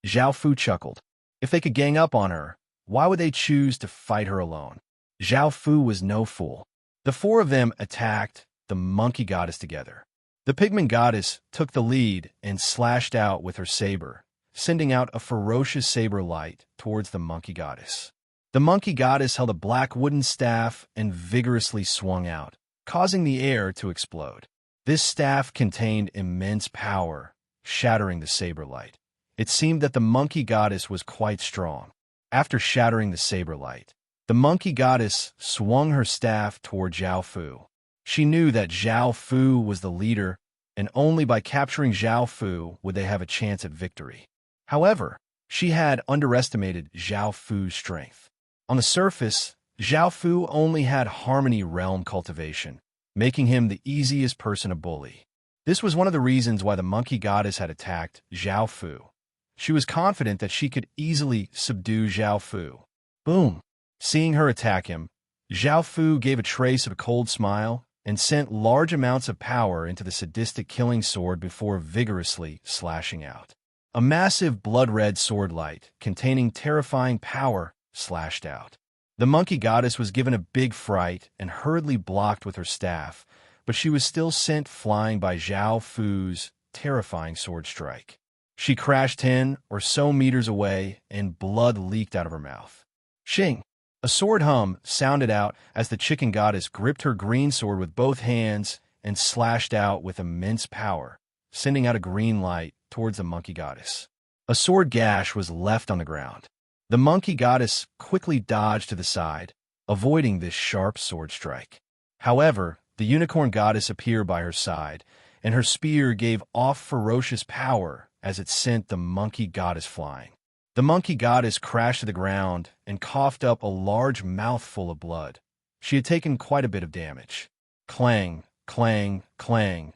Zhao Fu chuckled. If they could gang up on her, why would they choose to fight her alone? Zhao Fu was no fool. The four of them attacked the monkey goddess together. The pigment goddess took the lead and slashed out with her saber, sending out a ferocious saber light towards the monkey goddess. The monkey goddess held a black wooden staff and vigorously swung out, causing the air to explode. This staff contained immense power, shattering the saber light. It seemed that the monkey goddess was quite strong. After shattering the saber light, the monkey goddess swung her staff toward Zhao Fu. She knew that Zhao Fu was the leader, and only by capturing Zhao Fu would they have a chance at victory. However, she had underestimated Zhao Fu's strength. On the surface, Zhao Fu only had Harmony Realm cultivation, making him the easiest person to bully. This was one of the reasons why the monkey goddess had attacked Zhao Fu. She was confident that she could easily subdue Zhao Fu. Boom! Seeing her attack him, Zhao Fu gave a trace of a cold smile and sent large amounts of power into the sadistic killing sword before vigorously slashing out. A massive blood-red sword light, containing terrifying power, slashed out. The monkey goddess was given a big fright and hurriedly blocked with her staff, but she was still sent flying by Zhao Fu's terrifying sword strike. She crashed 10 or so meters away, and blood leaked out of her mouth. Shing! A sword hum sounded out as the chicken goddess gripped her green sword with both hands and slashed out with immense power, sending out a green light towards the monkey goddess. A sword gash was left on the ground. The monkey goddess quickly dodged to the side, avoiding this sharp sword strike. However, the unicorn goddess appeared by her side, and her spear gave off ferocious power as it sent the monkey goddess flying. The monkey goddess crashed to the ground and coughed up a large mouthful of blood. She had taken quite a bit of damage. Clang, clang, clang.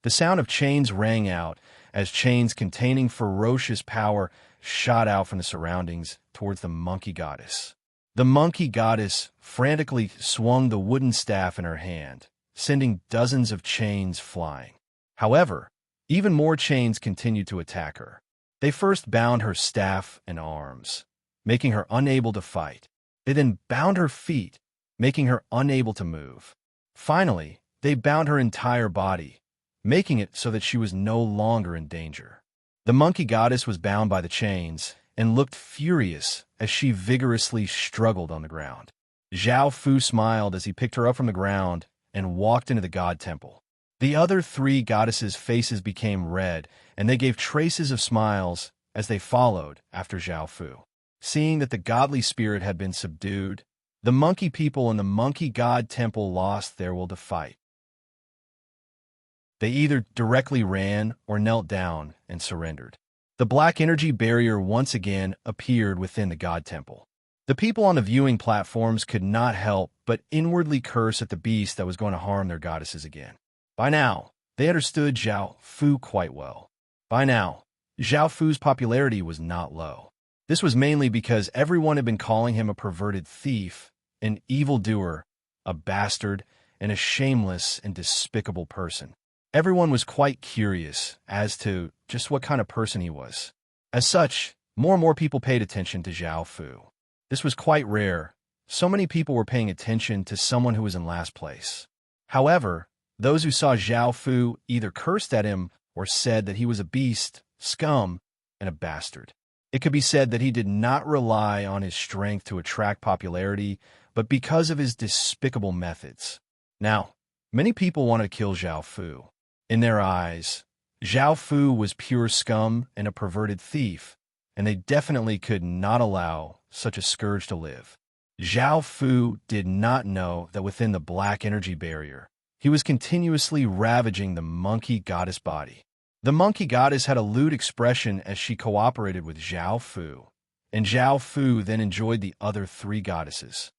The sound of chains rang out as chains containing ferocious power shot out from the surroundings towards the monkey goddess. The monkey goddess frantically swung the wooden staff in her hand, sending dozens of chains flying. However, even more chains continued to attack her. They first bound her staff and arms, making her unable to fight. They then bound her feet, making her unable to move. Finally, they bound her entire body, making it so that she was no longer in danger. The monkey goddess was bound by the chains and looked furious as she vigorously struggled on the ground. Zhao Fu smiled as he picked her up from the ground and walked into the god temple. The other three goddesses' faces became red, and they gave traces of smiles as they followed after Zhao Fu. Seeing that the godly spirit had been subdued, the monkey people and the monkey god temple lost their will to fight. They either directly ran or knelt down and surrendered. The black energy barrier once again appeared within the god temple. The people on the viewing platforms could not help but inwardly curse at the beast that was going to harm their goddesses again. By now, they understood Zhao Fu quite well. By now, Zhao Fu's popularity was not low. This was mainly because everyone had been calling him a perverted thief, an evildoer, a bastard, and a shameless and despicable person. Everyone was quite curious as to just what kind of person he was. As such, more and more people paid attention to Zhao Fu. This was quite rare. So many people were paying attention to someone who was in last place. However, those who saw Zhao Fu either cursed at him or said that he was a beast, scum, and a bastard. It could be said that he did not rely on his strength to attract popularity, but because of his despicable methods. Now, many people wanted to kill Zhao Fu. In their eyes, Zhao Fu was pure scum and a perverted thief, and they definitely could not allow such a scourge to live. Zhao Fu did not know that within the black energy barrier, he was continuously ravaging the monkey goddess body. The monkey goddess had a lewd expression as she cooperated with Zhao Fu, and Zhao Fu then enjoyed the other three goddesses.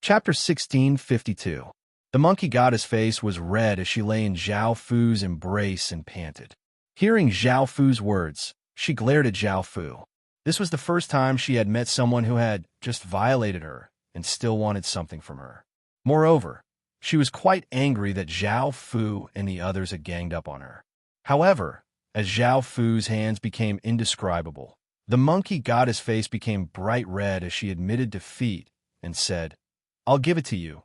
Chapter 1652. The monkey goddess' face was red as she lay in Zhao Fu's embrace and panted. Hearing Zhao Fu's words, she glared at Zhao Fu. This was the first time she had met someone who had just violated her and still wanted something from her. Moreover, she was quite angry that Zhao Fu and the others had ganged up on her. However, as Zhao Fu's hands became indescribable, the monkey goddess' face became bright red as she admitted defeat and said, "I'll give it to you,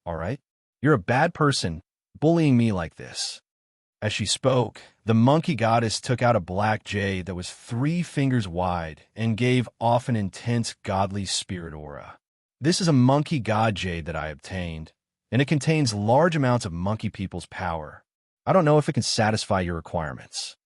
all right? You're a bad person, bullying me like this." As she spoke, the monkey goddess took out a black jade that was 3 fingers wide and gave off an intense godly spirit aura. "This is a monkey god jade that I obtained, and it contains large amounts of monkey people's power. I don't know if it can satisfy your requirements."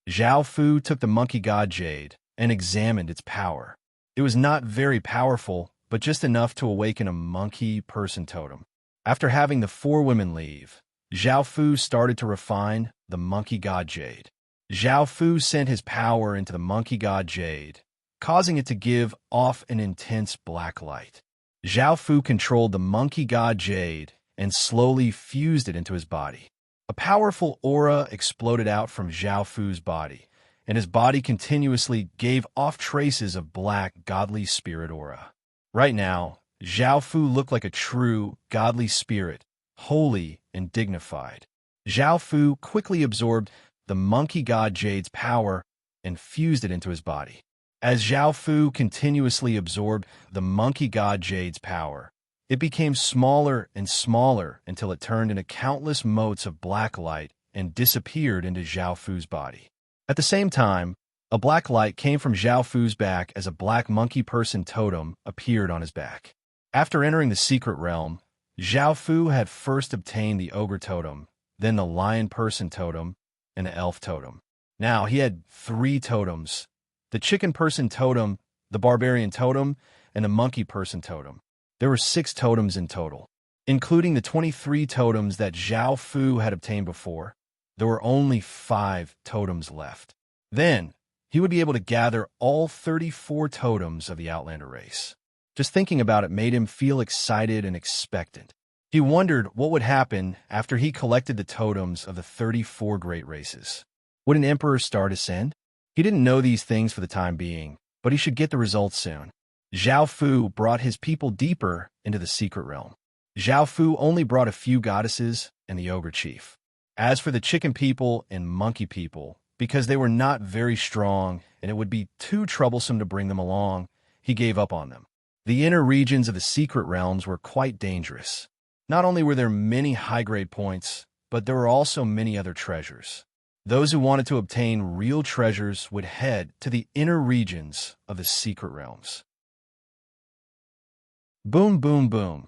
Zhao Fu took the monkey god jade and examined its power. It was not very powerful, but just enough to awaken a monkey person totem. After having the 4 women leave, Zhao Fu started to refine the monkey god jade. Zhao Fu sent his power into the monkey god jade, causing it to give off an intense black light. Zhao Fu controlled the monkey god jade and slowly fused it into his body. A powerful aura exploded out from Zhao Fu's body, and his body continuously gave off traces of black godly spirit aura. Right now, Zhao Fu looked like a true godly spirit, holy and dignified. Zhao Fu quickly absorbed the monkey god jade's power and fused it into his body. As Zhao Fu continuously absorbed the monkey god jade's power, it became smaller and smaller until it turned into countless motes of black light and disappeared into Zhao Fu's body. At the same time, a black light came from Zhao Fu's back as a black monkey person totem appeared on his back. After entering the secret realm, Zhao Fu had first obtained the ogre totem, then the lion person totem, and the elf totem. Now he had 3 totems: the chicken person totem, the barbarian totem, and the monkey person totem. There were 6 totems in total. Including the 23 totems that Zhao Fu had obtained before, there were only 5 totems left. Then, he would be able to gather all 34 totems of the Outlander race. Just thinking about it made him feel excited and expectant. He wondered what would happen after he collected the totems of the 34 great races. Would an emperor start ascend? He didn't know these things for the time being, but he should get the results soon. Zhao Fu brought his people deeper into the secret realm. Zhao Fu only brought a few goddesses and the ogre chief. As for the chicken people and monkey people, because they were not very strong and it would be too troublesome to bring them along, he gave up on them. The inner regions of the secret realms were quite dangerous. Not only were there many high-grade points, but there were also many other treasures. Those who wanted to obtain real treasures would head to the inner regions of the secret realms. Boom, boom, boom.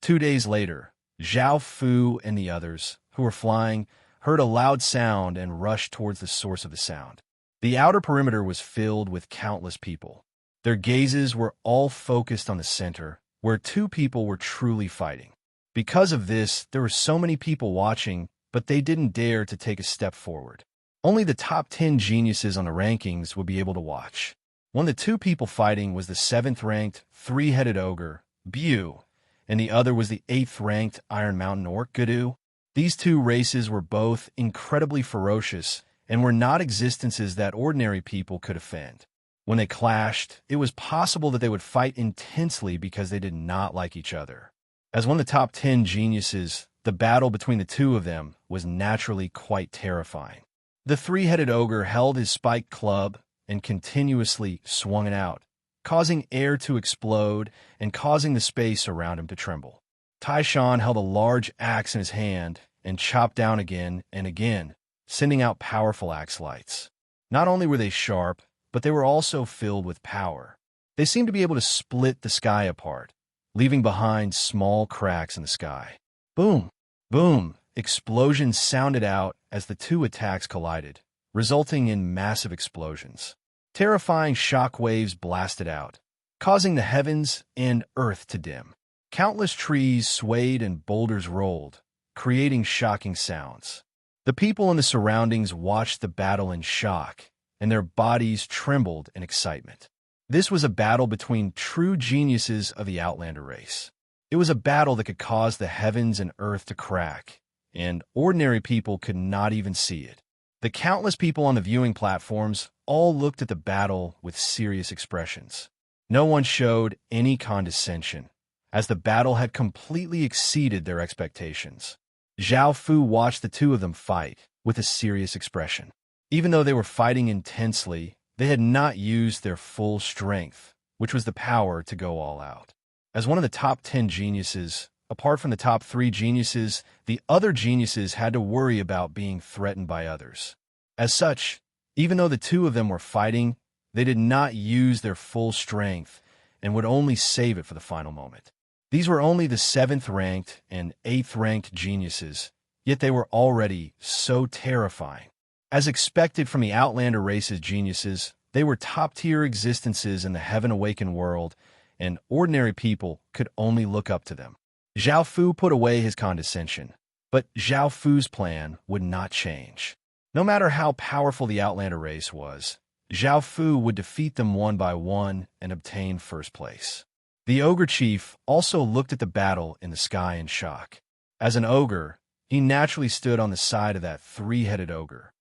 2 days later, Zhao Fu and the others, who were flying, heard a loud sound and rushed towards the source of the sound. The outer perimeter was filled with countless people. Their gazes were all focused on the center, where two people were truly fighting. Because of this, there were so many people watching, but they didn't dare to take a step forward. Only the top 10 geniuses on the rankings would be able to watch. One of the two people fighting was the 7th-ranked, three-headed ogre, Bu, and the other was the 8th-ranked Iron Mountain Orc, Gudu. These two races were both incredibly ferocious and were not existences that ordinary people could offend. When they clashed, it was possible that they would fight intensely because they did not like each other. As one of the top 10 geniuses, the battle between the two of them was naturally quite terrifying. The three-headed ogre held his spiked club and continuously swung it out, causing air to explode and causing the space around him to tremble. Taishan held a large axe in his hand and chopped down again and again, sending out powerful axe lights. Not only were they sharp, but they were also filled with power. They seemed to be able to split the sky apart, leaving behind small cracks in the sky. Boom! Boom! Explosions sounded out as the two attacks collided, resulting in massive explosions. Terrifying shock waves blasted out, causing the heavens and earth to dim. Countless trees swayed and boulders rolled, creating shocking sounds. The people in the surroundings watched the battle in shock, and their bodies trembled in excitement. This was a battle between true geniuses of the Outlander race. It was a battle that could cause the heavens and earth to crack, and ordinary people could not even see it. The countless people on the viewing platforms all looked at the battle with serious expressions. No one showed any condescension, as the battle had completely exceeded their expectations. Zhao Fu watched the two of them fight with a serious expression. Even though they were fighting intensely, they had not used their full strength, which was the power to go all out. As one of the top 10 geniuses, apart from the top 3 geniuses, the other geniuses had to worry about being threatened by others. As such, even though the two of them were fighting, they did not use their full strength and would only save it for the final moment. These were only the 7th-ranked and 8th-ranked geniuses, yet they were already so terrifying. As expected from the Outlander race's geniuses, they were top-tier existences in the Heaven-Awakened world, and ordinary people could only look up to them. Zhao Fu put away his condescension, but Zhao Fu's plan would not change. No matter how powerful the Outlander race was, Zhao Fu would defeat them one by one and obtain first place. The ogre chief also looked at the battle in the sky in shock. As an ogre, he naturally stood on the side of that three-headed ogre.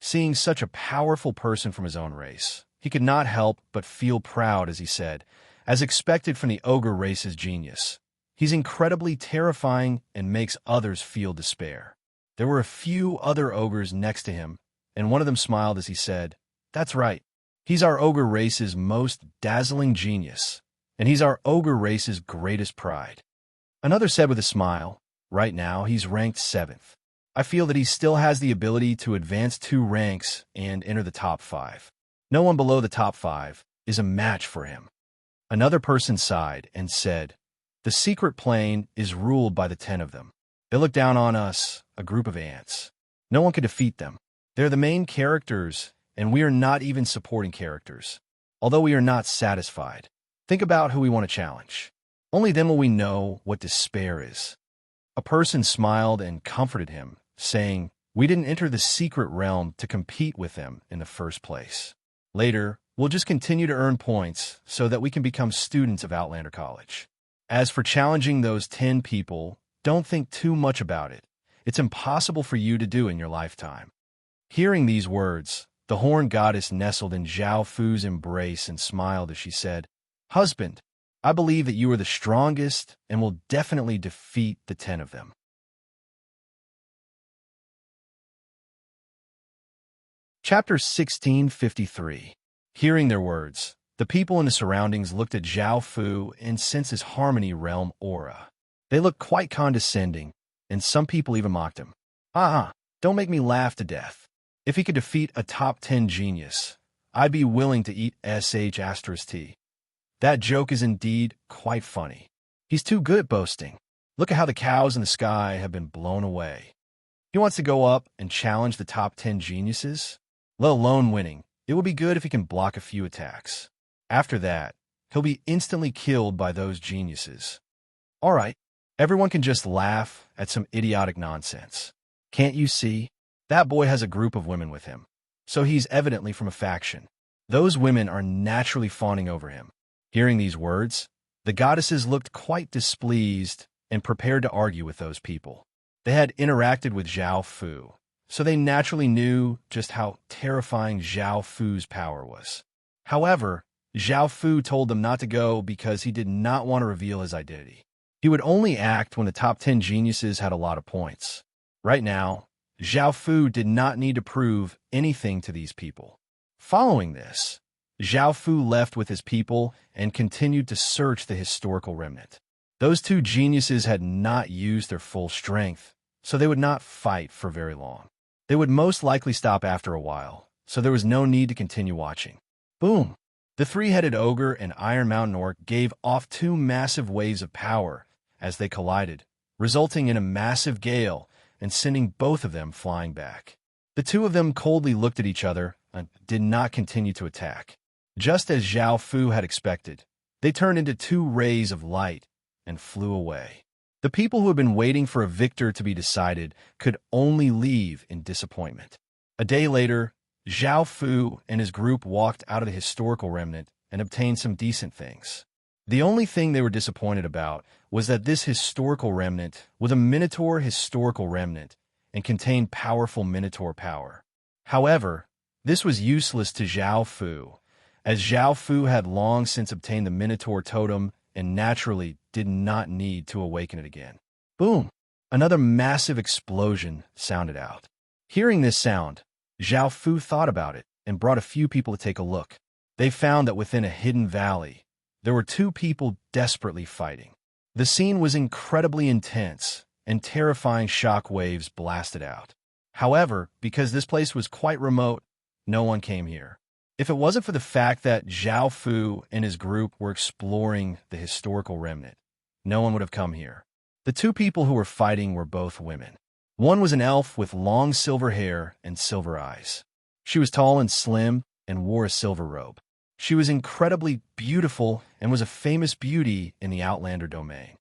Seeing such a powerful person from his own race, he could not help but feel proud as he said, as expected from the ogre race's genius, he's incredibly terrifying and makes others feel despair. There were a few other ogres next to him, and one of them smiled as he said, "That's right. He's our ogre race's most dazzling genius, and he's our ogre race's greatest pride." Another said with a smile, "Right now, he's ranked 7th. I feel that he still has the ability to advance 2 ranks and enter the top 5. No one below the top 5 is a match for him." Another person sighed and said, "The secret plane is ruled by the 10 of them. They look down on us, a group of ants. No one can defeat them. They're the main characters, and we are not even supporting characters. Although we are not satisfied. Think about who we want to challenge. Only then will we know what despair is." A person smiled and comforted him, saying, "We didn't enter the secret realm to compete with them in the first place. Later, we'll just continue to earn points so that we can become students of Outlander College. As for challenging those 10 people, don't think too much about it. It's impossible for you to do in your lifetime." Hearing these words, the Horn Goddess nestled in Zhao Fu's embrace and smiled as she said, "Husband, I believe that you are the strongest and will definitely defeat the 10 of them." Chapter 1653. Hearing their words, the people in the surroundings looked at Zhao Fu and sensed his harmony realm aura. They looked quite condescending, and some people even mocked him. Don't make me laugh to death. If he could defeat a top 10 genius, I'd be willing to eat sh*t. That joke is indeed quite funny. He's too good at boasting. Look at how the cows in the sky have been blown away. He wants to go up and challenge the top 10 geniuses, let alone winning. It will be good if he can block a few attacks. After that, he'll be instantly killed by those geniuses. All right, everyone can just laugh at some idiotic nonsense. Can't you see? That boy has a group of women with him, so he's evidently from a faction. Those women are naturally fawning over him. Hearing these words, the goddesses looked quite displeased and prepared to argue with those people. They had interacted with Zhao Fu, so they naturally knew just how terrifying Zhao Fu's power was. However, Zhao Fu told them not to go because he did not want to reveal his identity. He would only act when the top 10 geniuses had a lot of points. Right now, Zhao Fu did not need to prove anything to these people. Following this, Zhao Fu left with his people and continued to search the historical remnant. Those two geniuses had not used their full strength, so they would not fight for very long. They would most likely stop after a while, so there was no need to continue watching. Boom! The three-headed ogre and Iron Mountain Orc gave off two massive waves of power as they collided, resulting in a massive gale and sending both of them flying back. The two of them coldly looked at each other and did not continue to attack. Just as Zhao Fu had expected, they turned into two rays of light and flew away. The people who had been waiting for a victor to be decided could only leave in disappointment. A day later, Zhao Fu and his group walked out of the historical remnant and obtained some decent things. The only thing they were disappointed about was that this historical remnant was a Minotaur historical remnant and contained powerful Minotaur power. However, this was useless to Zhao Fu, as Zhao Fu had long since obtained the Minotaur totem and naturally did not need to awaken it again. Boom! Another massive explosion sounded out. Hearing this sound, Zhao Fu thought about it and brought a few people to take a look. They found that within a hidden valley, there were two people desperately fighting. The scene was incredibly intense, and terrifying shock waves blasted out. However, because this place was quite remote, no one came here. If it wasn't for the fact that Zhao Fu and his group were exploring the historical remnant, no one would have come here. The two people who were fighting were both women. One was an elf with long silver hair and silver eyes. She was tall and slim and wore a silver robe. She was incredibly beautiful and was a famous beauty in the Outlander domain.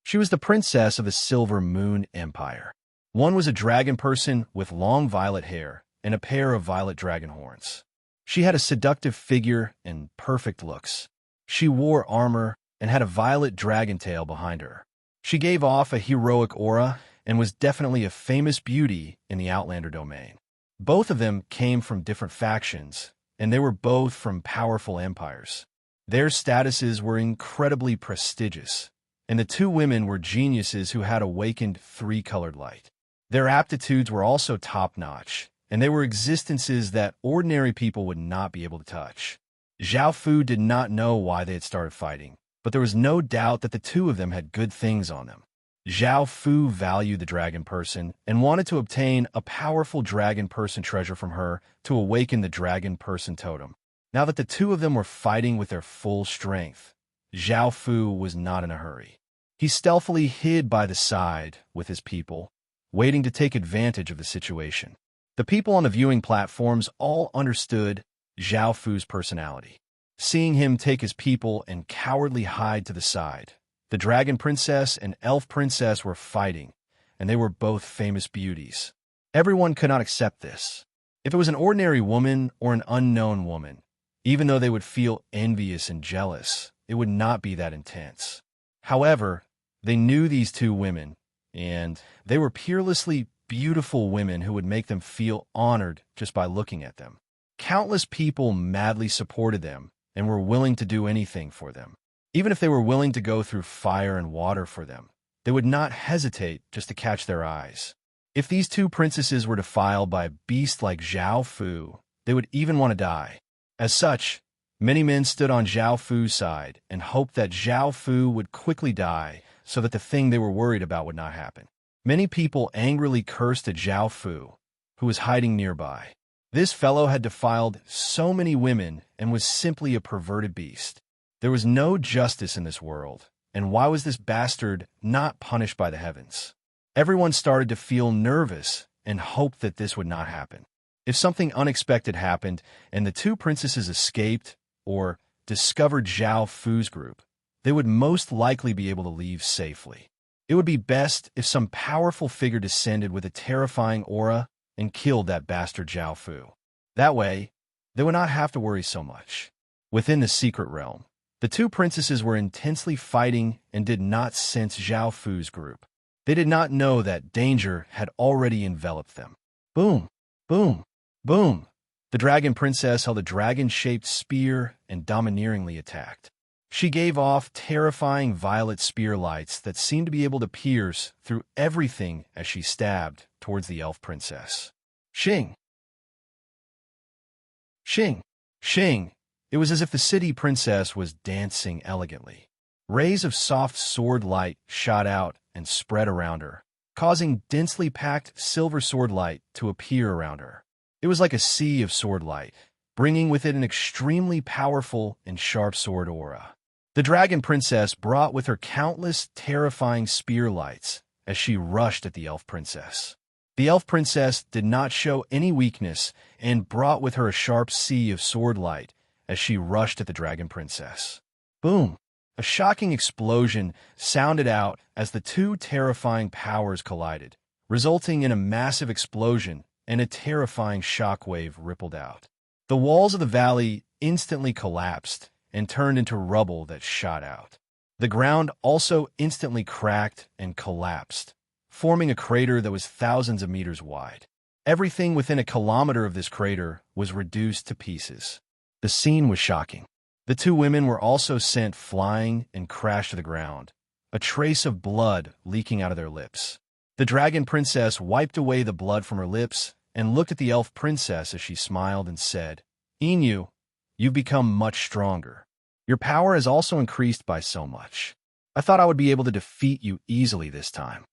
She was the princess of the Silver Moon Empire. One was a dragon person with long violet hair and a pair of violet dragon horns. She had a seductive figure and perfect looks. She wore armor and had a violet dragon tail behind her. She gave off a heroic aura and was definitely a famous beauty in the Outlander domain. Both of them came from different factions, and they were both from powerful empires. Their statuses were incredibly prestigious, and the two women were geniuses who had awakened three-colored light. Their aptitudes were also top-notch, and they were existences that ordinary people would not be able to touch. Zhao Fu did not know why they had started fighting, but there was no doubt that the two of them had good things on them. Zhao Fu valued the dragon person and wanted to obtain a powerful dragon person treasure from her to awaken the dragon person totem. Now that the two of them were fighting with their full strength, Zhao Fu was not in a hurry. He stealthily hid by the side with his people, waiting to take advantage of the situation. The people on the viewing platforms all understood Zhao Fu's personality. Seeing him take his people and cowardly hide to the side, the dragon princess and elf princess were fighting, and they were both famous beauties. Everyone could not accept this. If it was an ordinary woman or an unknown woman, even though they would feel envious and jealous, it would not be that intense. However, they knew these two women, and they were peerlessly beautiful women who would make them feel honored just by looking at them. Countless people madly supported them and were willing to do anything for them. Even if they were willing to go through fire and water for them, they would not hesitate just to catch their eyes. If these two princesses were defiled by a beast like Zhao Fu, they would even want to die. As such, many men stood on Zhao Fu's side and hoped that Zhao Fu would quickly die so that the thing they were worried about would not happen. Many people angrily cursed at Zhao Fu, who was hiding nearby. This fellow had defiled so many women and was simply a perverted beast. There was no justice in this world, And why was this bastard not punished by the heavens? Everyone started to feel nervous and hoped that this would not happen. If something unexpected happened and the two princesses escaped or discovered Zhao Fu's group, they would most likely be able to leave safely. It would be best if some powerful figure descended with a terrifying aura and killed that bastard Zhao Fu. That way, they would not have to worry so much. Within the secret realm, the two princesses were intensely fighting and did not sense Zhao Fu's group. They did not know that danger had already enveloped them. Boom, boom, boom. The dragon princess held a dragon-shaped spear and domineeringly attacked. She gave off terrifying violet spear lights that seemed to be able to pierce through everything as she stabbed towards the elf princess. Shing! Shing! Shing! It was as if the city princess was dancing elegantly. Rays of soft sword light shot out and spread around her, causing densely packed silver sword light to appear around her. It was like a sea of sword light, bringing with it an extremely powerful and sharp sword aura. The dragon princess brought with her countless terrifying spear lights as she rushed at the elf princess. The elf princess did not show any weakness and brought with her a sharp sea of sword light as she rushed at the dragon princess. Boom! A shocking explosion sounded out as the two terrifying powers collided, resulting in a massive explosion and a terrifying shockwave rippled out. The walls of the valley instantly collapsed and turned into rubble that shot out. The ground also instantly cracked and collapsed, forming a crater that was thousands of meters wide. Everything within a kilometer of this crater was reduced to pieces. The scene was shocking. The two women were also sent flying and crashed to the ground, a trace of blood leaking out of their lips. The dragon princess wiped away the blood from her lips and looked at the elf princess as she smiled and said, "Inu, you've become much stronger. Your power has also increased by so much. I thought I would be able to defeat you easily this time."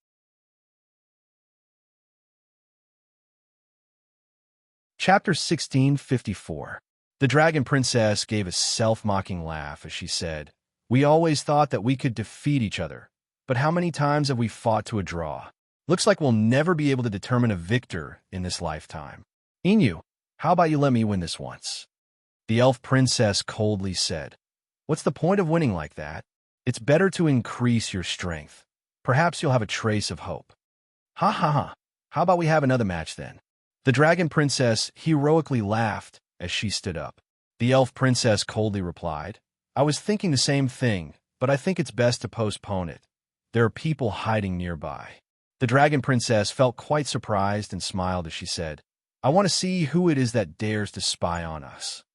Chapter 1654. The dragon princess gave a self-mocking laugh as she said, "We always thought that we could defeat each other, but how many times have we fought to a draw? Looks like we'll never be able to determine a victor in this lifetime. Inu, how about you let me win this once?" The elf princess coldly said, "What's the point of winning like that? It's better to increase your strength. Perhaps you'll have a trace of hope." "Ha ha ha, how about we have another match then?" The dragon princess heroically laughed as she stood up. The elf princess coldly replied, "I was thinking the same thing, but I think it's best to postpone it. There are people hiding nearby." The dragon princess felt quite surprised and smiled as she said, "I want to see who it is that dares to spy on us."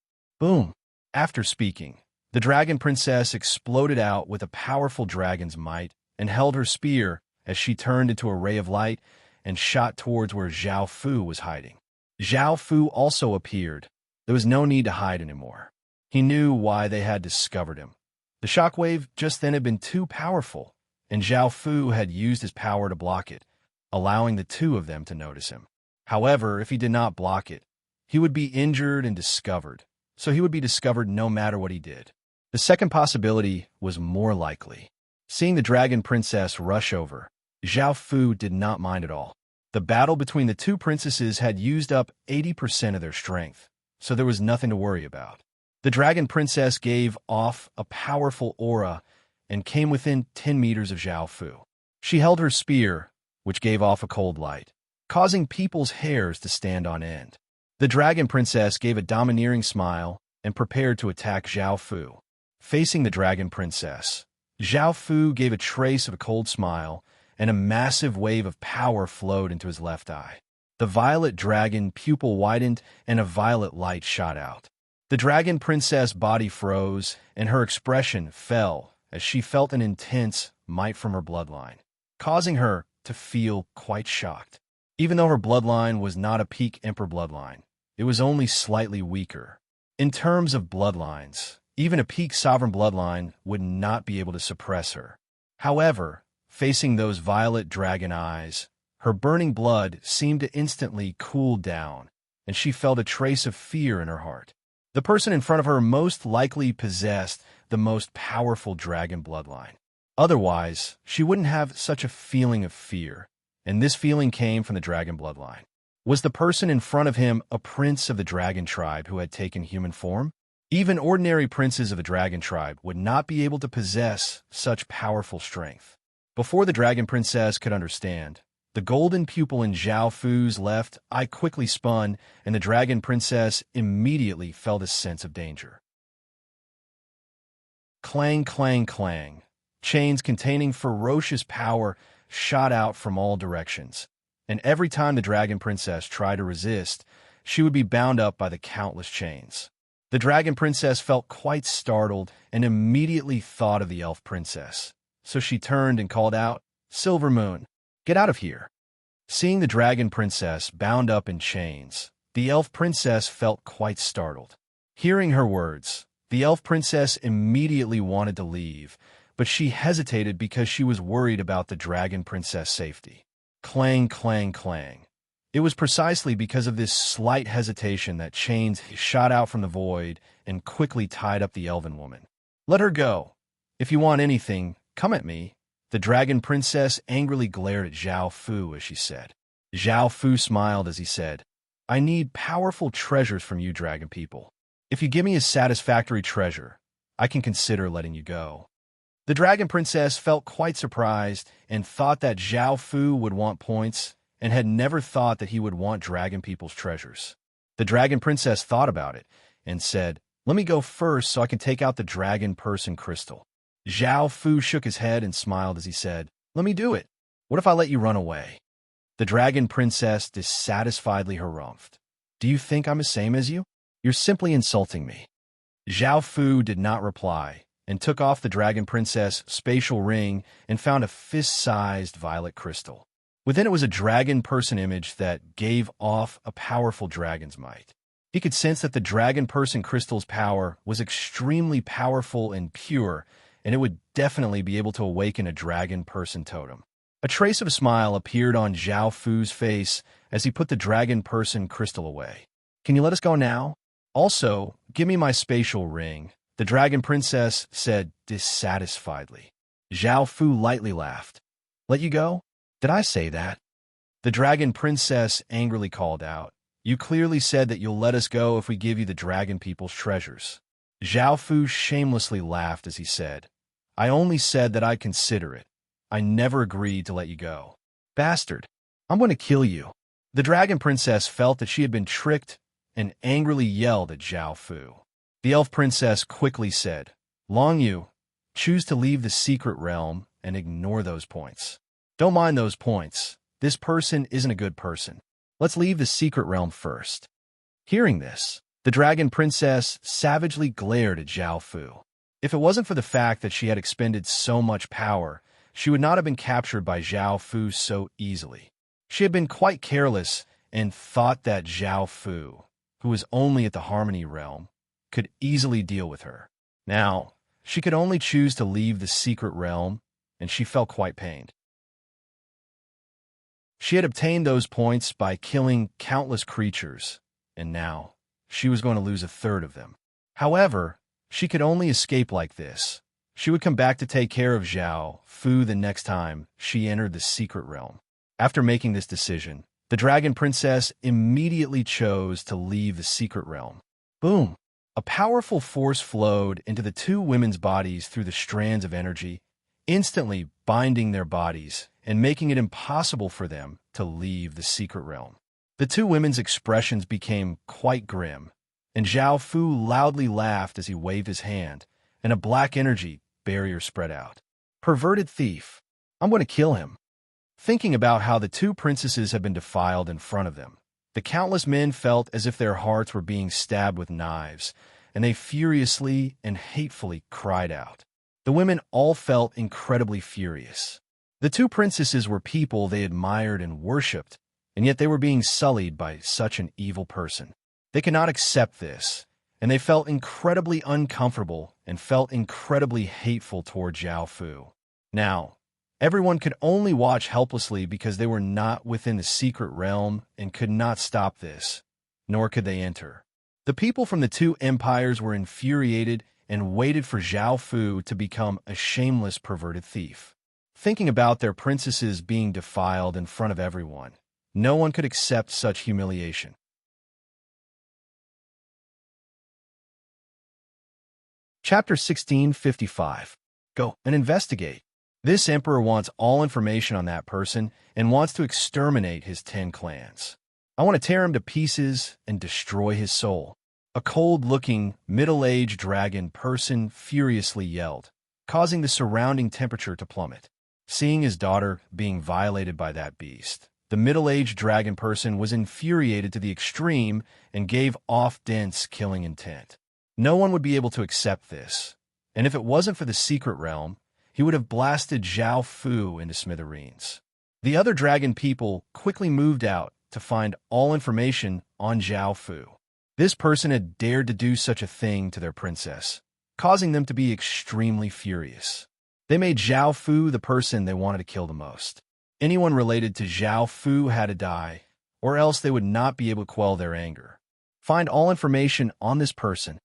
Boom! After speaking, the dragon princess exploded out with a powerful dragon's might and held her spear as she turned into a ray of light and shot towards where Zhao Fu was hiding. Zhao Fu also appeared. There was no need to hide anymore. He knew why they had discovered him. The shockwave just then had been too powerful, and Zhao Fu had used his power to block it, allowing the two of them to notice him. However, if he did not block it, he would be injured and discovered, so he would be discovered no matter what he did. The second possibility was more likely. Seeing the dragon princess rush over, Zhao Fu did not mind at all. The battle between the two princesses had used up 80% of their strength, so there was nothing to worry about. The dragon princess gave off a powerful aura and came within 10 meters of Zhao Fu. She held her spear, which gave off a cold light, causing people's hairs to stand on end. The dragon princess gave a domineering smile and prepared to attack Zhao Fu. Facing the dragon princess, Zhao Fu gave a trace of a cold smile, and a massive wave of power flowed into his left eye. The violet dragon pupil widened and a violet light shot out. The dragon princess' body froze, and her expression fell as she felt an intense might from her bloodline, causing her to feel quite shocked. Even though her bloodline was not a peak emperor bloodline, it was only slightly weaker. In terms of bloodlines, even a peak sovereign bloodline would not be able to suppress her. However, facing those violet dragon eyes, her burning blood seemed to instantly cool down, and she felt a trace of fear in her heart. The person in front of her most likely possessed the most powerful dragon bloodline. Otherwise, she wouldn't have such a feeling of fear, and this feeling came from the dragon bloodline. Was the person in front of him a prince of the dragon tribe who had taken human form? Even ordinary princes of the dragon tribe would not be able to possess such powerful strength. Before the dragon princess could understand, the golden pupil in Zhao Fu's left eye quickly spun, and the dragon princess immediately felt a sense of danger. Clang, clang, clang. Chains containing ferocious power shot out from all directions, and every time the dragon princess tried to resist, she would be bound up by the countless chains. The dragon princess felt quite startled and immediately thought of the elf princess, so she turned and called out, "Silver Moon, get out of here." Seeing the dragon princess bound up in chains, the elf princess felt quite startled. Hearing her words, the elf princess immediately wanted to leave, but she hesitated because she was worried about the dragon princess' safety. Clang, clang, clang. It was precisely because of this slight hesitation that chains shot out from the void and quickly tied up the elven woman. "Let her go. If you want anything, come at me." The dragon princess angrily glared at Zhao Fu as she said. Zhao Fu smiled as he said, "I need powerful treasures from you, dragon people. If you give me a satisfactory treasure, I can consider letting you go." The dragon princess felt quite surprised and thought that Zhao Fu would want points, and had never thought that he would want dragon people's treasures. The dragon princess thought about it and said, "Let me go first so I can take out the dragon person crystal." Zhao Fu shook his head and smiled as he said, "Let me do it. What if I let you run away?" The dragon princess dissatisfiedly harumphed. "Do you think I'm the same as you? You're simply insulting me." Zhao Fu did not reply and took off the dragon princess' spatial ring and found a fist-sized violet crystal. Within it was a dragon person image that gave off a powerful dragon's might. He could sense that the dragon person crystal's power was extremely powerful and pure, and it would definitely be able to awaken a dragon person totem. A trace of a smile appeared on Zhao Fu's face as he put the dragon person crystal away. "Can you let us go now? Also, give me my spatial ring," the dragon princess said dissatisfiedly. Zhao Fu lightly laughed. "Let you go? Did I say that?" The dragon princess angrily called out, "You clearly said that you'll let us go if we give you the dragon people's treasures." Zhao Fu shamelessly laughed as he said, "I only said that I'd consider it. I never agreed to let you go. Bastard, I'm going to kill you." The dragon princess felt that she had been tricked and angrily yelled at Zhao Fu. The elf princess quickly said, "Long Yu, choose to leave the secret realm and ignore those points. Don't mind those points. This person isn't a good person. Let's leave the secret realm first." Hearing this, the dragon princess savagely glared at Zhao Fu. If it wasn't for the fact that she had expended so much power, she would not have been captured by Zhao Fu so easily. She had been quite careless and thought that Zhao Fu, who was only at the Harmony realm, could easily deal with her. Now, she could only choose to leave the secret realm, and she felt quite pained. She had obtained those points by killing countless creatures, and now she was going to lose a third of them. However, she could only escape like this. She would come back to take care of Zhao Fu the next time she entered the secret realm. After making this decision, the dragon princess immediately chose to leave the secret realm. Boom! A powerful force flowed into the two women's bodies through the strands of energy, instantly binding their bodies and making it impossible for them to leave the secret realm. The two women's expressions became quite grim, and Zhao Fu loudly laughed as he waved his hand, and a black energy barrier spread out. "Perverted thief! I'm going to kill him." Thinking about how the two princesses had been defiled in front of them, the countless men felt as if their hearts were being stabbed with knives, and they furiously and hatefully cried out. The women all felt incredibly furious. The two princesses were people they admired and worshipped, and yet they were being sullied by such an evil person. They could not accept this, and they felt incredibly uncomfortable and felt incredibly hateful toward Zhao Fu. Now, everyone could only watch helplessly because they were not within the secret realm and could not stop this, nor could they enter. The people from the two empires were infuriated and waited for Zhao Fu to become a shameless, perverted thief. Thinking about their princesses being defiled in front of everyone, no one could accept such humiliation. Chapter 1655. Go and investigate. This emperor wants all information on that person and wants to exterminate his 10 clans. I want to tear him to pieces and destroy his soul. A cold-looking, middle-aged dragon person furiously yelled, causing the surrounding temperature to plummet. Seeing his daughter being violated by that beast, the middle-aged dragon person was infuriated to the extreme and gave off dense killing intent. No one would be able to accept this, and if it wasn't for the secret realm, he would have blasted Zhao Fu into smithereens. The other dragon people quickly moved out to find all information on Zhao Fu. This person had dared to do such a thing to their princess, causing them to be extremely furious. They made Zhao Fu the person they wanted to kill the most. Anyone related to Zhao Fu had to die, or else they would not be able to quell their anger. Find all information on this person.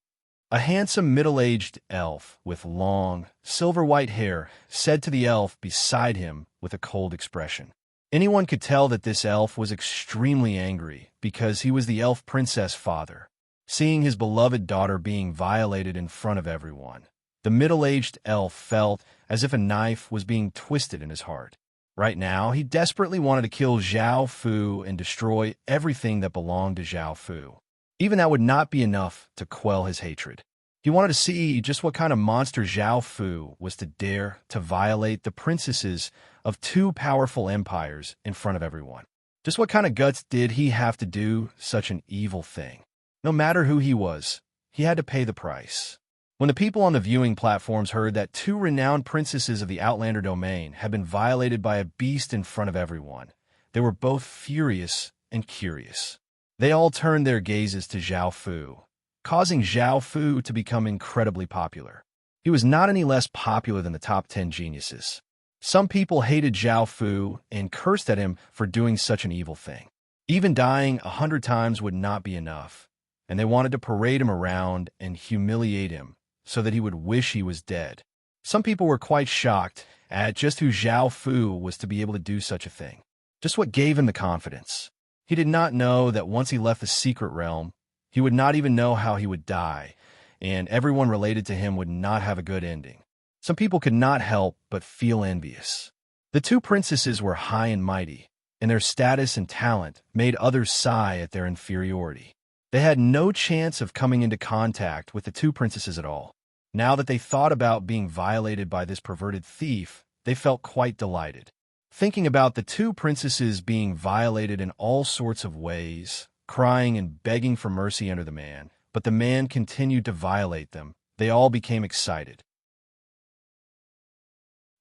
A handsome middle-aged elf with long, silver-white hair said to the elf beside him with a cold expression. Anyone could tell that this elf was extremely angry because he was the elf princess father. Seeing his beloved daughter being violated in front of everyone, the middle-aged elf felt as if a knife was being twisted in his heart. Right now, he desperately wanted to kill Zhao Fu and destroy everything that belonged to Zhao Fu. Even that would not be enough to quell his hatred. He wanted to see just what kind of monster Zhao Fu was to dare to violate the princesses of 2 powerful empires in front of everyone. Just what kind of guts did he have to do such an evil thing? No matter who he was, he had to pay the price. When the people on the viewing platforms heard that 2 renowned princesses of the Outlander domain had been violated by a beast in front of everyone, they were both furious and curious. They all turned their gazes to Zhao Fu, causing Zhao Fu to become incredibly popular. He was not any less popular than the top 10 geniuses. Some people hated Zhao Fu and cursed at him for doing such an evil thing. Even dying 100 times would not be enough, and they wanted to parade him around and humiliate him so that he would wish he was dead. Some people were quite shocked at just who Zhao Fu was to be able to do such a thing. Just what gave him the confidence. He did not know that once he left the secret realm, he would not even know how he would die, and everyone related to him would not have a good ending. Some people could not help but feel envious. The 2 princesses were high and mighty, and their status and talent made others sigh at their inferiority. They had no chance of coming into contact with the 2 princesses at all. Now that they thought about being violated by this perverted thief, they felt quite delighted. Thinking about the 2 princesses being violated in all sorts of ways, crying and begging for mercy under the man, but the man continued to violate them, they all became excited.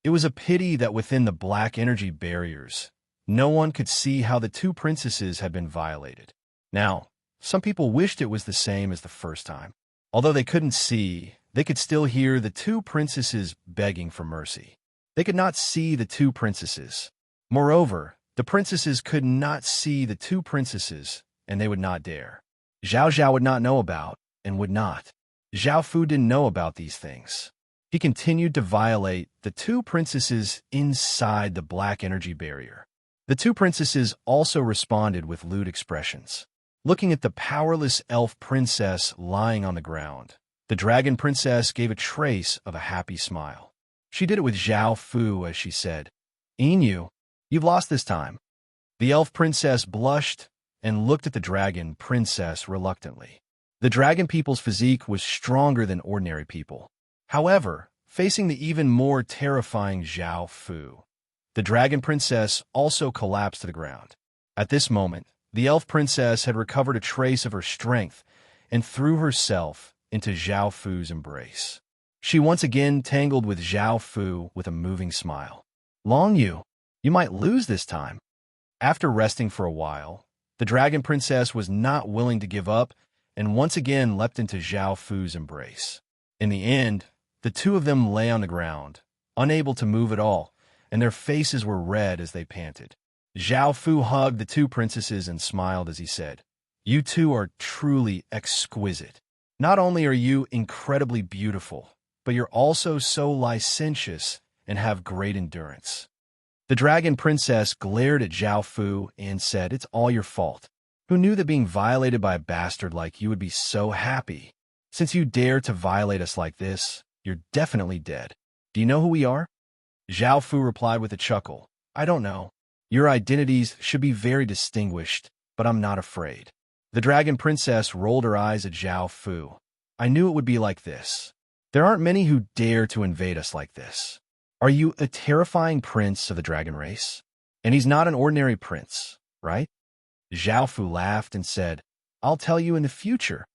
It was a pity that within the black energy barriers, no one could see how the 2 princesses had been violated. Now, some people wished it was the same as the first time. Although they couldn't see, they could still hear the 2 princesses begging for mercy. They could not see the 2 princesses. Moreover, the princesses could not see the 2 princesses, and they would not dare. Zhao Zhao would not know about, and would not. Zhao Fu didn't know about these things. He continued to violate the 2 princesses inside the black energy barrier. The 2 princesses also responded with lewd expressions. Looking at the powerless elf princess lying on the ground, the dragon princess gave a trace of a happy smile. She did it with Zhao Fu as she said, "Inu, you've lost this time." The elf princess blushed and looked at the dragon princess reluctantly. The dragon people's physique was stronger than ordinary people. However, facing the even more terrifying Zhao Fu, the dragon princess also collapsed to the ground. At this moment, the elf princess had recovered a trace of her strength and threw herself into Zhao Fu's embrace. She once again tangled with Zhao Fu with a moving smile. "Long Yu, you might lose this time." After resting for a while, the dragon princess was not willing to give up and once again leapt into Zhao Fu's embrace. In the end, the 2 of them lay on the ground, unable to move at all, and their faces were red as they panted. Zhao Fu hugged the 2 princesses and smiled as he said, "You 2 are truly exquisite." Not only are you incredibly beautiful, but you're also so licentious and have great endurance. The dragon princess glared at Zhao Fu and said, "It's all your fault. Who knew that being violated by a bastard like you would be so happy? Since you dare to violate us like this, you're definitely dead. Do you know who we are?" Zhao Fu replied with a chuckle, "I don't know. Your identities should be very distinguished, but I'm not afraid." The dragon princess rolled her eyes at Zhao Fu. "I knew it would be like this. There aren't many who dare to invade us like this. Are you a terrifying prince of the dragon race? And he's not an ordinary prince, right?" Zhao Fu laughed and said, "I'll tell you in the future."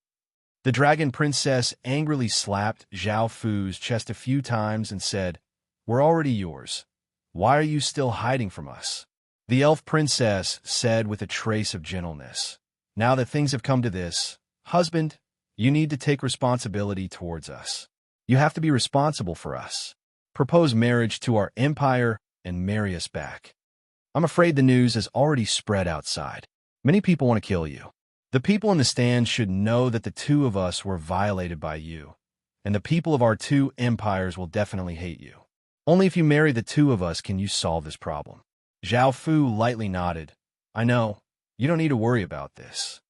The dragon princess angrily slapped Zhao Fu's chest a few times and said, "We're already yours. Why are you still hiding from us?" The elf princess said with a trace of gentleness, "Now that things have come to this, husband, you need to take responsibility towards us. You have to be responsible for us. Propose marriage to our empire and marry us back. I'm afraid the news has already spread outside. Many people want to kill you. The people in the stand should know that the two of us were violated by you, and the people of our two empires will definitely hate you. Only if you marry the two of us can you solve this problem." Zhao Fu lightly nodded. "I know. You don't need to worry about this."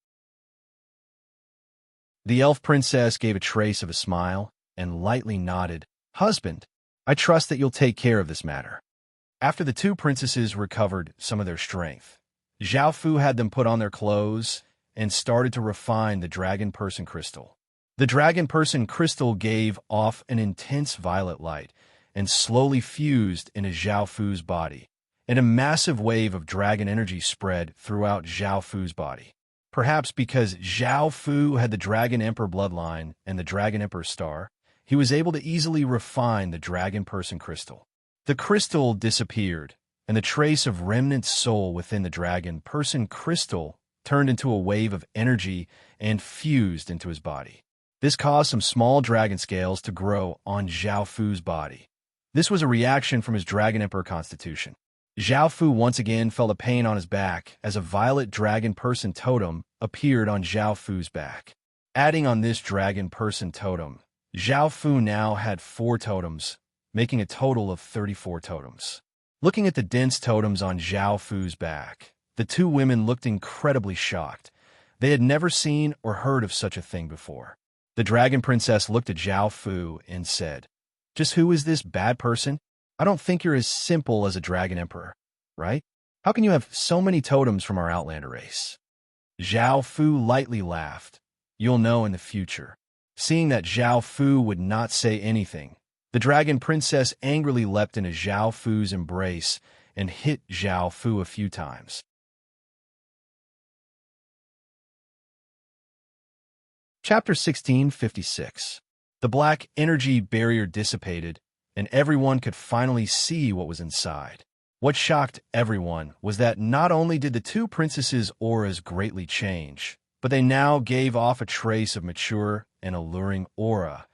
The elf princess gave a trace of a smile and lightly nodded. "Husband, I trust that you'll take care of this matter." After the two princesses recovered some of their strength, Zhao Fu had them put on their clothes and started to refine the dragon person crystal. The dragon person crystal gave off an intense violet light and slowly fused into Zhao Fu's body, and a massive wave of dragon energy spread throughout Zhao Fu's body. Perhaps because Zhao Fu had the Dragon Emperor bloodline and the Dragon Emperor star, he was able to easily refine the dragon person crystal. The crystal disappeared, and the trace of remnant soul within the dragon person crystal turned into a wave of energy and fused into his body. This caused some small dragon scales to grow on Zhao Fu's body. This was a reaction from his Dragon Emperor constitution. Zhao Fu once again felt a pain on his back as a violet dragon person totem appeared on Zhao Fu's back. Adding on this dragon person totem, Zhao Fu now had 4 totems, making a total of 34 totems. Looking at the dense totems on Zhao Fu's back, the two women looked incredibly shocked. They had never seen or heard of such a thing before. The dragon princess looked at Zhao Fu and said, "Just who is this bad person? I don't think you're as simple as a dragon emperor, right? How can you have so many totems from our outlander race?" Zhao Fu lightly laughed. "You'll know in the future." Seeing that Zhao Fu would not say anything, the dragon princess angrily leapt into Zhao Fu's embrace and hit Zhao Fu a few times. Chapter 1656. The black energy barrier dissipated, and everyone could finally see what was inside. What shocked everyone was that not only did the two princesses' auras greatly change, but they now gave off a trace of mature and alluring aura,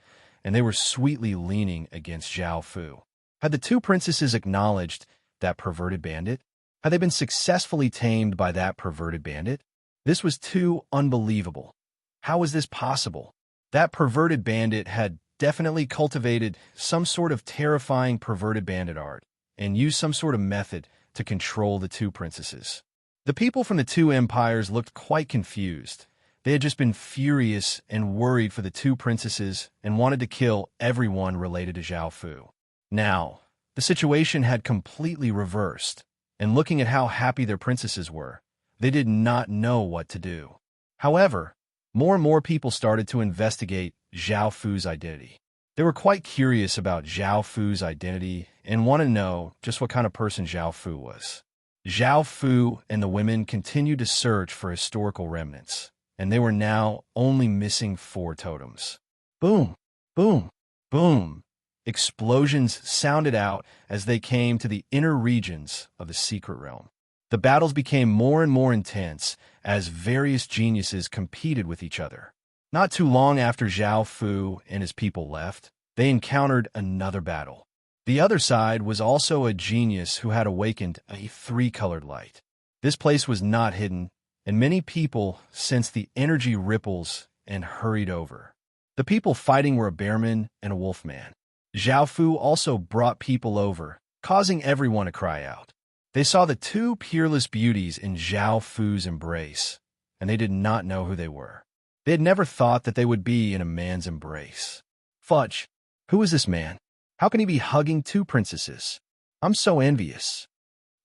and they were sweetly leaning against Zhao Fu. Had the two princesses acknowledged that perverted bandit? Had they been successfully tamed by that perverted bandit? This was too unbelievable. How was this possible? That perverted bandit had definitely cultivated some sort of terrifying perverted bandit art and used some sort of method to control the two princesses. The people from the two empires looked quite confused. They had just been furious and worried for the two princesses and wanted to kill everyone related to Zhao Fu. Now, the situation had completely reversed, and looking at how happy their princesses were, they did not know what to do. However, more and more people started to investigate Zhao Fu's identity. They were quite curious about Zhao Fu's identity and wanted to know just what kind of person Zhao Fu was. Zhao Fu and the women continued to search for historical remnants, and they were now only missing 4 totems. Boom, boom, boom. Explosions sounded out as they came to the inner regions of the secret realm. The battles became more and more intense as various geniuses competed with each other. Not too long after Zhao Fu and his people left, they encountered another battle. The other side was also a genius who had awakened a 3-colored light. This place was not hidden, and many people sensed the energy ripples and hurried over. The people fighting were a bearman and a wolfman. Zhao Fu also brought people over, causing everyone to cry out. They saw the two peerless beauties in Zhao Fu's embrace, and they did not know who they were. They had never thought that they would be in a man's embrace. Fudge! Who is this man? How can he be hugging two princesses? I'm so envious.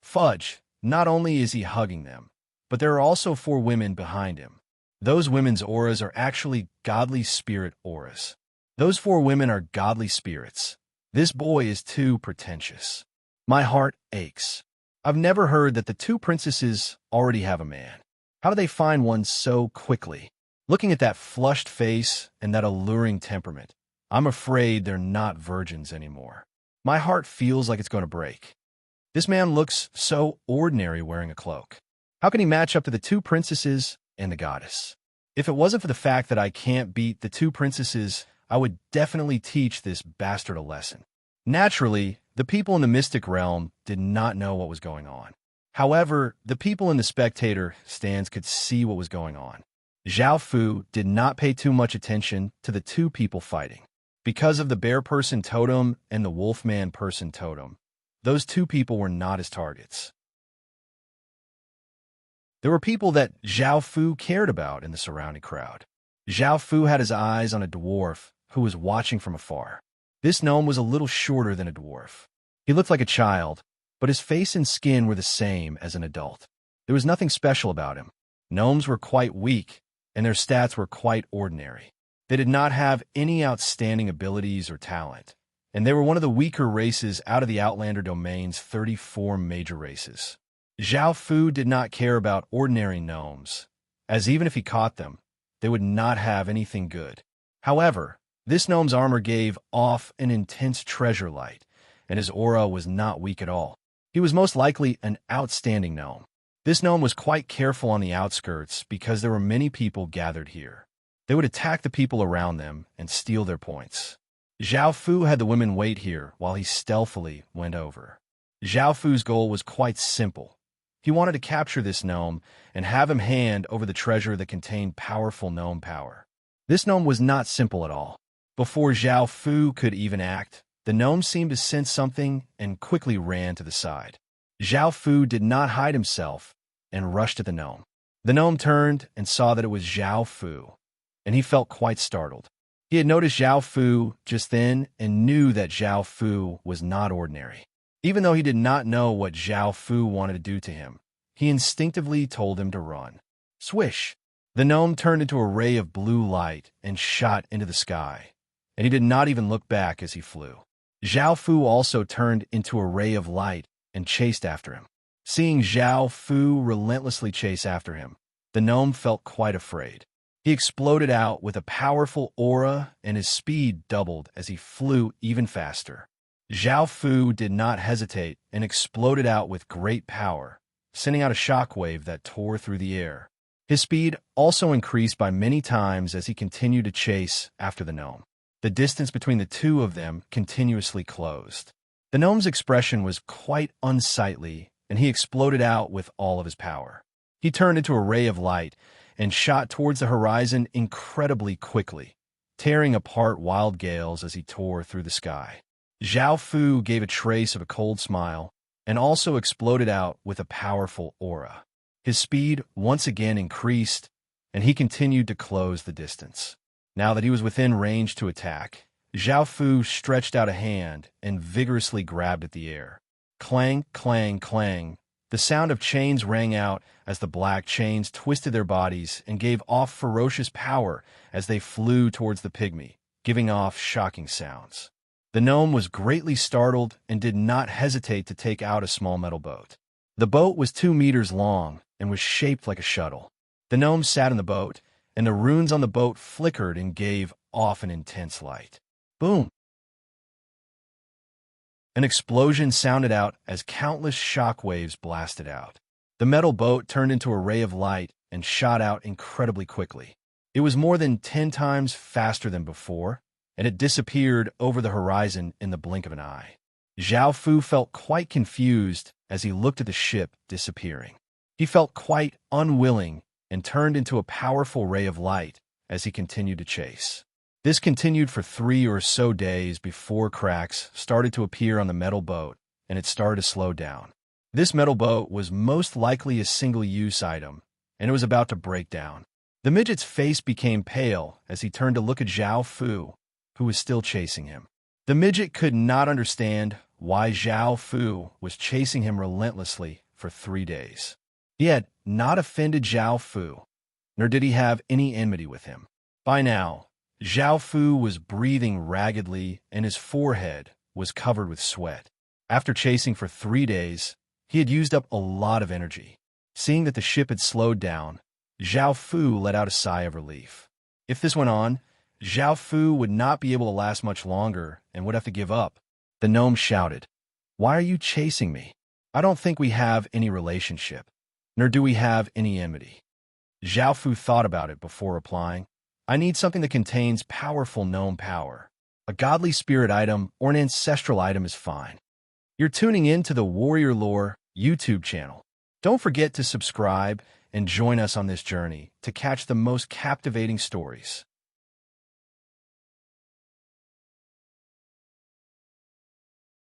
Fudge! Not only is he hugging them, but there are also 4 women behind him. Those women's auras are actually godly spirit auras. Those 4 women are godly spirits. This boy is too pretentious. My heart aches. I've never heard that the 2 princesses already have a man. How do they find one so quickly? Looking at that flushed face and that alluring temperament, I'm afraid they're not virgins anymore. My heart feels like it's going to break. This man looks so ordinary wearing a cloak. How can he match up to the 2 princesses and the goddess? If it wasn't for the fact that I can't beat the 2 princesses, I would definitely teach this bastard a lesson. Naturally, the people in the mystic realm did not know what was going on. However, the people in the spectator stands could see what was going on. Zhao Fu did not pay too much attention to the 2 people fighting. Because of the bear person totem and the wolfman person totem, those 2 people were not his targets. There were people that Zhao Fu cared about in the surrounding crowd. Zhao Fu had his eyes on a dwarf who was watching from afar. This gnome was a little shorter than a dwarf. He looked like a child, but his face and skin were the same as an adult. There was nothing special about him. Gnomes were quite weak, and their stats were quite ordinary. They did not have any outstanding abilities or talent, and they were one of the weaker races out of the Outlander domain's 34 major races. Zhao Fu did not care about ordinary gnomes, as even if he caught them, they would not have anything good. However, this gnome's armor gave off an intense treasure light, and his aura was not weak at all. He was most likely an outstanding gnome. This gnome was quite careful on the outskirts because there were many people gathered here. They would attack the people around them and steal their points. Zhao Fu had the women wait here while he stealthily went over. Zhao Fu's goal was quite simple. He wanted to capture this gnome and have him hand over the treasure that contained powerful gnome power. This gnome was not simple at all. Before Zhao Fu could even act, the gnome seemed to sense something and quickly ran to the side. Zhao Fu did not hide himself and rushed at the gnome. The gnome turned and saw that it was Zhao Fu, and he felt quite startled. He had noticed Zhao Fu just then and knew that Zhao Fu was not ordinary. Even though he did not know what Zhao Fu wanted to do to him, he instinctively told him to run. Swish! The gnome turned into a ray of blue light and shot into the sky, and he did not even look back as he flew. Zhao Fu also turned into a ray of light and chased after him. Seeing Zhao Fu relentlessly chase after him, the gnome felt quite afraid. He exploded out with a powerful aura, and his speed doubled as he flew even faster. Zhao Fu did not hesitate and exploded out with great power, sending out a shockwave that tore through the air. His speed also increased by many times as he continued to chase after the gnome. The distance between the 2 of them continuously closed. The gnome's expression was quite unsightly, and he exploded out with all of his power. He turned into a ray of light and shot towards the horizon incredibly quickly, tearing apart wild gales as he tore through the sky. Zhao Fu gave a trace of a cold smile and also exploded out with a powerful aura. His speed once again increased, and he continued to close the distance. Now that he was within range to attack, Zhao Fu stretched out a hand and vigorously grabbed at the air. Clang, clang, clang. The sound of chains rang out as the black chains twisted their bodies and gave off ferocious power as they flew towards the pygmy, giving off shocking sounds. The gnome was greatly startled and did not hesitate to take out a small metal boat. The boat was 2 meters long and was shaped like a shuttle. The gnome sat in the boat, and the runes on the boat flickered and gave off an intense light. Boom! An explosion sounded out as countless shockwaves blasted out. The metal boat turned into a ray of light and shot out incredibly quickly. It was more than 10 times faster than before, and it disappeared over the horizon in the blink of an eye. Zhao Fu felt quite confused as he looked at the ship disappearing. He felt quite unwilling and turned into a powerful ray of light as he continued to chase. This continued for 3 or so days before cracks started to appear on the metal boat, and it started to slow down. This metal boat was most likely a single-use item, and it was about to break down. The midget's face became pale as he turned to look at Zhao Fu, who was still chasing him. The midget could not understand why Zhao Fu was chasing him relentlessly for 3 days. He had not offended Zhao Fu, nor did he have any enmity with him. By now, Zhao Fu was breathing raggedly and his forehead was covered with sweat. After chasing for 3 days, he had used up a lot of energy. Seeing that the ship had slowed down, Zhao Fu let out a sigh of relief. If this went on, Zhao Fu would not be able to last much longer and would have to give up. The gnome shouted, "Why are you chasing me? I don't think we have any relationship, nor do we have any enmity." Zhao Fu thought about it before replying, "I need something that contains powerful gnome power. A godly spirit item or an ancestral item is fine." You're tuning in to the Warrior Lore YouTube channel. Don't forget to subscribe and join us on this journey to catch the most captivating stories.